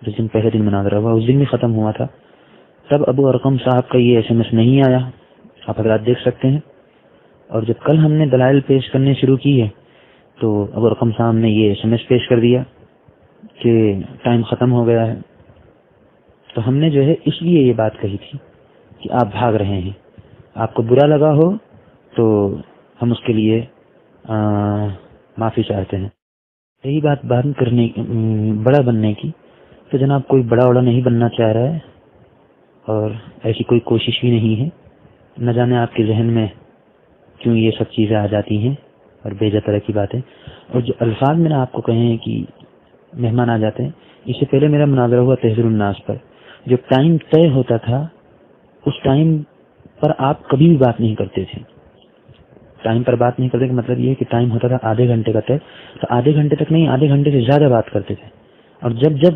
جس دن پہلے دن مناظرہ ہوا اس دن بھی ختم ہوا تھا، تب ابو ارقم صاحب کا یہ SMS نہیں آیا، آپ حضرات دیکھ سکتے ہیں۔ اور جب کل ہم نے دلائل پیش کرنے شروع کی ہے تو ابو ارقم صاحب نے یہ SMS پیش کر دیا کہ ٹائم ختم ہو گیا ہے۔ تو ہم نے جو ہے اس لیے یہ بات کہی تھی کہ آپ بھاگ رہے ہیں، آپ کو برا لگا ہو تو ہم اس کے لیے معافی چاہتے ہیں۔ یہی بات کرنے بڑا بننے کی، تو جناب کوئی بڑا نہیں بننا چاہ رہا ہے اور ایسی کوئی کوشش بھی نہیں ہے، نہ جانے آپ کے ذہن میں کیوں یہ سب چیزیں آ جاتی ہیں اور بیجا طرح کی باتیں۔ اور جو الفاظ میں نے آپ کو کہے ہیں کہ مہمان آ جاتے ہیں، اس سے پہلے میرا مناظرہ ہوا تحذیر الناس پر، جو ٹائم طے ہوتا تھا اس ٹائم پر آپ کبھی بھی بات نہیں کرتے تھے۔ ٹائم پر بات نہیں کرتے کا مطلب یہ ہے کہ ٹائم ہوتا تھا آدھے گھنٹے کا طے، تو آدھے گھنٹے تک نہیں، آدھے گھنٹے سے زیادہ بات کرتے تھے۔ اور جب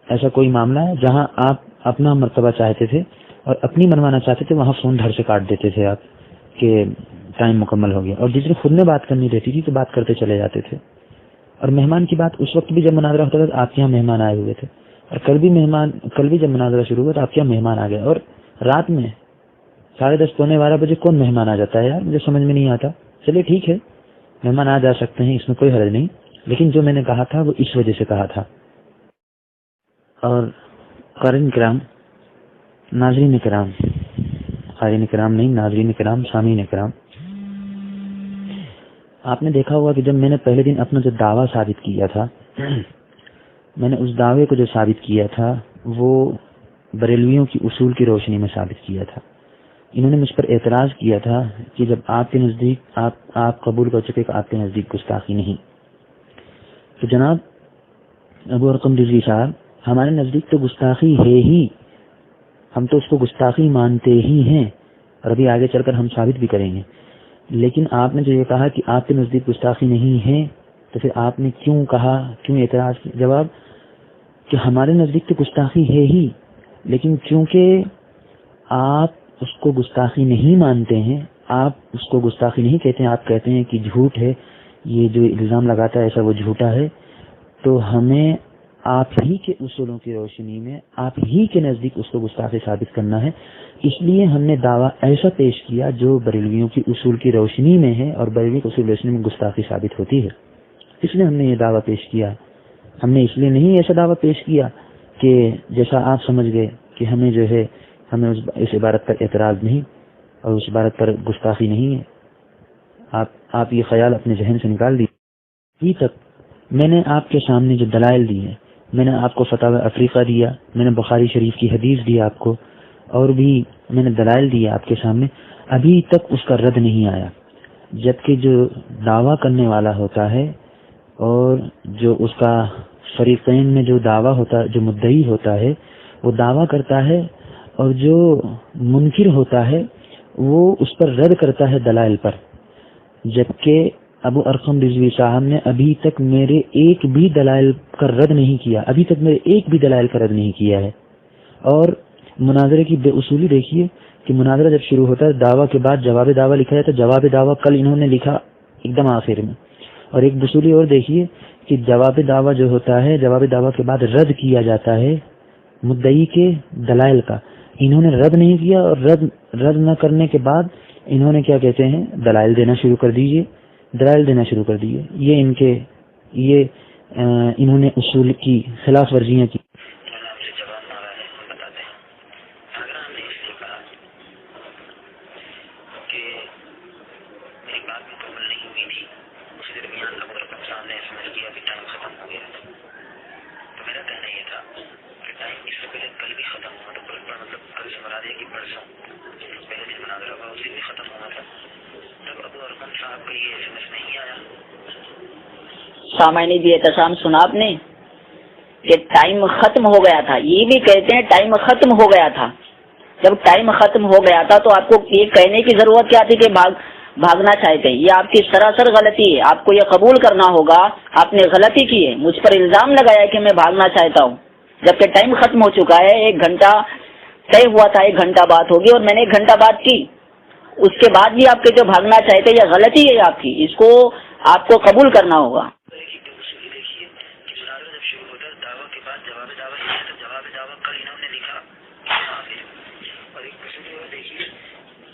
ایسا کوئی معاملہ ہے جہاں آپ اپنا مرتبہ چاہتے تھے اور اپنی منوانا چاہتے تھے، وہاں فون دھڑ سے کاٹ دیتے تھے آپ کہ ٹائم مکمل ہو گیا، اور جس دن خود نے بات کرنی رہتی تھی تو بات کرتے چلے جاتے تھے۔ اور مہمان کی بات اس وقت بھی جب مناظرہ ہوتا تھا تو آپ کے یہاں مہمان آئے ہوئے تھے، اور کل بھی جب مناظرہ شروع ہوا تو آپ کے یہاں مہمان آ گئے، اور رات میں 10:30 پونے 12 بجے کون مہمان آ جاتا ہے یار؟ مجھے سمجھ میں نہیں آتا۔ چلیے ٹھیک ہے، مہمان آ جا سکتے ہیں، اس میں کوئی حرج نہیں، لیکن جو میں نے کہا تھا وہ اس وجہ سے کہا تھا۔ اور قارئین کرام، ناظرین کرام، قارئین کرام نہیں، ناظرین کرام، سامعین کرام، آپ نے دیکھا ہوگا کہ جب میں نے پہلے دن اپنا جو دعویٰ ثابت کیا تھا، میں نے اس دعوے کو جو ثابت کیا تھا وہ بریلویوں کی اصول کی روشنی میں ثابت کیا تھا۔ انہوں نے مجھ پر اعتراض کیا تھا کہ جب آپ کے نزدیک آپ قبول کر چکے کہ آپ کے نزدیک گستاخی نہیں، تو جناب ابو ارقم رضوی صاحب، ہمارے نزدیک تو گستاخی ہے ہی، ہم تو اس کو گستاخی مانتے ہی ہیں اور ابھی آگے چل کر ہم ثابت بھی کریں گے. لیکن آپ نے جو یہ کہا کہ آپ کے نزدیک گستاخی نہیں ہے تو پھر آپ نے کیوں کہا, کیوں اعتراض کیا؟ جواب کہ ہمارے نزدیک تو گستاخی ہے ہی, لیکن چونکہ آپ اس کو گستاخی نہیں مانتے ہیں, آپ اس کو گستاخی نہیں کہتے ہیں, آپ کہتے ہیں کہ جھوٹ ہے, یہ جو الزام لگاتا ہے ایسا وہ جھوٹا ہے, تو ہمیں آپ ہی کے اصولوں کی روشنی میں آپ ہی کے نزدیک اس کو گستاخی ثابت کرنا ہے. اس لیے ہم نے دعویٰ ایسا پیش کیا جو بریلویوں کی اصول کی روشنی میں ہے اور بریلوی کی اصول روشنی میں گستاخی ثابت ہوتی ہے. اس لیے ہم نے یہ دعویٰ پیش کیا. ہم نے اس لیے نہیں ایسا دعویٰ پیش کیا کہ جیسا آپ سمجھ گئے کہ ہمیں جو ہے ہمیں اس عبارت پر اعتراض نہیں اور اس عبارت پر گستاخی نہیں ہے. آپ یہ خیال اپنے ذہن سے نکال دیے. ابھی تک میں نے آپ کے سامنے جو دلائل دی ہیں, میں نے آپ کو فتاوی افریقہ دیا, میں نے بخاری شریف کی حدیث دی آپ کو, اور بھی میں نے دلائل دی آپ کے سامنے, ابھی تک اس کا رد نہیں آیا. جبکہ جو دعویٰ کرنے والا ہوتا ہے اور جو اس کا فریقین میں جو دعویٰ ہوتا ہے, جو مدعی ہوتا ہے وہ دعویٰ کرتا ہے, اور جو منکر ہوتا ہے وہ اس پر رد کرتا ہے دلائل پر. جبکہ ابو ارقم رضوی صاحب نے ابھی تک میرے ایک بھی دلائل کا رد نہیں کیا, ابھی تک میرے ایک بھی دلائل کا رد نہیں کیا ہے. اور مناظرے کی بے اصولی دیکھیے کہ مناظرہ جب شروع ہوتا ہے دعویٰ کے بعد جواب دعویٰ لکھا جاتا ہے. جواب دعویٰ کل انہوں نے لکھا ایک دم آخر میں. اور ایک بصولی اور دیکھیے کہ جواب دعویٰ جو ہوتا ہے, جواب دعویٰ کے بعد رد کیا جاتا ہے مدعی کے دلائل کا. انہوں نے رد نہیں کیا, اور رد نہ کرنے کے بعد انہوں نے کیا کہتے ہیں, دلائل دینا شروع کر دیجیے, دلائل دینا شروع کر دیے. یہ انہوں نے اصول کی خلاف ورزیاں کی. سامعین جی احتشام سنا آپ نے کہ ٹائم ختم ہو گیا تھا. یہ بھی کہتے ہیں ٹائم ختم ہو گیا تھا. جب ٹائم ختم ہو گیا تھا تو آپ کو یہ کہنے کی ضرورت کیا تھی کہ بھاگنا چاہتے ہیں؟ یہ آپ کی سراسر غلطی ہے. آپ کو یہ قبول کرنا ہوگا آپ نے غلطی کی ہے. مجھ پر الزام لگایا کہ میں بھاگنا چاہتا ہوں, جبکہ ٹائم ختم ہو چکا ہے. 1 گھنٹہ طے ہوا تھا, 1 گھنٹہ بات ہوگی اور میں نے 1 گھنٹہ بات کی. اس کے بعد بھی آپ کے جو بھاگنا چاہتے یہ غلطی ہے آپ کی, اس کو آپ کو قبول کرنا ہوگا.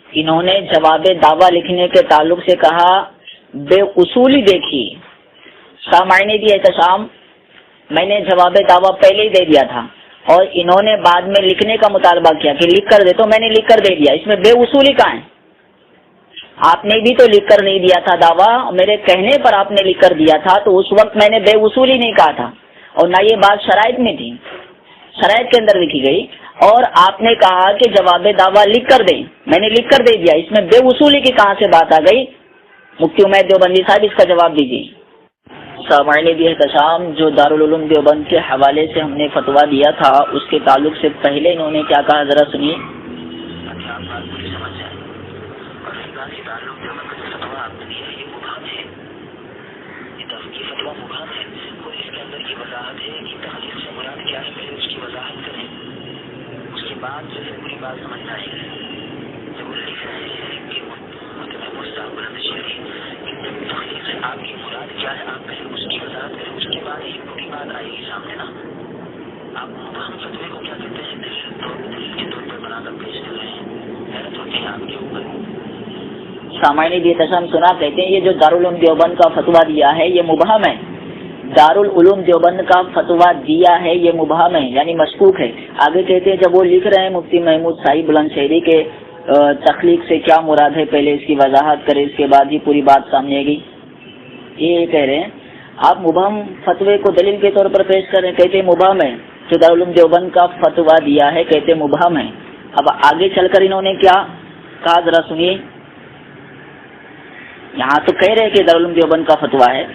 انہوں نے جواب دعویٰ لکھنے کے تعلق سے کہا بے اصولی دیکھی. سامعین دی احتشام, میں نے جواب دعویٰ پہلے ہی دے دیا تھا اور انہوں نے بعد میں لکھنے کا مطالبہ کیا کہ لکھ کر دے, تو میں نے لکھ کر دے دیا. اس میں بے اصولی کہاں ہے؟ آپ نے بھی تو لکھ کر نہیں دیا تھا دعویٰ, میرے کہنے پر آپ نے لکھ کر دیا تھا, تو اس وقت میں نے بے اصولی نہیں کہا تھا اور نہ یہ بات شرائط میں تھی, شرائط کے اندر لکھی گئی. اور آپ نے کہا کہ جواب دعویٰ لکھ کر دیں, میں نے لکھ کر دے دیا. اس میں بے اصولی کی کہاں سے بات آ گئی؟ مفتی عمیر دیوبندی صاحب اس کا جواب دیجیے. سامعین دی احتشام, جو دارالعلوم دیوبند کے حوالے سے ہم نے فتویٰ دیا تھا اس کے تعلق سے پہلے انہوں نے کیا کہا ذرا سنیے. بات جو ہے پوری بات سمجھنا ہے. جب وہ لکھ رہے ہیں کہ تخلیق سے آپ کی مراد کیا ہے, آپ پہلے اس کی وضاحت کریں, اس کے بعد ہی پوری بات آئے گی سامنے نا. آپ ہم فتوے کو کیا کہتے ہیں, دلیل کے طور پر بنا کر پیش کر رہے ہیں. حیرت ہوتی ہے آپ کے اوپر. سامعین دی احتشام سنا, کہتے ہیں یہ جو دارالعلوم دیوبند کا فتویٰ دیا ہے یہ مبہم ہے. دارالعلوم دیوبند کا فتویٰ دیا ہے یہ مبہم ہے, یعنی مشکوک ہے. آگے کہتے ہیں جب وہ لکھ رہے ہیں مفتی محمود صاحب بلند شہری کے تخلیق سے کیا مراد ہے, پہلے اس کی وضاحت کرے, اس کے بعد ہی پوری بات سامنے آئے گی. یہ کہہ رہے ہیں آپ مبہم فتوے کو دلیل کے طور پر پیش کر رہے ہیں, کہتے ہیں مبہم ہے. جو دارالعلوم دیوبند کا فتویٰ دیا ہے کہتے ہیں مبہم ہے. اب آگے چل کر انہوں نے کیا کہا ذرا سنیے. یہاں تو کہہ رہے ہیں کہ دارالعلوم دیوبند کا فتویٰ ہے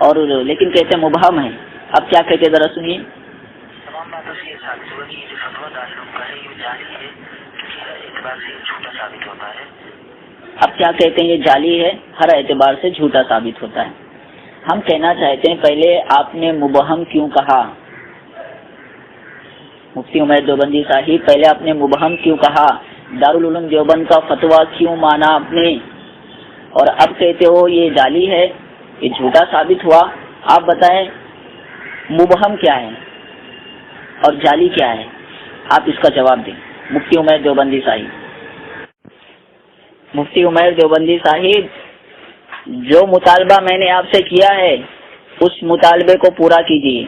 اور لیکن کہتے ہیں مبہم ہے. اب کیا کہتے ہیں ذرا سنیے. تمام باتوں سے یہ ثابت ہوا کہ یہ جو فتویٰ دارالعلوم کا ہے یہ جعلی ہے، ہر اعتبار سے یہ جھوٹا ثابت ہوتا ہے. اب کیا کہتے ہیں یہ جعلی ہے، ہر اعتبار سے جھوٹا ثابت ہوتا ہے. ہم کہنا چاہتے ہیں پہلے آپ نے مبہم کیوں کہا؟ مفتی عمیر دیوبندی صاحب پہلے آپ نے مبہم کیوں کہا؟ دارالعلوم دیوبند کا فتویٰ کیوں مانا آپ نے؟ اور اب کہتے ہو یہ جعلی ہے، یہ جھوٹا ثابت ہوا. آپ بتائیں مبہم کیا ہے اور جعلی کیا ہے؟ آپ اس کا جواب دیں مفتی عمیر دیوبندی صاحب. مفتی عمیر دیوبندی صاحب، جو مطالبہ میں نے آپ سے کیا ہے اس مطالبے کو پورا کیجیے،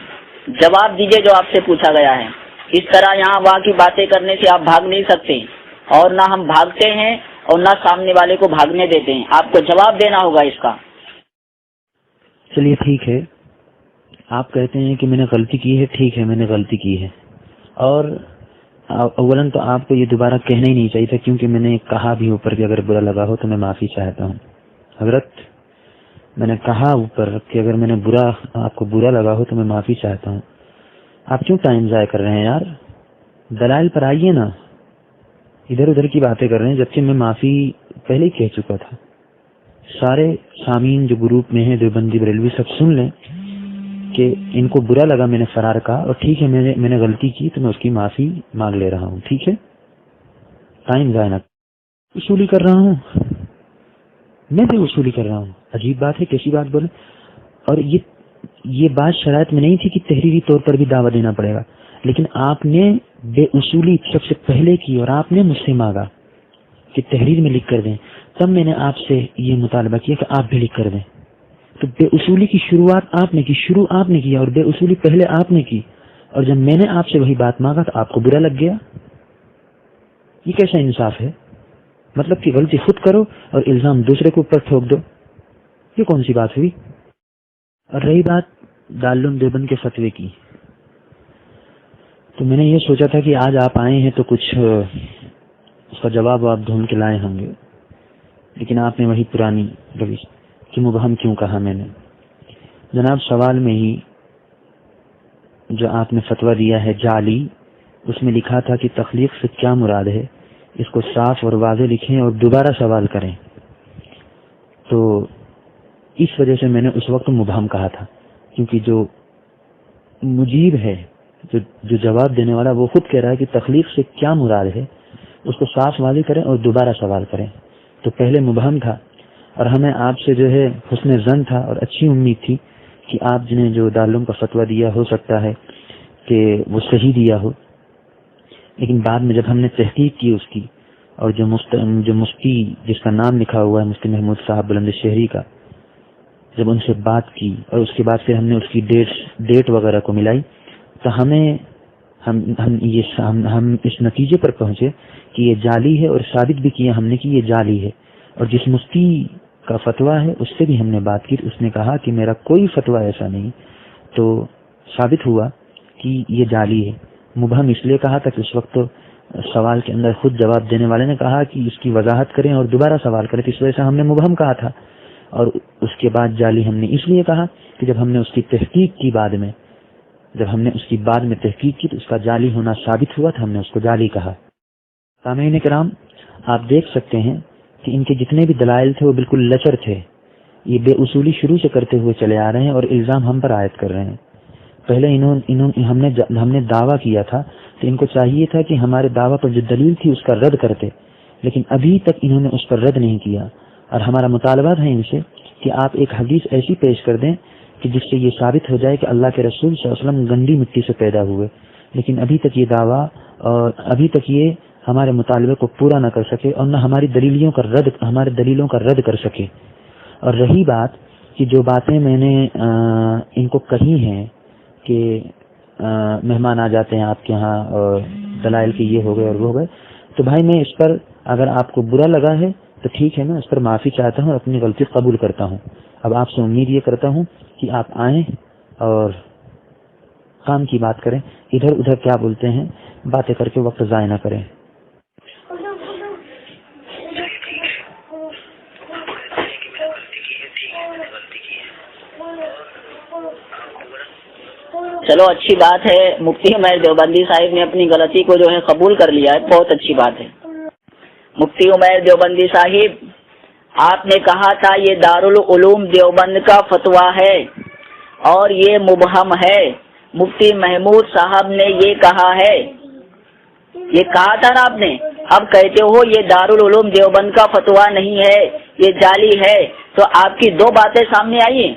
جواب دیجیے جو آپ سے پوچھا گیا ہے. اس طرح یہاں وہاں کی باتیں کرنے سے آپ بھاگ نہیں سکتے، اور نہ ہم بھاگتے ہیں اور نہ سامنے والے کو بھاگنے دیتے ہیں. آپ کو جواب دینا ہوگا اس کا. چلیے ٹھیک ہے، آپ کہتے ہیں کہ میں نے غلطی کی ہے، ٹھیک ہے میں نے غلطی کی ہے. اور اولاً تو آپ کو یہ دوبارہ کہنا ہی نہیں چاہیے تھا، کیونکہ میں نے کہا بھی اوپر کہ اگر برا لگا ہو تو میں معافی چاہتا ہوں. حضرت میں نے کہا اوپر کہ اگر میں نے آپ کو برا لگا ہو تو میں معافی چاہتا ہوں. آپ کیوں ٹائم ضائع کر رہے ہیں یار؟ دلائل پر آئیے نا، ادھر ادھر کی باتیں کر رہے ہیں، جبکہ میں معافی پہلے ہی کہہ چکا تھا. سارے سامعین جو گروپ میں ہیں دیوبندی بریلوی سب سن لیں کہ ان کو برا لگا میں نے فرار کہا، اور ٹھیک ہے میں نے غلطی کی تو میں اس کی معافی مانگ لے رہا ہوں. ٹھیک ہے، ٹائم ضائع نہ وصولی کر رہا ہوں، میں بھی وصولی کر رہا ہوں. عجیب بات ہے، کیسی بات بولے. اور یہ بات شرائط میں نہیں تھی کہ تحریری طور پر بھی دعویٰ دینا پڑے گا، لیکن آپ نے بے اصولی سب سے پہلے کی اور آپ نے مجھ سے مانگا کہ تحریر میں لکھ کر دیں. تب میں نے آپ سے یہ مطالبہ کیا کہ آپ بھی لکھ کر دیں. تو بے اصولی کی شروعات آپ نے کی، شروع آپ نے کیا، اور بے اصولی پہلے آپ نے کی. اور جب میں نے آپ سے وہی بات مانگا تو آپ کو برا لگ گیا. یہ کیسا انصاف ہے؟ مطلب کہ غلطی خود کرو اور الزام دوسرے کے اوپر ٹھوک دو، یہ کون سی بات ہوئی؟ اور رہی بات دارالعلوم دیوبند کے فتوے کی، تو میں نے یہ سوچا تھا کہ آج آپ آئے ہیں تو کچھ اس کا جواب آپ ڈھونڈ کے لائے ہوں گے، لیکن آپ نے وہی پرانی روش کہ مبہم کیوں کہا. میں نے جناب سوال میں ہی جو آپ نے فتویٰ دیا ہے جعلی، اس میں لکھا تھا کہ تخلیق سے کیا مراد ہے، اس کو صاف اور واضح لکھیں اور دوبارہ سوال کریں. تو اس وجہ سے میں نے اس وقت مبہم کہا تھا، کیونکہ جو مجیب ہے، جو جواب دینے والا، وہ خود کہہ رہا ہے کہ تخلیق سے کیا مراد ہے اس کو صاف واضح کریں اور دوبارہ سوال کریں. تو پہلے مبہم تھا، اور ہمیں آپ سے جو ہے حسن ظن تھا اور اچھی امید تھی کہ آپ جنہیں جو دارالعلوم کا فتویٰ دیا ہو سکتا ہے کہ وہ صحیح دیا ہو. لیکن بعد میں جب ہم نے تحقیق کی اس کی، اور جو مفتی جس کا نام لکھا ہوا ہے مفتی محمود صاحب بلند شہری کا، جب ان سے بات کی اور اس کے بعد پھر ہم نے اس کی ڈیٹ وغیرہ کو ملائی، تو ہم اس نتیجے پر پہنچے کہ یہ جعلی ہے، اور ثابت بھی کیا ہم نے کہ یہ جعلی ہے. اور جس مفتی کا فتویٰ ہے اس سے بھی ہم نے بات کی، اس نے کہا کہ میرا کوئی فتویٰ ایسا نہیں. تو ثابت ہوا کہ یہ جعلی ہے. مبہم اس لیے کہا تھا کہ اس وقت سوال کے اندر خود جواب دینے والے نے کہا کہ اس کی وضاحت کریں اور دوبارہ سوال کریں، تو اس وجہ سے ہم نے مبہم کہا تھا. اور اس کے بعد جعلی ہم نے اس لیے کہا کہ جب ہم نے اس کی تحقیق کی، بعد میں تحقیق کی تو اس کا جعلی ہونا ثابت ہوا تو ہم نے اس کو جعلی کہا. سامعین کرام، آپ دیکھ سکتے ہیں کہ ان کے جتنے بھی دلائل تھے وہ بالکل لچر تھے. یہ بے اصولی شروع سے کرتے ہوئے چلے آ رہے ہیں اور الزام ہم پر عائد کر رہے ہیں. پہلے ہم نے دعویٰ کیا تھا تو ان کو چاہیے تھا کہ ہمارے دعویٰ پر جو دلیل تھی اس کا رد کرتے، لیکن ابھی تک انہوں نے اس پر رد نہیں کیا. اور ہمارا مطالبہ تھا ان سے کہ آپ ایک حدیث ایسی پیش کر دیں کہ جس سے یہ ثابت ہو جائے کہ اللہ کے رسول صلی اللہ علیہ وسلم گندی مٹی سے پیدا ہوئے. لیکن ابھی تک یہ دعویٰ اور ابھی تک یہ ہمارے مطالبے کو پورا نہ کر سکے اور نہ ہمارے دلیلوں کا رد کر سکے. اور رہی بات کہ جو باتیں میں نے ان کو کہی ہیں کہ مہمان آ جاتے ہیں آپ کے ہاں اور دلائل کے یہ ہو گئے اور وہ ہو گئے، تو بھائی میں اس پر اگر آپ کو برا لگا ہے تو ٹھیک ہے، میں اس پر معافی چاہتا ہوں اور اپنی غلطی قبول کرتا ہوں. اب آپ سے امید یہ کرتا ہوں کہ آپ آئیں اور کام کی بات کریں، ادھر ادھر کیا بولتے ہیں باتیں کر کے وقت ضائع نہ کریں. چلو اچھی بات ہے، مفتی عمیر دیوبندی صاحب نے اپنی غلطی کو جو ہے قبول کر لیا ہے، بہت اچھی بات ہے۔ مفتی عمیر دیوبندی صاحب، آپ نے کہا تھا یہ دارالعلوم دیوبند کا فتویٰ ہے اور یہ مبہم ہے، مفتی محمود صاحب نے یہ کہا ہے، یہ کہا تھا نا آپ نے، اب کہتے ہو یہ دارالعلوم دیوبند کا فتویٰ نہیں ہے، یہ جعلی ہے، تو آپ کی دو باتیں سامنے آئی ہیں،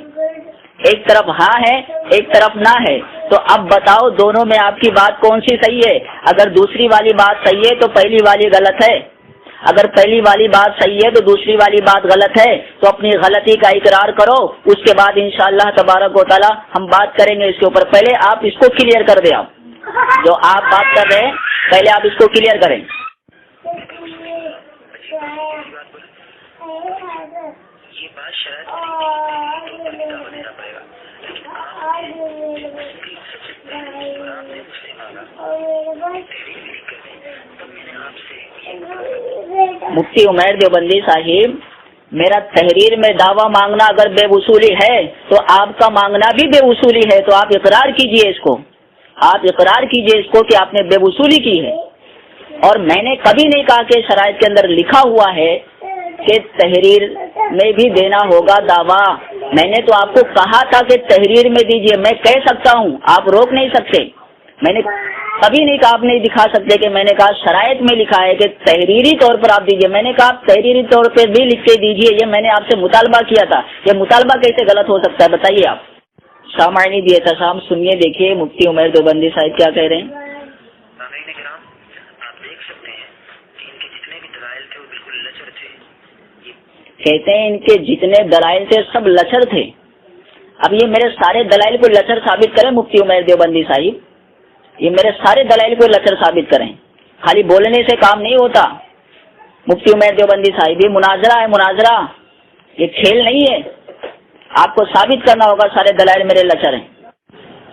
ایک طرف ہاں ہے ایک طرف نہ ہے، تو اب بتاؤ دونوں میں آپ کی بات کون سی صحیح ہے؟ اگر دوسری والی بات صحیح ہے تو پہلی والی غلط ہے، اگر پہلی والی بات صحیح ہے تو دوسری والی بات غلط ہے، تو اپنی غلطی کا اقرار کرو، اس کے بعد انشاءاللہ تبارک و تعالی ہم بات کریں گے اس کے اوپر۔ پہلے آپ اس کو کلیئر کر دیں، آپ جو آپ بات کر رہے ہیں پہلے آپ اس کو کلیئر کریں۔ یہ بات شاید دینا پڑے گا، لیکن آپ نے مجھ سے مانگا تب میں نے آپ سے۔ مفتی عمیر دیوبندی صاحب، میرا تحریر میں دعویٰ مانگنا اگر بے وصولی ہے تو آپ کا مانگنا بھی بے وصولی ہے، تو آپ اقرار کیجئے اس کو، آپ اقرار کیجئے اس کو کہ آپ نے بے وصولی کی ہے۔ اور میں نے کبھی نہیں کہا کہ شرائط کے اندر لکھا ہوا ہے کہ تحریر میں بھی دینا ہوگا دعویٰ، میں نے تو آپ کو کہا تھا کہ تحریر میں دیجئے، میں کہہ سکتا ہوں، آپ روک نہیں سکتے، میں نے کبھی نہیں کہا آپ نہیں دکھا سکتے، کہ میں نے کہا شرائط میں لکھا ہے کہ تحریری طور پر آپ دیجئے، میں نے کہا آپ تحریری طور پہ بھی لکھ کے دیجئے، یہ میں نے آپ سے مطالبہ کیا تھا، یہ مطالبہ کیسے غلط ہو سکتا ہے بتائیے آپ۔ سامعین دیے تشام سنیے، دیکھیے مفتی عمیر دیوبندی صاحب کیا کہہ رہے ہیں۔ سامعین کرام، آپ دیکھ سکتے ہیں کہ ان کے جتنے بھی دلائل تھے وہ بالکل لچر تھے، کہتے ہیں ان کے جتنے دلائل تھے سب لچر تھے۔ اب یہ میرے سارے دلائل کو لچر ثابت کریں مفتی عمیر دیوبندی صاحب، یہ میرے سارے دلائل کو لچر ثابت کریں، خالی بولنے سے کام نہیں ہوتا مفتی عمیر دیوبندی صاحب، یہ مناظرہ ہے، مناظرہ، یہ کھیل نہیں ہے، آپ کو ثابت کرنا ہوگا سارے دلائل میرے لچر ہیں۔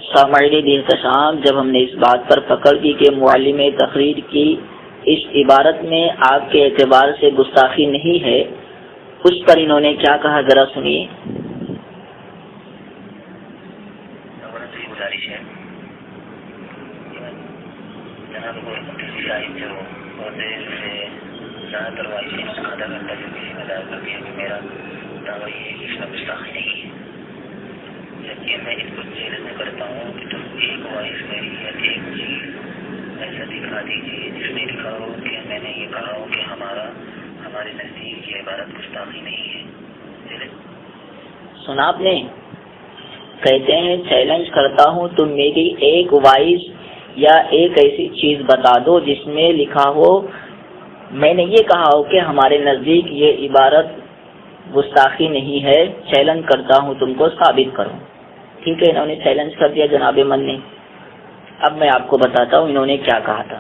سامعین احتشام، جب ہم نے اس بات پر پکڑ کی کہ معلم تقریر کی اس عبارت میں آپ کے اعتبار سے گستاخی نہیں ہے، اس پر انہوں نے کیا کہا ذرا سنیے۔ گزارش ہے جناب صاحب جو بہت دیر سے زیادہ تر واضح آدھا گھنٹہ جو کسی میں دائر کر دیا کہ میرا دعویٰ یہ ہے کہ اس میں گستاخی نہیں ہے، جبکہ میں اس کو چیلنج کرتا ہوں کہ تم ایک وائس میری یا ایک چیز ایسا دکھا دیجیے جس میں لکھا ہو کہ میں نے یہ کہا ہو کہ ہمارے نزدیک یہ عبارت گستاخی نہیں ہے۔ سنا آپ نے، کہتے ہیں چیلنج کرتا ہوں تم میری ایک وائس یا ایک ایسی چیز بتا دو جس میں لکھا ہو میں نے یہ کہا ہو کہ ہمارے نزدیک یہ عبارت گستاخی نہیں ہے، چیلنج کرتا ہوں تم کو ثابت کرو۔ ٹھیک ہے، انہوں نے چیلنج کر دیا جناب من نے۔ اب میں آپ کو بتاتا ہوں انہوں نے کیا کہا تھا،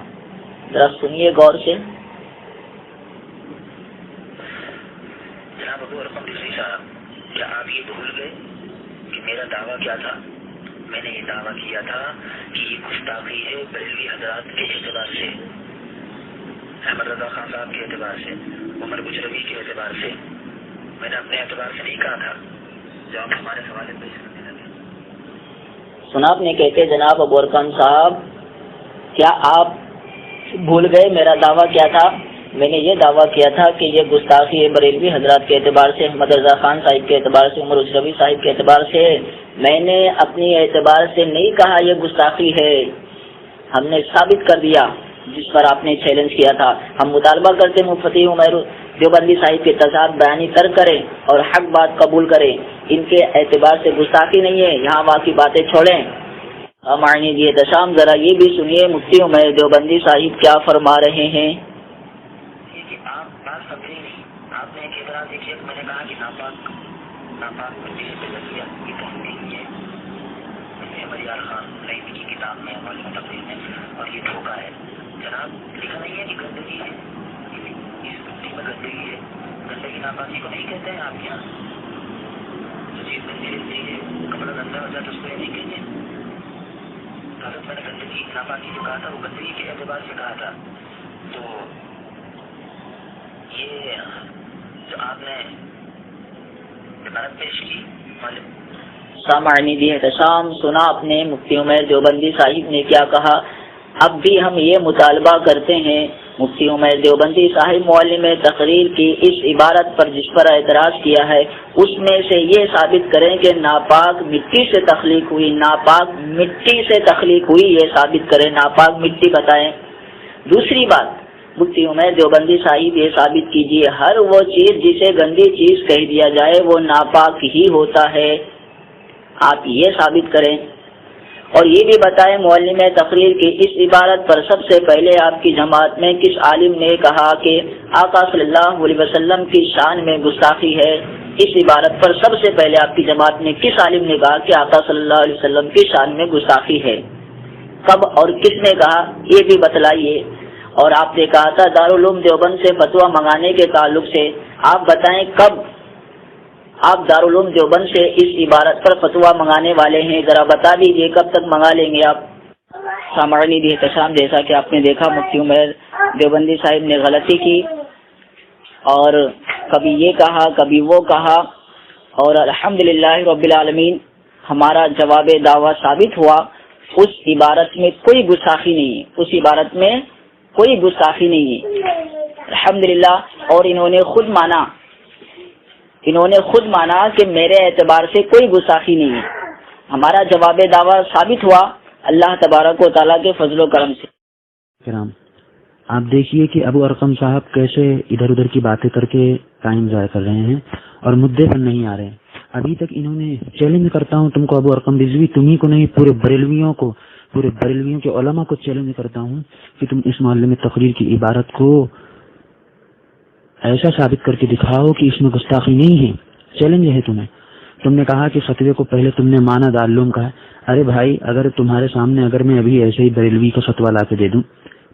ذرا سنیے غور سے۔ جناب ابو ارقم رضوی صاحب، کیا آپ یہ بھول گئے کہ میرا دعویٰ کیا تھا؟ میں نے یہ دعویٰ کیا تھا کہ یہ گستاخی ہے بریلوی حضرات کے اعتبار سے، احمد رضا خان صاحب کے اعتبار سے، عمر بجروی کے اعتبار سے، میں نے اپنے اعتبار سے نہیں کہا تھا جو آپ ہمارے حوالے پیش کرنے لگے۔ سنا آپ نے، کہتے جناب ابو ارقم صاحب کیا آپ بھول گئے میرا دعویٰ کیا تھا؟ میں نے یہ دعویٰ کیا تھا کہ یہ گستاخی ہے بریلوی حضرات کے اعتبار سے، احمد رضا خان صاحب کے اعتبار سے، عمر بجروی صاحب کے اعتبار سے، میں نے اپنی اعتبار سے نہیں کہا یہ گستاخی ہے، ہم نے ثابت کر دیا جس پر آپ نے چیلنج کیا تھا۔ ہم مطالبہ کرتے مفتی عمیر دیوبندی صاحب کے تضاد بیانی ترک کریں اور حق بات قبول کریں، ان کے اعتبار سے گستاخی نہیں ہے، یہاں واقعی باتیں چھوڑیں۔ معنی دیے دشام، ذرا یہ بھی سنیے مفتی عمیر دیوبندی صاحب کیا فرما رہے ہیں۔ آپ بات سمجھے نہیں، آپ نے ایک اعتراض دیکھیے، میں نے کہا کہ ناپاک بندی سے لگیا یہ کہیں نہیں ہے، احمد یار خان نئی کی کتاب میں معلوم تقریر میں، اور یہ دھوکہ ہے۔ جناب لکھا نہیں ہے کہ گندگی ہے، اس بندی میں گندگی ہے، گندگی ناپاکی کو نہیں کہتے ہیں آپ کے یہاں، جو چیز گندی رہتی ہے کپڑا گندا ہو جاتا ہے اس کو یہ نہیں کہتے۔ حضرت میں نے گندگی ناپاکی جو کہا تھا وہ گندگی کے اعتبار سے کہا تھا، تو یہ جو آپ نے عبارت پیش کی سامعین دی احترام، سنا اپنے مفتی عمیر دیوبندی صاحب نے کیا کہا۔ اب بھی ہم یہ مطالبہ کرتے ہیں مفتی عمیر دیوبندی صاحب معلم تقریر کی اس عبارت پر جس پر اعتراض کیا ہے اس میں سے یہ ثابت کریں کہ ناپاک مٹی سے تخلیق ہوئی، ناپاک مٹی سے تخلیق ہوئی، یہ ثابت کریں، ناپاک مٹی بتائیں۔ دوسری بات، مفتی عمیر دیوبندی صاحب یہ ثابت کیجیے ہر وہ چیز جسے گندی چیز کہہ دیا جائے وہ ناپاک ہی ہوتا ہے، آپ یہ ثابت کریں۔ اور یہ بھی بتائیں معلم تقریر کی اس عبارت پر سب سے پہلے آپ کی جماعت میں کس عالم نے کہا کہ آقا صلی اللہ علیہ وسلم کی شان میں گستاخی ہے؟ اس عبارت پر سب سے پہلے آپ کی جماعت میں کس عالم نے کہا کہ آقا صلی اللہ علیہ وسلم کی شان میں گستاخی ہے؟ کب اور کس نے کہا یہ بھی بتلائیے۔ اور آپ نے کہا تھا دارالعلوم دیوبند سے فتویٰ منگانے کے تعلق سے، آپ بتائیں کب آپ دارالعلوم دیوبند سے اس عبارت پر فتویٰ منگانے والے ہیں، ذرا بتا دیجیے کب تک منگا لیں گے آپ۔ سامعین دی احترام، جیسا کہ آپ نے دیکھا مفتی عمیر دیوبندی صاحب نے غلطی کی اور کبھی یہ کہا کبھی وہ کہا، اور الحمدللہ رب العالمین ہمارا جواب دعویٰ ثابت ہوا۔ اس عبارت میں کوئی گستاخی نہیں ہے، اس عبارت میں کوئی گستاخی نہیں ہے الحمدللہ۔ اور انہوں نے خود مانا کہ میرے اعتبار سے کوئی گستاخی نہیں ہے، ہمارا جواب دعویٰ ثابت ہوا اللہ تبارک و تعالیٰ کے فضل و کرم سے۔ کرام، آپ دیکھیے کہ ابو ارقم صاحب کیسے ادھر ادھر کی باتیں کر کے ٹائم ضائع کر رہے ہیں اور مدعے پر نہیں آ رہے ہیں۔ ابھی تک انہوں نے چیلنج کرتا ہوں تم کو ابو ارقم رضوی، تمہیں کو نہیں، پورے بریلویوں کے علماء کو چیلنج کرتا ہوں کہ تم اس معلم تقریر کی عبارت کو ایسا ثابت کر کے دکھاؤ کہ اس میں گستاخی نہیں ہے۔ چیلنج ہے تمہیں۔ تم نے کہا کہ فتوے کو پہلے تم نے مانا دارالعلوم کا ہے۔ ارے بھائی، اگر تمہارے سامنے اگر میں ابھی ایسے ہی بریلوی کا فتوا لا کے دے دوں،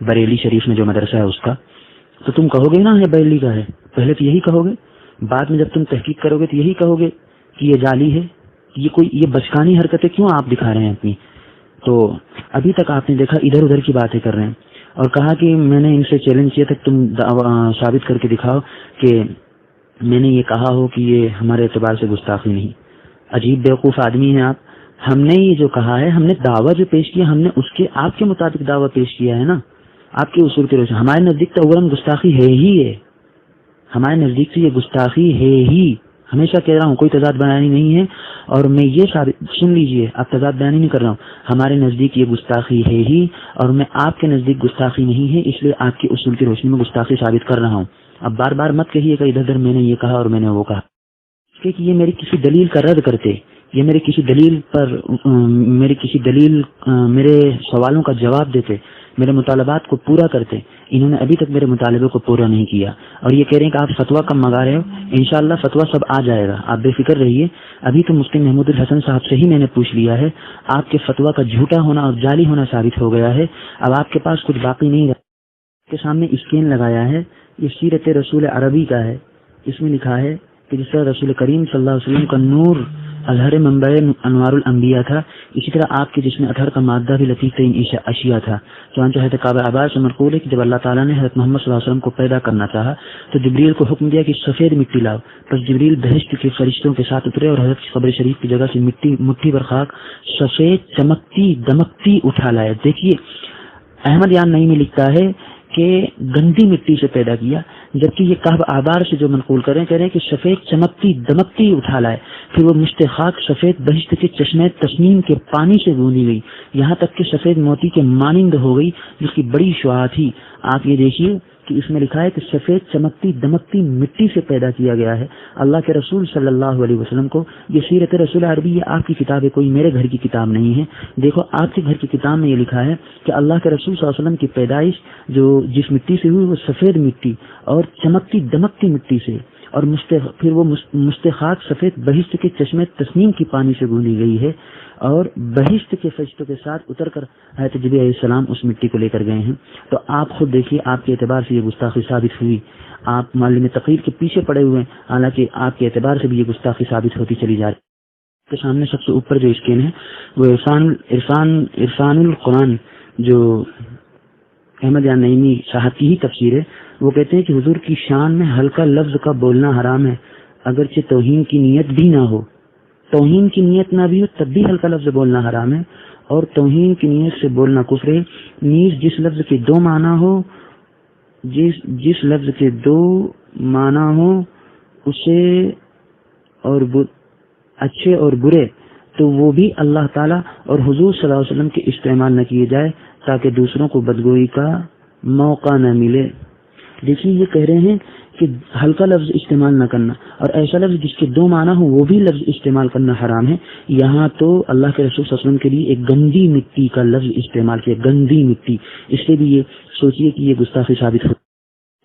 بریلی شریف میں جو مدرسہ ہے اس کا، تو تم کہو گے نا یہ بریلی کا ہے، پہلے تو یہی کہو گے، بعد میں جب تم تحقیق کرو گے تو یہی کہو گے کہ یہ جعلی ہے، یہ بچکانی حرکتیں کیوں آپ دکھا رہے ہیں اپنی۔ تو ابھی تک آپ نے دیکھا ادھر ادھر کی باتیں کر رہے ہیں، اور کہا کہ میں نے ان سے چیلنج کیا تھا تم ثابت کر کے دکھاؤ کہ میں نے یہ کہا ہو کہ یہ ہمارے اعتبار سے گستاخی نہیں۔ عجیب بیوقوف آدمی ہیں آپ۔ ہم نے یہ جو کہا ہے، ہم نے دعویٰ جو پیش کیا، ہم نے اس کے آپ کے مطابق دعویٰ پیش کیا ہے نا، آپ کے اصول کے روشن۔ ہمارے نزدیک تو اولاً گستاخی ہے ہی ہے، ہمارے نزدیک سے یہ گستاخی ہے ہی، ہمیشہ کہہ رہا ہوں، کوئی تضاد بیانی نہیں ہے۔ اور میں یہ سن لیجئے، آپ تضاد بیانی نہیں کر رہا ہوں، ہمارے نزدیک یہ گستاخی ہے ہی، اور میں آپ کے نزدیک گستاخی نہیں ہے، اس لیے آپ کے اصول کی روشنی میں گستاخی ثابت کر رہا ہوں۔ اب بار بار مت کہیے کہ ادھر ادھر میں نے یہ کہا اور میں نے وہ کہا، کہ یہ میری کسی دلیل کا رد کرتے، یہ میرے کسی دلیل میرے سوالوں کا جواب دیتے، میرے مطالبات کو پورا کرتے۔ انہوں نے ابھی تک میرے مطالبے کو پورا نہیں کیا، اور یہ کہہ رہے ہیں کہ آپ فتویٰ کب منگا رہے ہو؟ انشاءاللہ فتویٰ سب آ جائے گا، آپ بے فکر رہیے۔ ابھی تو مفتی محمود الحسن صاحب سے ہی میں نے پوچھ لیا ہے، آپ کے فتویٰ کا جھوٹا ہونا اور جعلی ہونا ثابت ہو گیا ہے، اب آپ کے پاس کچھ باقی نہیں رہا۔ کے سامنے اسکین لگایا ہے، یہ سیرت رسول عربی کا ہے، اس میں لکھا ہے کہ جس طرح رسول کریم صلی اللہ علیہ وسلم کا نور اظہر منبع انوار الانبیاء تھا، اسی طرح آپ کے جسم اطہر کا مادہ بھی لطیف ترین اشیاء تھا۔ چنانچہ حضرت کعب عباس سے منقول ہے کہ جب اللہ تعالیٰ نے حضرت محمد صلی اللہ علیہ وسلم کو پیدا کرنا چاہا تو جبریل کو حکم دیا کہ سفید مٹی لاؤ، پس جبریل بہشت کے فرشتوں کے ساتھ اترے اور حضرت کی قبر شریف کی جگہ سے مٹھی پر خاک سفید چمکتی دمکتی اٹھا لائے۔ دیکھیے احمد یان نعیمی لکھتا ہے کہ گندی مٹی سے پیدا کیا، جبکہ یہ کعب آبار سے جو منقول کریں کہہ رہے ہیں کہ سفید چمکتی دمکتی اٹھا لائے، پھر وہ مشت خاک سفید بہشت کے چشمے تسنیم کے پانی سے گوندی گئی، یہاں تک کہ سفید موتی کے مانند ہو گئی، جس کی بڑی شعاع تھی۔ آپ یہ دیکھیے کہ اس میں لکھا ہے کہ سفید چمکتی دمکتی مٹی سے پیدا کیا گیا ہے اللہ کے رسول صلی اللہ علیہ وسلم کو۔ یہ سیرت رسول عربی، یہ آپ کی کتاب ہے، کوئی میرے گھر کی کتاب نہیں ہے۔ دیکھو آپ کے گھر کی کتاب میں یہ لکھا ہے کہ اللہ کے رسول صلی اللہ علیہ وسلم کی پیدائش جو جس مٹی سے ہوئی وہ سفید مٹی اور چمکتی دمکتی مٹی سے، اور پھر وہ مستخاک سفید بہشت کے چشمے تسنیم کی پانی سے گوندی گئی ہے، اور بہشت کے فرشتوں کے ساتھ اتر کر حضرت جبریل علیہ السلام اس مٹی کو لے کر گئے ہیں۔ تو آپ خود دیکھیے، آپ کے اعتبار سے یہ گستاخی ثابت ہوئی، آپ معلم تقریر کے پیچھے پڑے ہوئے ہیں، حالانکہ آپ کے اعتبار سے بھی یہ گستاخی ثابت ہوتی چلی جا رہی ہے۔ کے سامنے سب سے اوپر جو اسکین ہے وہ عرفان القرآن، جو احمد یان نعیمی صاحب کی ہی تفسیر ہے۔ وہ کہتے ہیں کہ حضور کی شان میں ہلکا لفظ کا بولنا حرام ہے، اگرچہ توہین کی نیت بھی نہ ہو۔ توہین کی نیت نہ بھی ہو تب بھی ہلکا لفظ بولنا حرام ہے، اور توہین کی نیت سے بولنا کفر ہے۔ نیز جس لفظ کے دو معنی ہو، جس لفظ کے دو معنی ہو اسے اور اچھے اور برے، تو وہ بھی اللہ تعالیٰ اور حضور صلی اللہ علیہ وسلم کے استعمال نہ کیے جائے تاکہ دوسروں کو بدگوئی کا موقع نہ ملے۔ دیکھیے یہ کہہ رہے ہیں کہ ہلکا لفظ استعمال نہ کرنا، اور ایسا لفظ جس کے دو معنی ہو وہ بھی لفظ استعمال کرنا حرام ہے۔ یہاں تو اللہ کے رسول صلی اللہ علیہ وسلم کے لیے ایک گندی مٹی کا لفظ استعمال کیا، گندی مٹی، اس سے بھی یہ سوچیے کہ یہ گستاخی ثابت ہو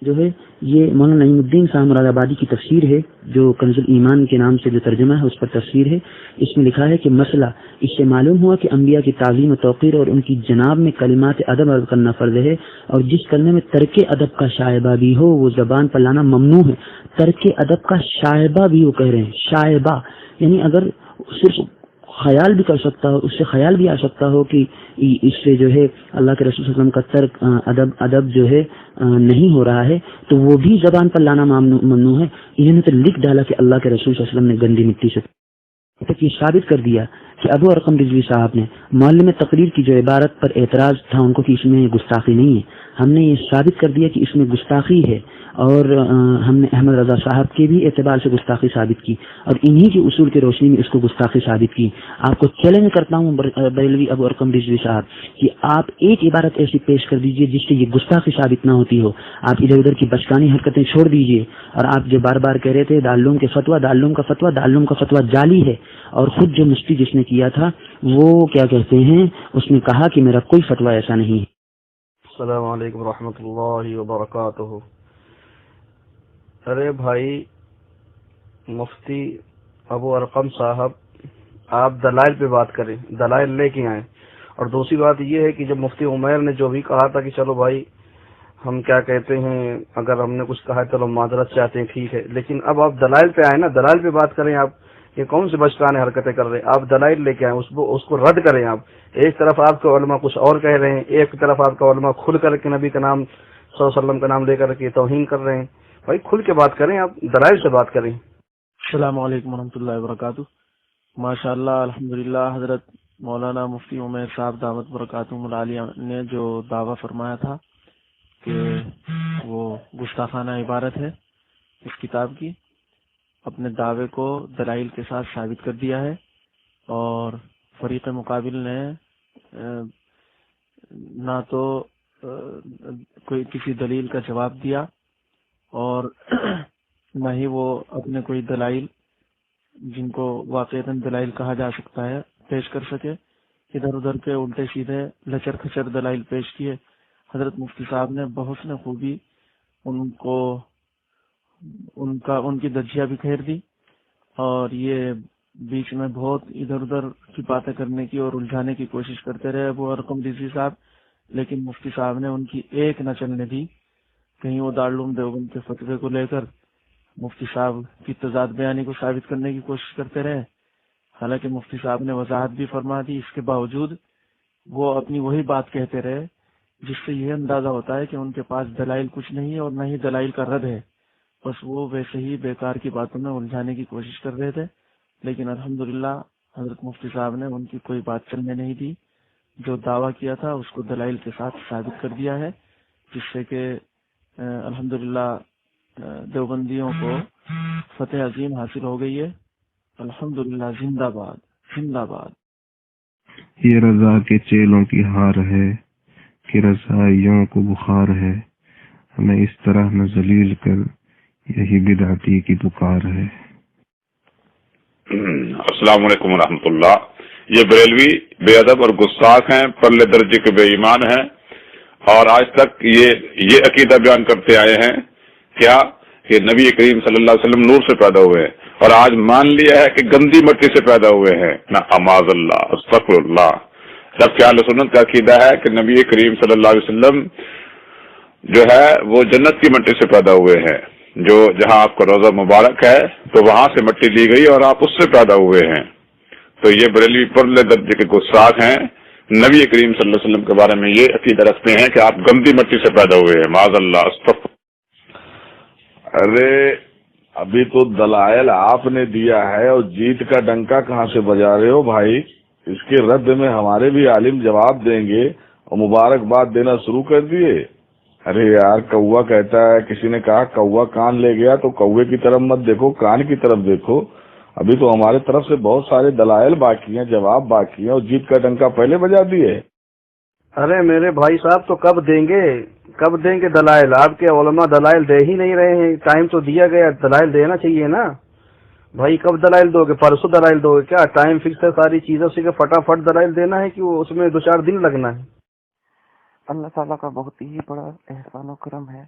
جو ہے۔ یہ مولانا نعیم الدین صاحب مراد آبادی کی تفسیر ہے جو کنز الایمان کے نام سے جو ترجمہ ہے اس پر تفسیر ہے۔ اس میں لکھا ہے کہ مسئلہ اس سے معلوم ہوا کہ انبیاء کی تعظیم و توقیر اور ان کی جناب میں کلمات ادب عرض کرنا فرض ہے، اور جس کلمے میں ترک ادب کا شائبہ بھی ہو وہ زبان پر لانا ممنوع ہے۔ ترک ادب کا شائبہ بھی وہ کہہ رہے ہیں، شائبہ یعنی اگر صرف خیال بھی کر سکتا ہو، اس سے خیال بھی آ سکتا ہو کہ اس سے جو ہے اللہ کے رسول صلی اللہ علیہ وسلم کا ترک ادب جو ہے نہیں ہو رہا ہے، تو وہ بھی زبان پر لانا ممنوع ہے۔ انہوں نے تو لکھ ڈالا کہ اللہ کے رسول صلی اللہ علیہ وسلم نے گندی مٹی سے تک یہ ثابت کر دیا کہ ابو ارقم رضوی صاحب نے معلم تقریر کی جو عبارت پر اعتراض تھا ان کو کہ اس میں گستاخی نہیں ہے، ہم نے یہ ثابت کر دیا کہ اس میں گستاخی ہے، اور ہم نے احمد رضا صاحب کے بھی اعتبار سے گستاخی ثابت کی، اور انہی کے اصول کی روشنی میں اس کو گستاخی ثابت کی۔ آپ کو چیلنج کرتا ہوں بریلوی ابو ارقم رضوی صاحب کہ آپ ایک عبارت ایسی پیش کر دیجئے جس سے یہ گستاخی ثابت نہ ہوتی ہو۔ آپ ادھر ادھر کی بچکانی حرکتیں چھوڑ دیجئے، اور آپ جو بار بار کہہ رہے تھے دارالعلوم کا فتویٰ جعلی ہے، اور خود جو مفتی جس نے کیا تھا وہ کیا کہتے ہیں، اس نے کہا کہ میرا کوئی فتویٰ ایسا نہیں ہے۔ السلام علیکم ورحمۃ اللہ وبرکاتہ۔ ارے بھائی مفتی ابو ارقم صاحب، آپ دلائل پہ بات کریں، دلائل لے کے آئیں۔ اور دوسری بات یہ ہے کہ جب مفتی عمیر نے جو بھی کہا تھا کہ چلو بھائی ہم کیا کہتے ہیں، اگر ہم نے کچھ کہا ہے چلو معذرت چاہتے ہیں ٹھیک ہے، لیکن اب آپ دلائل پہ آئیں نا، دلائل پہ بات کریں۔ آپ یہ کون سے بچکانے حرکتیں کر رہے ہیں؟ آپ دلائل لے کے آئیں، اس کو رد کریں۔ آپ ایک طرف آپ کے علماء کچھ اور کہہ رہے ہیں، ایک طرف آپ کا علماء کھل کر کے نبی کا نام صلی اللہ علیہ وسلم کا نام لے کر کے توہین کر رہے ہیں۔ بھائی کھل کے بات کریں، آپ دلائل سے بات کریں۔ السلام علیکم ورحمۃ اللہ وبرکاتہ۔ ماشاء اللہ الحمدللہ، حضرت مولانا مفتی عمیر صاحب دعوت برکاتہم العالیہ نے جو دعویٰ فرمایا تھا کہ وہ گستاخانہ عبارت ہے اس کتاب کی، اپنے دعوے کو دلائل کے ساتھ ثابت کر دیا ہے، اور فریق مقابل نے نہ تو کوئی کسی دلیل کا جواب دیا، اور نہ ہی وہ اپنے کوئی دلائل جن کو واقعتاً دلائل کہا جا سکتا ہے پیش کر سکے۔ ادھر ادھر کے الٹے سیدھے لچر کھچر دلائل پیش کیے۔ حضرت مفتی صاحب نے بحسن خوبی ان کی دجیاں بھی کھیر دی، اور یہ بیچ میں بہت ادھر ادھر کی باتیں کرنے کی اور الجھانے کی کوشش کرتے رہے ابو ارقم رضوی صاحب، لیکن مفتی صاحب نے ان کی ایک نہ چلنے دی۔ کہیں وہ دارالعلوم دیوبند کے فتوے کو لے کر مفتی صاحب کی تضاد بیانی کو ثابت کرنے کی کوشش کرتے رہے، حالانکہ مفتی صاحب نے وضاحت بھی فرما دی، اس کے باوجود وہ اپنی وہی بات کہتے رہے، جس سے یہ اندازہ ہوتا ہے کہ ان کے پاس دلائل کچھ نہیں ہے اور نہ ہی دلائل کا رد ہے، بس وہ ویسے ہی بیکار کی باتوں میں الجھانے کی کوشش کر رہے تھے۔ لیکن الحمدللہ حضرت مفتی صاحب نے ان کی کوئی بات چلنے نہیں دی، جو دعویٰ کیا تھا اس کو دلائل کے ساتھ ثابت کر دیا ہے، جس سے کہ الحمدللہ دیوبندیوں کو فتح عظیم حاصل ہو گئی ہے۔ الحمدللہ، زندہ باد، زندہ باد۔ یہ رضا کے چیلوں کی ہار ہے کہ رضائیوں کو بخار ہے، ہمیں اس طرح نہ ذلیل کر، یہی بدعتی کی پکار ہے۔ السلام علیکم ورحمۃ اللہ۔ یہ بریلوی بے ادب اور گستاخ ہیں، پرلے درجے کے بے ایمان ہیں، اور آج تک یہ عقیدہ بیان کرتے آئے ہیں کیا کہ نبی کریم صلی اللہ علیہ وسلم نور سے پیدا ہوئے ہیں، اور آج مان لیا ہے کہ گندی مٹی سے پیدا ہوئے ہیں۔ نہ معاذ اللہ، استغفر اللہ۔ جب کہ اہل سنت کا عقیدہ ہے کہ نبی کریم صلی اللہ علیہ وسلم جو ہے وہ جنت کی مٹی سے پیدا ہوئے ہیں، جو جہاں آپ کا روزہ مبارک ہے تو وہاں سے مٹی لی گئی اور آپ اس سے پیدا ہوئے ہیں۔ تو یہ بریلوی پرلے درجے کے گستاخ ہیں، نبی کریم صلی اللہ علیہ وسلم کے بارے میں یہ عقیدہ رکھتے ہیں کہ آپ گندی مٹی سے پیدا ہوئے ہیں۔ معاذ اللہ، استغفر۔ ارے ابھی تو دلائل آپ نے دیا ہے اور جیت کا ڈنکا کہاں سے بجا رہے ہو بھائی؟ اس کے رد میں ہمارے بھی عالم جواب دیں گے اور مبارکباد دینا شروع کر دیے. ارے یار کوا کہتا ہے، کسی نے کہا کوا کان لے گیا تو کوے کی طرف مت دیکھو، کان کی طرف دیکھو. ابھی تو ہمارے طرف سے بہت سارے دلائل باقی ہیں، جواب باقی ہیں، اور جیت کا ڈنکا پہلے بجا دیے. ارے میرے بھائی صاحب تو کب دیں گے دلائل؟ آپ کے علماء دلائل دے ہی نہیں رہے ہیں. ٹائم تو دیا گیا، دلائل دینا چاہیے نا بھائی. کب دلائل دو گے؟ پرسوں دلائل دو گے کیا؟ ٹائم فکس ہے ساری چیزوں سے کہ فٹافٹ دلائل دینا ہے کہ وہ اس میں 2-4 دن لگنا ہے؟ اللہ تعالیٰ کا بہت ہی بڑا احسان و کرم ہے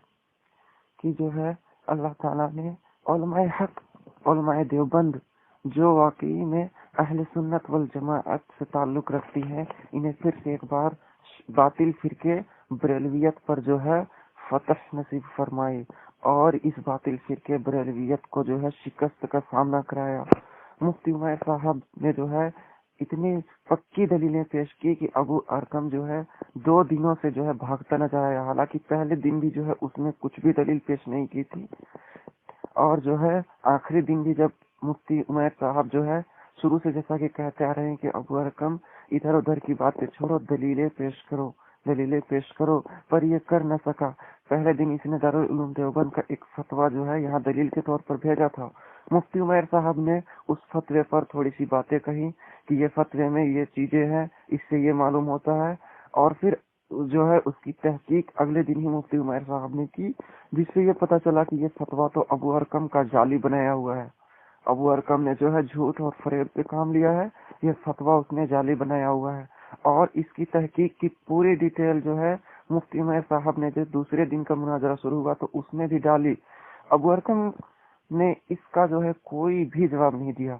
کہ جو ہے اللہ تعالیٰ نے علماء حق، علماء دیوبند جو واقعی میں اہل سنت والجماعت سے تعلق رکھتی ہے، انہیں پھر سے ایک بار باطل فرقے بریلویت پر جو ہے فتح نصیب فرمائی اور اس باطل فرقے بریلویت کو جو ہے شکست کا سامنا کرایا. مفتی عمیر صاحب نے جو ہے اتنی پکی دلیلیں پیش کی کہ ابو ارقم جو ہے 2 دنوں سے جو ہے بھاگتا نظر آیا. حالانکہ پہلے دن بھی جو ہے اس نے کچھ بھی دلیل پیش نہیں کی تھی، اور جو ہے آخری دن بھی جب مفتی عمیر صاحب جو ہے شروع سے جیسا کہ کہتے آ رہے ہیں کہ ابو ارقم ادھر ادھر کی باتیں چھوڑو، دلیلیں پیش کرو، پر یہ کر نہ سکا. پہلے دن اس نے دارالعلوم دیوبند کا ایک فتویٰ جو ہے یہاں دلیل کے طور پر بھیجا تھا. مفتی عمیر صاحب نے اس فتوے پر تھوڑی سی باتیں کہی کہ یہ فتوے میں یہ چیزیں ہیں، اس سے یہ معلوم ہوتا ہے، اور پھر جو ہے اس کی تحقیق اگلے دن ہی مفتی عمیر صاحب نے کی، جس سے یہ پتہ چلا کہ یہ فتویٰ تو ابو ارقم کا جعلی بنایا ہوا ہے. ابو ارقم نے جو ہے جھوٹ اور فریب پہ کام لیا ہے، یہ فتویٰ اس نے جعلی بنایا ہوا ہے. اور اس کی تحقیق کی پوری ڈیٹیل جو ہے مفتی عمیر صاحب نے جو دوسرے دن کا مناظرہ شروع ہوا تو اس میں بھی ڈالی. ابو ارقم نے اس کا جو ہے کوئی بھی جواب نہیں دیا.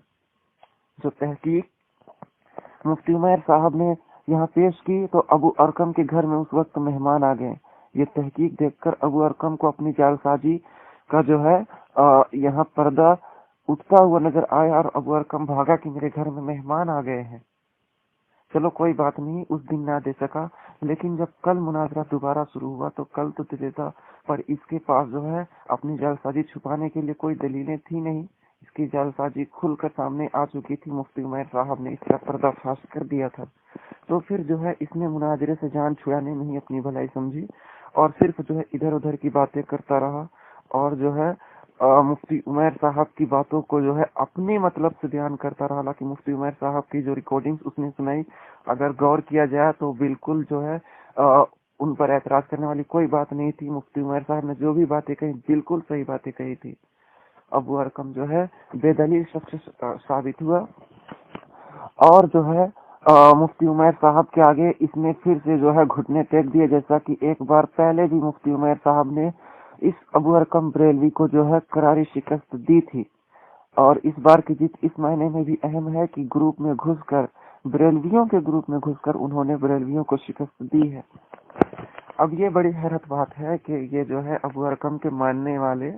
جو تحقیق مفتی عمیر صاحب نے یہاں پیش کی تو ابو ارقم کے گھر میں اس وقت مہمان آ گئے. یہ تحقیق دیکھ کر ابو ارقم کو اپنی جعل سازی کا جو ہے یہاں پردہ اٹھتا ہوا نظر آیا اور ابو ارقم بھاگا کہ میرے گھر میں مہمان آ گئے ہیں. چلو کوئی بات نہیں، اس دن نہ دے سکا، لیکن جب کل مناظرہ دوبارہ شروع ہوا تو کل تو دے دیتا، پر اس کے پاس جو ہے اپنی جعل سازی چھپانے کے لیے کوئی دلیلیں تھی نہیں. اس کی جعل سازی کھل کر سامنے آ چکی تھی. مفتی عمیر صاحب نے اس کا پردہ فاش کر دیا تھا. تو پھر جو ہے اس نے مناظرے سے جان چھڑانے میں ہی اپنی بھلائی سمجھی اور صرف جو ہے ادھر ادھر کی باتیں کرتا رہا، اور جو ہے مفتی عمیر صاحب کی باتوں کو جو ہے اپنے مطلب سے بیان کرتا رہا. حالانکہ مفتی عمیر صاحب کی جو ریکارڈنگز اس نے سنائی، اگر غور کیا جائے تو بالکل جو ہے ان پر اعتراض کرنے والی کوئی بات نہیں تھی. مفتی عمیر صاحب نے جو بھی باتیں کہی بالکل صحیح باتیں کہی تھی. ابو ارقم جو ہے بے دلیل شخص ثابت ہوا، اور جو ہے مفتی عمیر صاحب کے آگے اس نے پھر سے جو ہے گھٹنے ٹیک دیے، جیسا کہ ایک بار پہلے بھی مفتی عمیر صاحب نے اس ابو ارقم بریلوی کو جو ہے کراری شکست دی تھی. اور اس بار کی جیت اس معنی میں بھی اہم ہے کہ گروپ میں گھس کر، بریلویوں کے گروپ میں گھس کر انہوں نے بریلویوں کو شکست دی ہے. اب یہ بڑی حیرت بات ہے کہ یہ جو ہے ابو ارقم کے ماننے والے،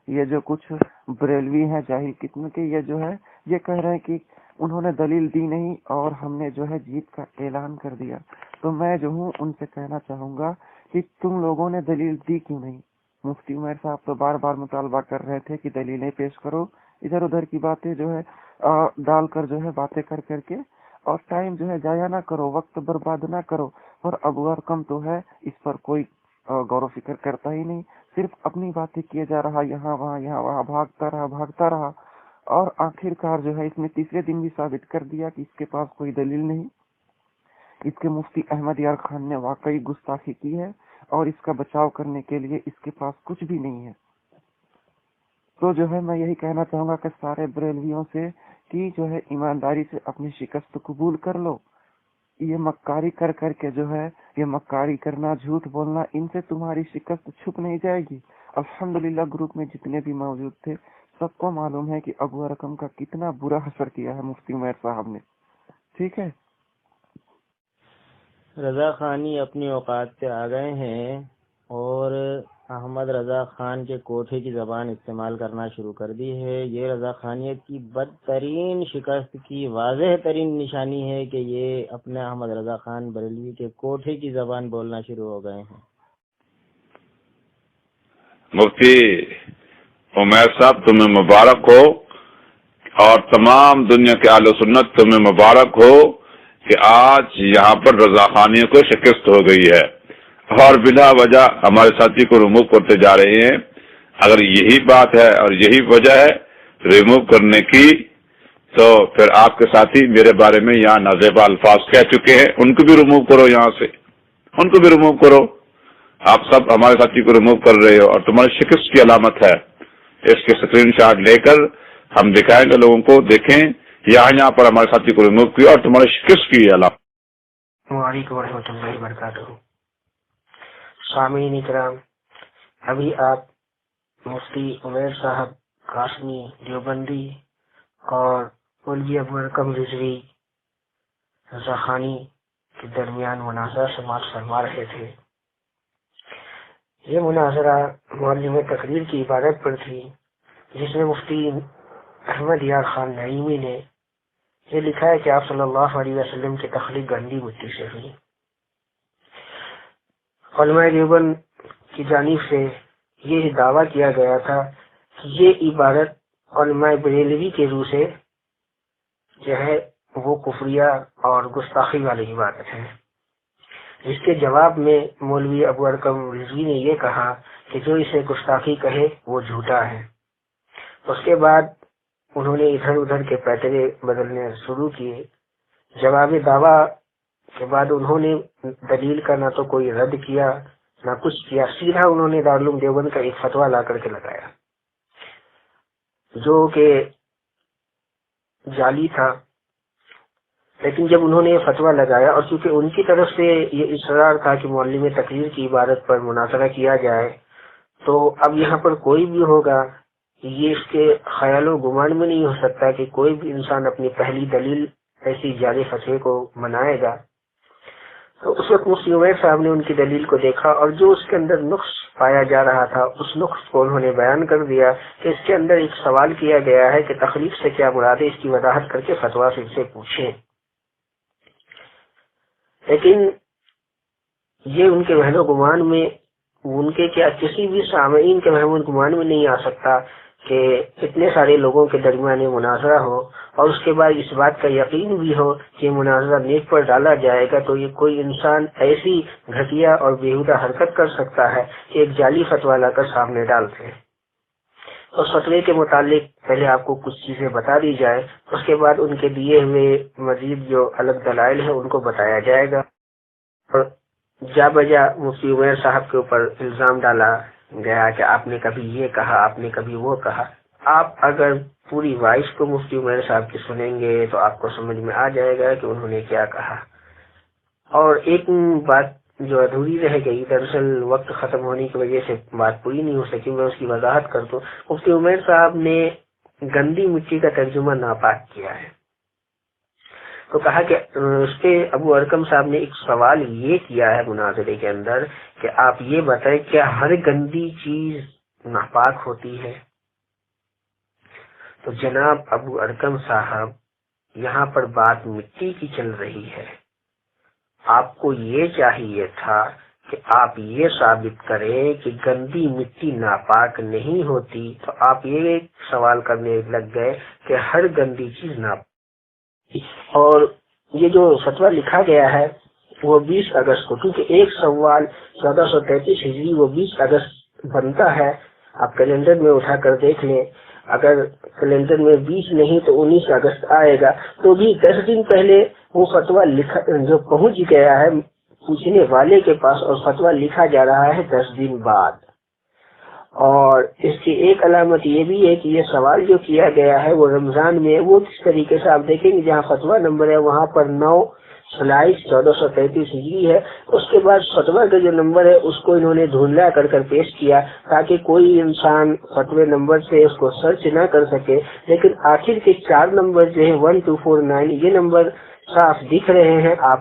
یہ جو کچھ بریلوی ہیں جاہل قسم کے، یہ جو ہے یہ کہہ رہے ہیں کہ انہوں نے دلیل دی نہیں اور ہم نے جو ہے جیت کا اعلان کر دیا. تو میں جو ہوں ان سے کہنا چاہوں گا کہ تم لوگوں نے دلیل دی کیوں نہیں؟ مفتی عمیر صاحب تو بار بار مطالبہ کر رہے تھے کہ دلیلیں پیش کرو، ادھر ادھر کی باتیں جو ہے ڈال کر جو ہے باتیں کر کر کے اور ٹائم جو ہے ضائع نہ کرو، وقت برباد نہ کرو. اور ابو ارقم تو ہے اس پر کوئی غور و فکر کرتا ہی نہیں، صرف اپنی باتیں کیے جا رہا، یہاں وہاں بھاگتا رہا اور آخر کار جو ہے اس نے تیسرے دن بھی ثابت کر دیا کہ اس کے پاس کوئی دلیل نہیں. اس کے مفتی احمد یار خان نے واقعی گستاخی کی ہے اور اس کا بچاؤ کرنے کے لیے اس کے پاس کچھ بھی نہیں ہے. تو جو ہے میں یہی کہنا چاہوں گا کہ سارے بریلویوں سے کہ جو ہے ایمانداری سے اپنی شکست قبول کر لو. یہ مکاری کر کر کے جو ہے یہ مکاری کرنا، جھوٹ بولنا، ان سے تمہاری شکست چھپ نہیں جائے گی. الحمدللہ گروپ میں جتنے بھی موجود تھے سب کو معلوم ہے کہ ابو ارقم کا کتنا برا حشر کیا ہے مفتی عمیر صاحب نے. ٹھیک ہے، رضا خانی اپنی اوقات سے آ گئے ہیں اور احمد رضا خان کے کوٹھے کی زبان استعمال کرنا شروع کر دی ہے. یہ رضا خانیت کی بدترین شکست کی واضح ترین نشانی ہے کہ یہ اپنے احمد رضا خان بریلوی کے کوٹھے کی زبان بولنا شروع ہو گئے ہیں. مفتی عمیر صاحب تمہیں مبارک ہو، اور تمام دنیا کے اہل سنت تمہیں مبارک ہو کہ آج یہاں پر رضاخانیوں کو شکست ہو گئی ہے اور بلا وجہ ہمارے ساتھی کو ریموو کرتے جا رہے ہیں۔ اگر یہی بات ہے اور یہی وجہ ہے ریموو کرنے کی، تو پھر آپ کے ساتھی میرے بارے میں یہاں نازیبا الفاظ کہہ چکے ہیں، ان کو بھی ریموو کرو، یہاں سے ان کو بھی ریموو کرو۔ آپ سب ہمارے ساتھی کو ریموو کر رہے ہو اور تمہاری شکست کی علامت ہے۔ اس کے اسکرین شاٹ لے کر ہم دکھائیں گے لوگوں کو، دیکھیں یہاں پر ہمارے ساتھی کو ریموو کیا اور تمہاری شکست کی علامت۔ وعلیکم ورحمۃ اللہ وبرکاتہ۔ سامعین کرام، ابھی آپ مفتی عمیر صاحب قاسمی دیوبندی اور مولوی ابو ارقم رضوی رضاخانی کے درمیان مناظرہ سماعت فرما رہے تھے۔ یہ مناظرہ معلم تقریر کی عبارت پر تھی، جس میں مفتی احمد یار خان نعیمی نے یہ لکھا ہے کہ آپ صلی اللہ علیہ وسلم کی تخلیق گندی مٹی سے ہوئی۔ علماء دیوبند کی جانب سے یہ دعویٰ کیا گیا تھا کہ یہ عبارت علماء بریلوی کے روح سے جو ہے وہ کفریہ اور گستاخی والی عبارت ہے، جس کے جواب میں مولوی ابو ارقم رضوی نے یہ کہا کہ جو اسے گستاخی کہے وہ جھوٹا ہے۔ اس کے بعد انہوں نے ادھر ادھر کے پیٹرے بدلنے شروع کیے۔ جواب دعویٰ کے بعد انہوں نے دلیل کا نہ تو کوئی رد کیا نہ کچھ کیا، سیدھا انہوں نے دارالعلوم دیوبند کا ایک فتویٰ لا کر کے لگایا جو کہ جعلی تھا۔ لیکن جب انہوں نے یہ فتویٰ لگایا اور چونکہ ان کی طرف سے یہ اصرار تھا کہ معلم تقریر کی عبارت پر مناظرہ کیا جائے، تو اب یہاں پر کوئی بھی ہوگا یہ اس کے خیال و گمان میں نہیں ہو سکتا کہ کوئی بھی انسان اپنی پہلی دلیل ایسی جعلی فتوے کو منائے گا۔ تو اس وقت مفتی عمیر صاحب نے ان کی دلیل کو دیکھا اور جو اس کے اندر نقص پایا جا رہا تھا اس نقص کو انہوں نے بیان کر دیا کہ اس کے اندر ایک سوال کیا گیا ہے کہ تخلیق سے کیا مراد ہے، اس کی وضاحت کر کے فتویٰ پھر سے پوچھیں۔ لیکن یہ ان کے وہم و گمان میں، ان کے کیا کسی بھی سامعین کے وہم و گمان میں نہیں آ سکتا کہ اتنے سارے لوگوں کے درمیان مناظرہ ہو اور اس کے بعد اس بات کا یقین بھی ہو کہ مناظرہ نیٹ پر ڈالا جائے گا، تو یہ کوئی انسان ایسی گھٹیا اور بیہودہ حرکت کر سکتا ہے کہ ایک جعلی فتویٰ لا کر سامنے ڈالتے ہیں۔ اس فتوے کے متعلق پہلے آپ کو کچھ چیزیں بتا دی جائے، اس کے بعد ان کے دیے ہوئے مزید جو الگ دلائل ہیں ان کو بتایا جائے گا۔ اور جا بجا مفتی عمیر صاحب کے اوپر الزام ڈالا گیا کہ آپ نے کبھی یہ کہا، آپ نے کبھی وہ کہا۔ آپ اگر پوری وائس کو مفتی عمیر صاحب کی سنیں گے تو آپ کو سمجھ میں آ جائے گا کہ انہوں نے کیا کہا۔ اور ایک بات جو ادھوری رہ گئی، دراصل وقت ختم ہونے کی وجہ سے بات پوری نہیں ہو سکی، میں اس کی وضاحت کر دوں۔ مفتی عمیر صاحب نے گندی مٹی کا ترجمہ ناپاک کیا ہے، تو کہا کہ اس پہ ابو ارقم صاحب نے ایک سوال یہ کیا ہے مناظرے کے اندر کہ آپ یہ بتائیں کیا ہر گندی چیز ناپاک ہوتی ہے؟ تو جناب ابو ارقم صاحب، یہاں پر بات مٹی کی چل رہی ہے، آپ کو یہ چاہیے تھا کہ آپ یہ ثابت کریں کہ گندی مٹی ناپاک نہیں ہوتی، تو آپ یہ سوال کرنے لگ گئے کہ ہر گندی چیز ناپاک۔ اور یہ جو فتویٰ لکھا گیا ہے وہ 20 اگست کو، کیونکہ ایک سوال 1433 ہجری وہ 20 اگست بنتا ہے۔ آپ کیلنڈر میں اٹھا کر دیکھ لیں، اگر کیلنڈر میں 20 نہیں تو 19 اگست آئے گا، تو بھی 10 دن پہلے وہ فتویٰ لکھا جو پہنچ گیا ہے پوچھنے والے کے پاس، اور فتویٰ لکھا جا رہا ہے 10 دن بعد۔ اور اس کی ایک علامت یہ بھی ہے کہ یہ سوال جو کیا گیا ہے وہ رمضان میں، وہ کس طریقے سے آپ دیکھیں گے جہاں فتویٰ نمبر ہے وہاں پر 9/22/1433 ہجری ہے، اس کے بعد فتویٰ کا جو نمبر ہے اس کو انہوں نے دھندلا کر پیش کیا تاکہ کوئی انسان فتوے نمبر سے اس کو سرچ نہ کر سکے۔ لیکن آخر کے 4 نمبر جو ہیں 1249 یہ نمبر صاف دکھ رہے ہیں، آپ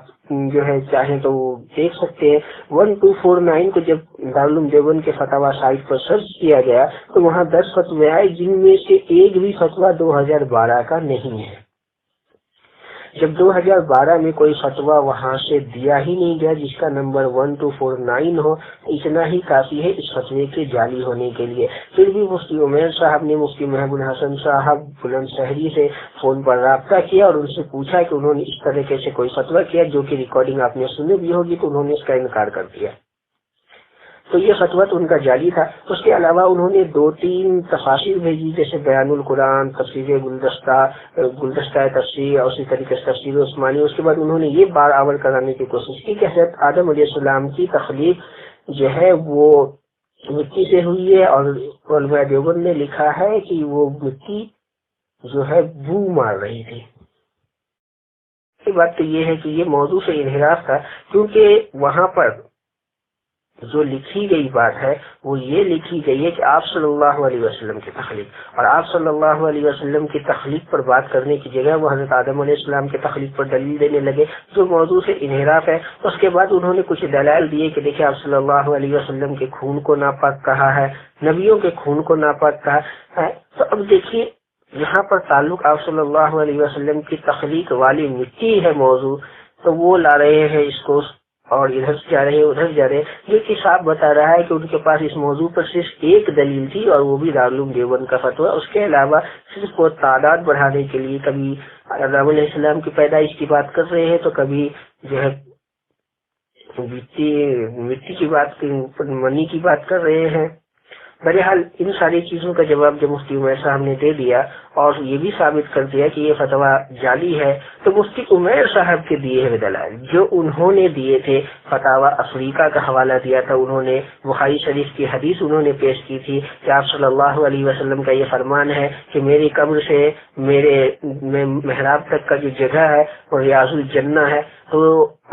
جو ہے چاہیں تو وہ دیکھ سکتے ہیں۔ 1249 کو جب دارالعلوم دیوبند کے فتاوی سائٹ پر سرچ کیا گیا تو وہاں 10 فتوے آئے، جن میں سے ایک بھی فتویٰ 2012 کا نہیں ہے۔ جب 2012 میں کوئی فتویٰ وہاں سے دیا ہی نہیں گیا جس کا نمبر 1249 ہو، اتنا ہی کافی ہے اس فتوے کے جعلی ہونے کے لیے۔ پھر بھی مفتی عمیر صاحب نے مفتی محمود الحسن صاحب بلند شہری سے فون پر رابطہ کیا اور ان سے پوچھا کہ انہوں نے اس طریقے سے کوئی فتویٰ کیا، جو کہ ریکارڈنگ آپ نے سنی بھی ہوگی، تو انہوں نے اس کا انکار کر دیا۔ تو یہ فتویٰ تو ان کا جعلی تھا۔ اس کے علاوہ انہوں نے 2-3 تفاسیر بھیجی، جیسے بیان القرآن، تفسیر گلدستہ تفسیر، اور اسی طریقے سے تفسیر عثمانی۔ اس کے بعد انہوں نے یہ بار آور کرانے کی کوشش کی کہ حضرت آدم علیہ السلام کی تخلیق جو ہے وہ مٹی سے ہوئی ہے، اور علماء دیوبند نے لکھا ہے کہ وہ مٹی جو ہے بو مار رہی تھی۔ بات تو یہ ہے کہ یہ موضوع سے انحراف تھا، کیونکہ وہاں پر جو لکھی گئی بات ہے وہ یہ لکھی گئی ہے کہ آپ صلی اللہ علیہ وسلم کی تخلیق، اور آپ صلی اللہ علیہ وسلم کی تخلیق پر بات کرنے کی جگہ وہ حضرت آدم علیہ السلام کی تخلیق پر دلیل دینے لگے، جو موضوع سے انحراف ہے۔ اس کے بعد انہوں نے کچھ دلائل دیے کہ دیکھیں آپ صلی اللہ علیہ وسلم کے خون کو ناپاک کہا ہے، نبیوں کے خون کو ناپاک کہا ہے۔ تو اب دیکھیے یہاں پر تعلق آپ صلی اللہ علیہ وسلم کی تخلیق والی مٹی ہے موضوع، تو وہ لا رہے ہیں اس کو، اور ادھر جا رہے ادھر جا رہے، یہ کہ صاحب بتا رہا ہے کہ ان کے پاس اس موضوع پر صرف ایک دلیل تھی، اور وہ بھی دارالعلوم دیوبند کا فتویٰ۔ اس کے علاوہ صرف وہ تعداد بڑھانے کے لیے کبھی آدم علیہ السلام کی پیدائش کی بات کر رہے ہیں، تو کبھی جو ہے مٹی کی بات، منی کی بات کر رہے ہیں۔ بہرحال ان ساری چیزوں کا جواب جب مفتی عمیر صاحب نے دے دیا اور یہ بھی ثابت کر دیا کہ یہ فتویٰ جعلی ہے، تو مفتی عمیر صاحب کے دیے ہوئے دلائل جو انہوں نے دیے تھے، فتاوی افریقہ کا حوالہ دیا تھا انہوں نے، بخاری شریف کی حدیث انہوں نے پیش کی تھی کہ آپ صلی اللہ علیہ وسلم کا یہ فرمان ہے کہ میری قبر سے میرے محراب تک کا جو جگہ ہے وہ ریاض الجنہ ہے، تو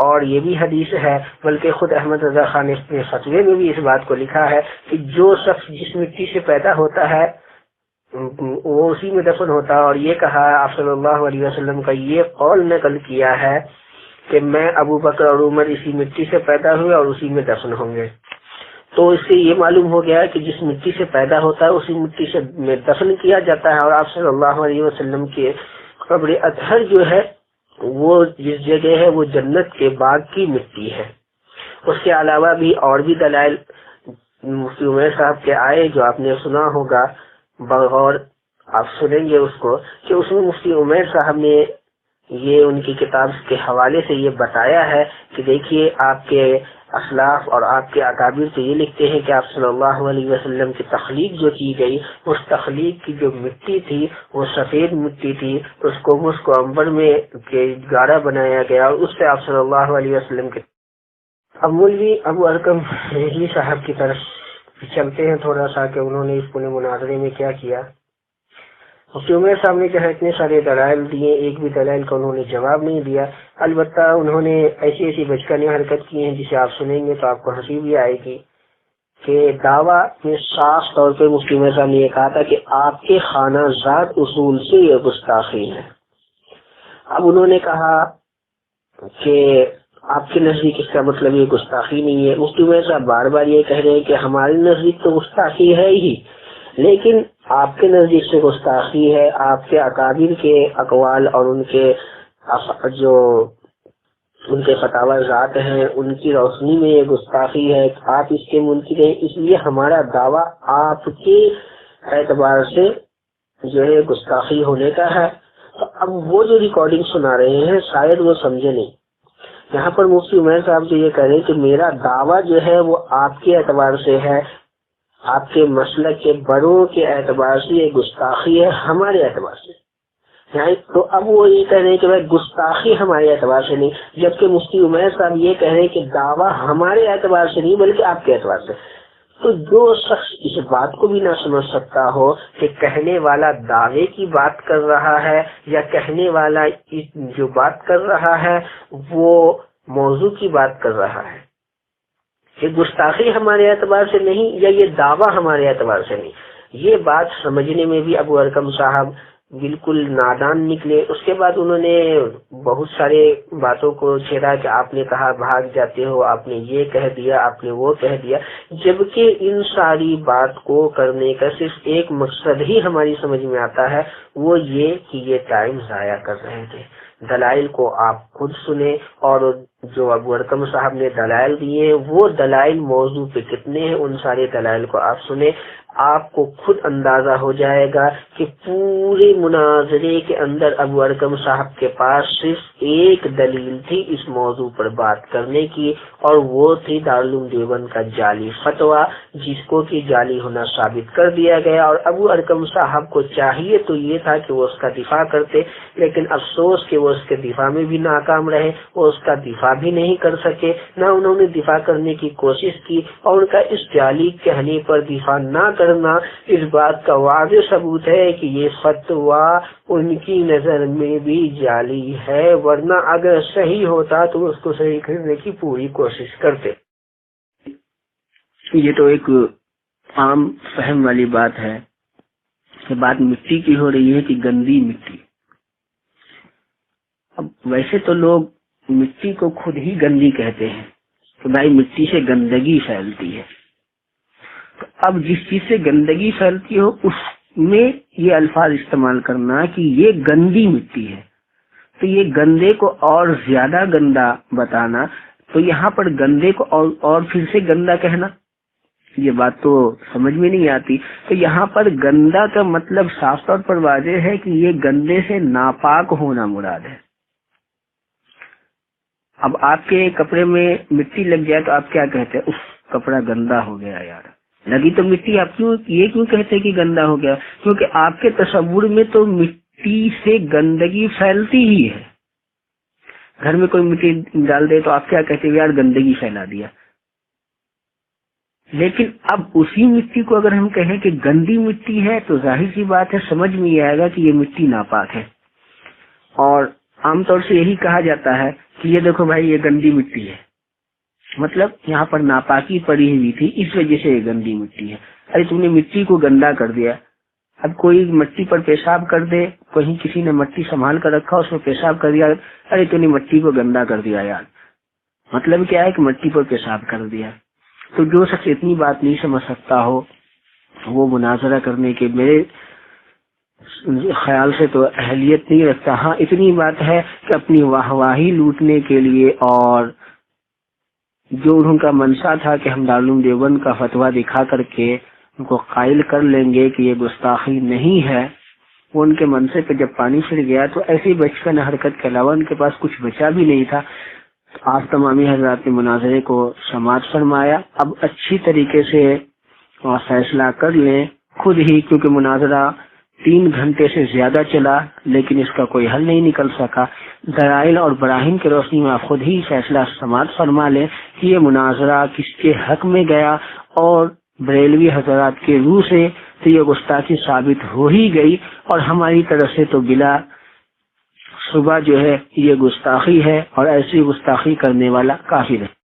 اور یہ بھی حدیث ہے، بلکہ خود احمد رضا خان نے اپنے فتوے میں بھی اس بات کو لکھا ہے کہ جو شخص جس مٹی سے پیدا ہوتا ہے وہ اسی میں دفن ہوتا ہے، اور یہ کہا آپ صلی اللہ علیہ وسلم کا یہ قول نقل کیا ہے کہ میں ابو بکر اور عمر اسی مٹی سے پیدا ہوئے اور اسی میں دفن ہوں گے۔ تو اس سے یہ معلوم ہو گیا کہ جس مٹی سے پیدا ہوتا ہے اسی مٹی سے میں دفن کیا جاتا ہے، اور آپ صلی اللہ علیہ وسلم کے قبر اطہر جو ہے وہ جس جگہ ہے وہ جنت کے باغ کی مٹی ہے۔ اس کے علاوہ بھی اور بھی دلائل مفتی عمیر صاحب کے آئے جو آپ نے سنا ہوگا، بغور آپ سنیں گے اس کو، کہ اس میں مفتی عمیر صاحب نے یہ ان کی کتاب کے حوالے سے یہ بتایا ہے کہ دیکھیے آپ کے اسلاف اور آپ کے اکابر تو یہ لکھتے ہیں کہ آپ صلی اللہ علیہ وسلم کی تخلیق جو کی گئی، اس تخلیق کی جو مٹی تھی وہ سفید مٹی تھی، اس کو مشک و عنبر میں گاڑا بنایا گیا اور اس سے آپ صلی اللہ علیہ وسلم کے۔ اب مولوی ابو ارقم رضوی صاحب کی طرف چلتے ہیں تھوڑا سا کہ انہوں نے اس پورے مناظرے میں کیا کیا۔ مفتی عمیر صاحب نے جہاں اتنے سارے دلائل دیے، ایک بھی دلائل کا انہوں نے جواب نہیں دیا، البتہ انہوں نے ایسی حرکتیں حرکت کی ہیں جسے آپ سنیں گے تو آپ کو ہنسی بھی آئے گی کہ دعویٰ میں صاف طور پہ مفتی عمیر صاحب نے یہ کہا تھا کہ آپ کے خانہ ذات اصول سے یہ گستاخی ہے۔ اب انہوں نے کہا کہ آپ کے نزدیک اس کا مطلب یہ گستاخی نہیں ہے۔ مفتی عمیر صاحب بار بار یہ کہہ رہے ہیں کہ ہمارے نزدیک تو گستاخی ہے ہی، لیکن آپ کے نزدیک سے گستاخی ہے، آپ کے اکابر کے اقوال اور ان کے جو ان کے فتاوی ذات ہیں ان کی روشنی میں یہ گستاخی ہے، آپ اس کے منکر ہیں، اس لیے ہمارا دعویٰ آپ کے اعتبار سے جو ہے گستاخی ہونے کا ہے۔ تو اب وہ جو ریکارڈنگ سنا رہے ہیں شاید وہ سمجھے نہیں۔ یہاں پر مفتی عمیر صاحب جو یہ کہہ رہے ہیں کہ میرا دعویٰ جو ہے وہ آپ کے اعتبار سے ہے، آپ کے مسلک کے بڑوں کے اعتبار سے یہ گستاخی ہے، ہمارے اعتبار سے تو اب وہ یہ کہہ رہے ہیں کہ بھائی گستاخی ہمارے اعتبار سے نہیں، جبکہ مفتی عمیر صاحب یہ کہہ رہے ہیں کہ دعویٰ ہمارے اعتبار سے نہیں بلکہ آپ کے اعتبار سے۔ تو جو شخص اس بات کو بھی نہ سمجھ سکتا ہو کہ کہنے والا دعوے کی بات کر رہا ہے یا کہنے والا جو بات کر رہا ہے وہ موضوع کی بات کر رہا ہے، یہ گستاخی ہمارے اعتبار سے نہیں یا یہ دعویٰ ہمارے اعتبار سے نہیں، یہ بات سمجھنے میں بھی ابو ارقم صاحب بالکل نادان نکلے۔ اس کے بعد انہوں نے بہت سارے باتوں کو چھیڑا کہ آپ نے کہا بھاگ جاتے ہو، آپ نے یہ کہہ دیا، آپ نے وہ کہہ دیا، جبکہ ان ساری بات کو کرنے کا صرف ایک مقصد ہی ہماری سمجھ میں آتا ہے، وہ یہ کہ یہ ٹائم ضائع کر رہے تھے۔ دلائل کو آپ خود سنیں، اور جو ابو ارقم صاحب نے دلائل دیے ہیں وہ دلائل موضوع پہ کتنے ہیں، ان سارے دلائل کو آپ سنیں، آپ کو خود اندازہ ہو جائے گا کہ پورے مناظرے کے اندر ابو ارقم صاحب کے پاس صرف ایک دلیل تھی اس موضوع پر بات کرنے کی، اور وہ تھی دارالعلوم دیوبند کا جعلی فتویٰ، جس کو کہ جعلی ہونا ثابت کر دیا گیا، اور ابو ارقم صاحب کو چاہیے تو یہ تھا کہ وہ اس کا دفاع کرتے، لیکن افسوس کہ وہ اس کے دفاع میں بھی ناکام رہے، وہ اس کا دفاع بھی نہیں کر سکے، نہ انہوں نے دفاع کرنے کی کوشش کی، اور ان کا اس جعلی کہنے پر دفاع نہ کرنا اس بات کا واضح ثبوت ہے کہ یہ فتویٰ ان کی نظر میں بھی جعلی ہے، ورنہ اگر صحیح ہوتا تو اس کو صحیح کرنے کی پوری کوشش کرتے۔ یہ تو ایک عام فہم والی بات ہے کہ بات مٹی کی ہو رہی ہے کہ گندی مٹی۔ اب ویسے تو لوگ مٹی کو خود ہی گندی کہتے ہیں کہ بھائی مٹی سے گندگی پھیلتی ہے، تو اب جس چیز سے گندگی پھیلتی ہو اس میں یہ الفاظ استعمال کرنا کہ یہ گندی مٹی ہے، تو یہ گندے کو اور زیادہ گندا بتانا، تو یہاں پر گندے کو اور پھر سے گندا کہنا، یہ بات تو سمجھ میں نہیں آتی۔ تو یہاں پر گندا کا مطلب صاف طور پر واضح ہے کہ یہ گندے سے ناپاک ہونا مراد ہے۔ اب آپ کے کپڑے میں مٹی لگ جائے تو آپ کیا کہتے ہیں؟ اف کپڑا گندا ہو گیا یار، لگی تو مٹی، آپ کیوں کہتے کہ گندا ہو گیا؟ کیونکہ آپ کے تصور میں تو مٹی سے گندگی پھیلتی ہی ہے۔ گھر میں کوئی مٹی ڈال دے تو آپ کیا کہتے ہیں؟ یار گندگی پھیلا دیا۔ لیکن اب اسی مٹی کو اگر ہم کہیں کہ گندی مٹی ہے تو ظاہر سی بات ہے سمجھ میں یہ آئے گا کہ یہ مٹی ناپاک ہے، اور عام طور سے یہی کہا جاتا ہے کہ یہ دیکھو بھائی یہ گندی مٹی ہے، مطلب یہاں پر ناپاکی پڑی ہوئی تھی اس وجہ سے یہ گندی مٹی ہے۔ ارے تم نے مٹی کو گندا کر دیا۔ اب کوئی مٹی پر پیشاب کر دے، کہیں کسی نے مٹی سنبھال کر رکھا اس میں پیشاب کر دیا، ارے تم نے مٹی کو گندا کر دیا یار، مطلب کیا ہے کہ مٹی پر پیشاب کر دیا۔ تو جو شخص اتنی بات نہیں سمجھ سکتا ہو وہ مناظرہ کرنے کے میرے خیال سے تو اہلیت نہیں رکھتا۔ ہاں اتنی بات ہے کہ اپنی واہواہی لوٹنے کے لیے اور جو ان کا منشا تھا کہ ہم دارالعلوم دیوبند کا فتویٰ دکھا کر کے ان کو قائل کر لیں گے کہ یہ گستاخی نہیں ہے، وہ ان کے منشے پہ جب پانی پھر گیا تو ایسی بچپن حرکت کے علاوہ ان کے پاس کچھ بچا بھی نہیں تھا۔ آپ تمامی حضرات نے مناظرے کو سماعت فرمایا، اب اچھی طریقے سے فیصلہ کر لیں خود ہی، کیونکہ مناظرہ 3 گھنٹے سے زیادہ چلا لیکن اس کا کوئی حل نہیں نکل سکا۔ دلائل اور براہین کی روشنی میں آپ خود ہی فیصلہ سماعت فرما لیں کہ یہ مناظرہ کس کے حق میں گیا، اور بریلوی حضرات کے روح سے تو یہ گستاخی ثابت ہو ہی گئی، اور ہماری طرف سے تو بلا صبح جو ہے یہ گستاخی ہے، اور ایسی گستاخی کرنے والا کافر ہے۔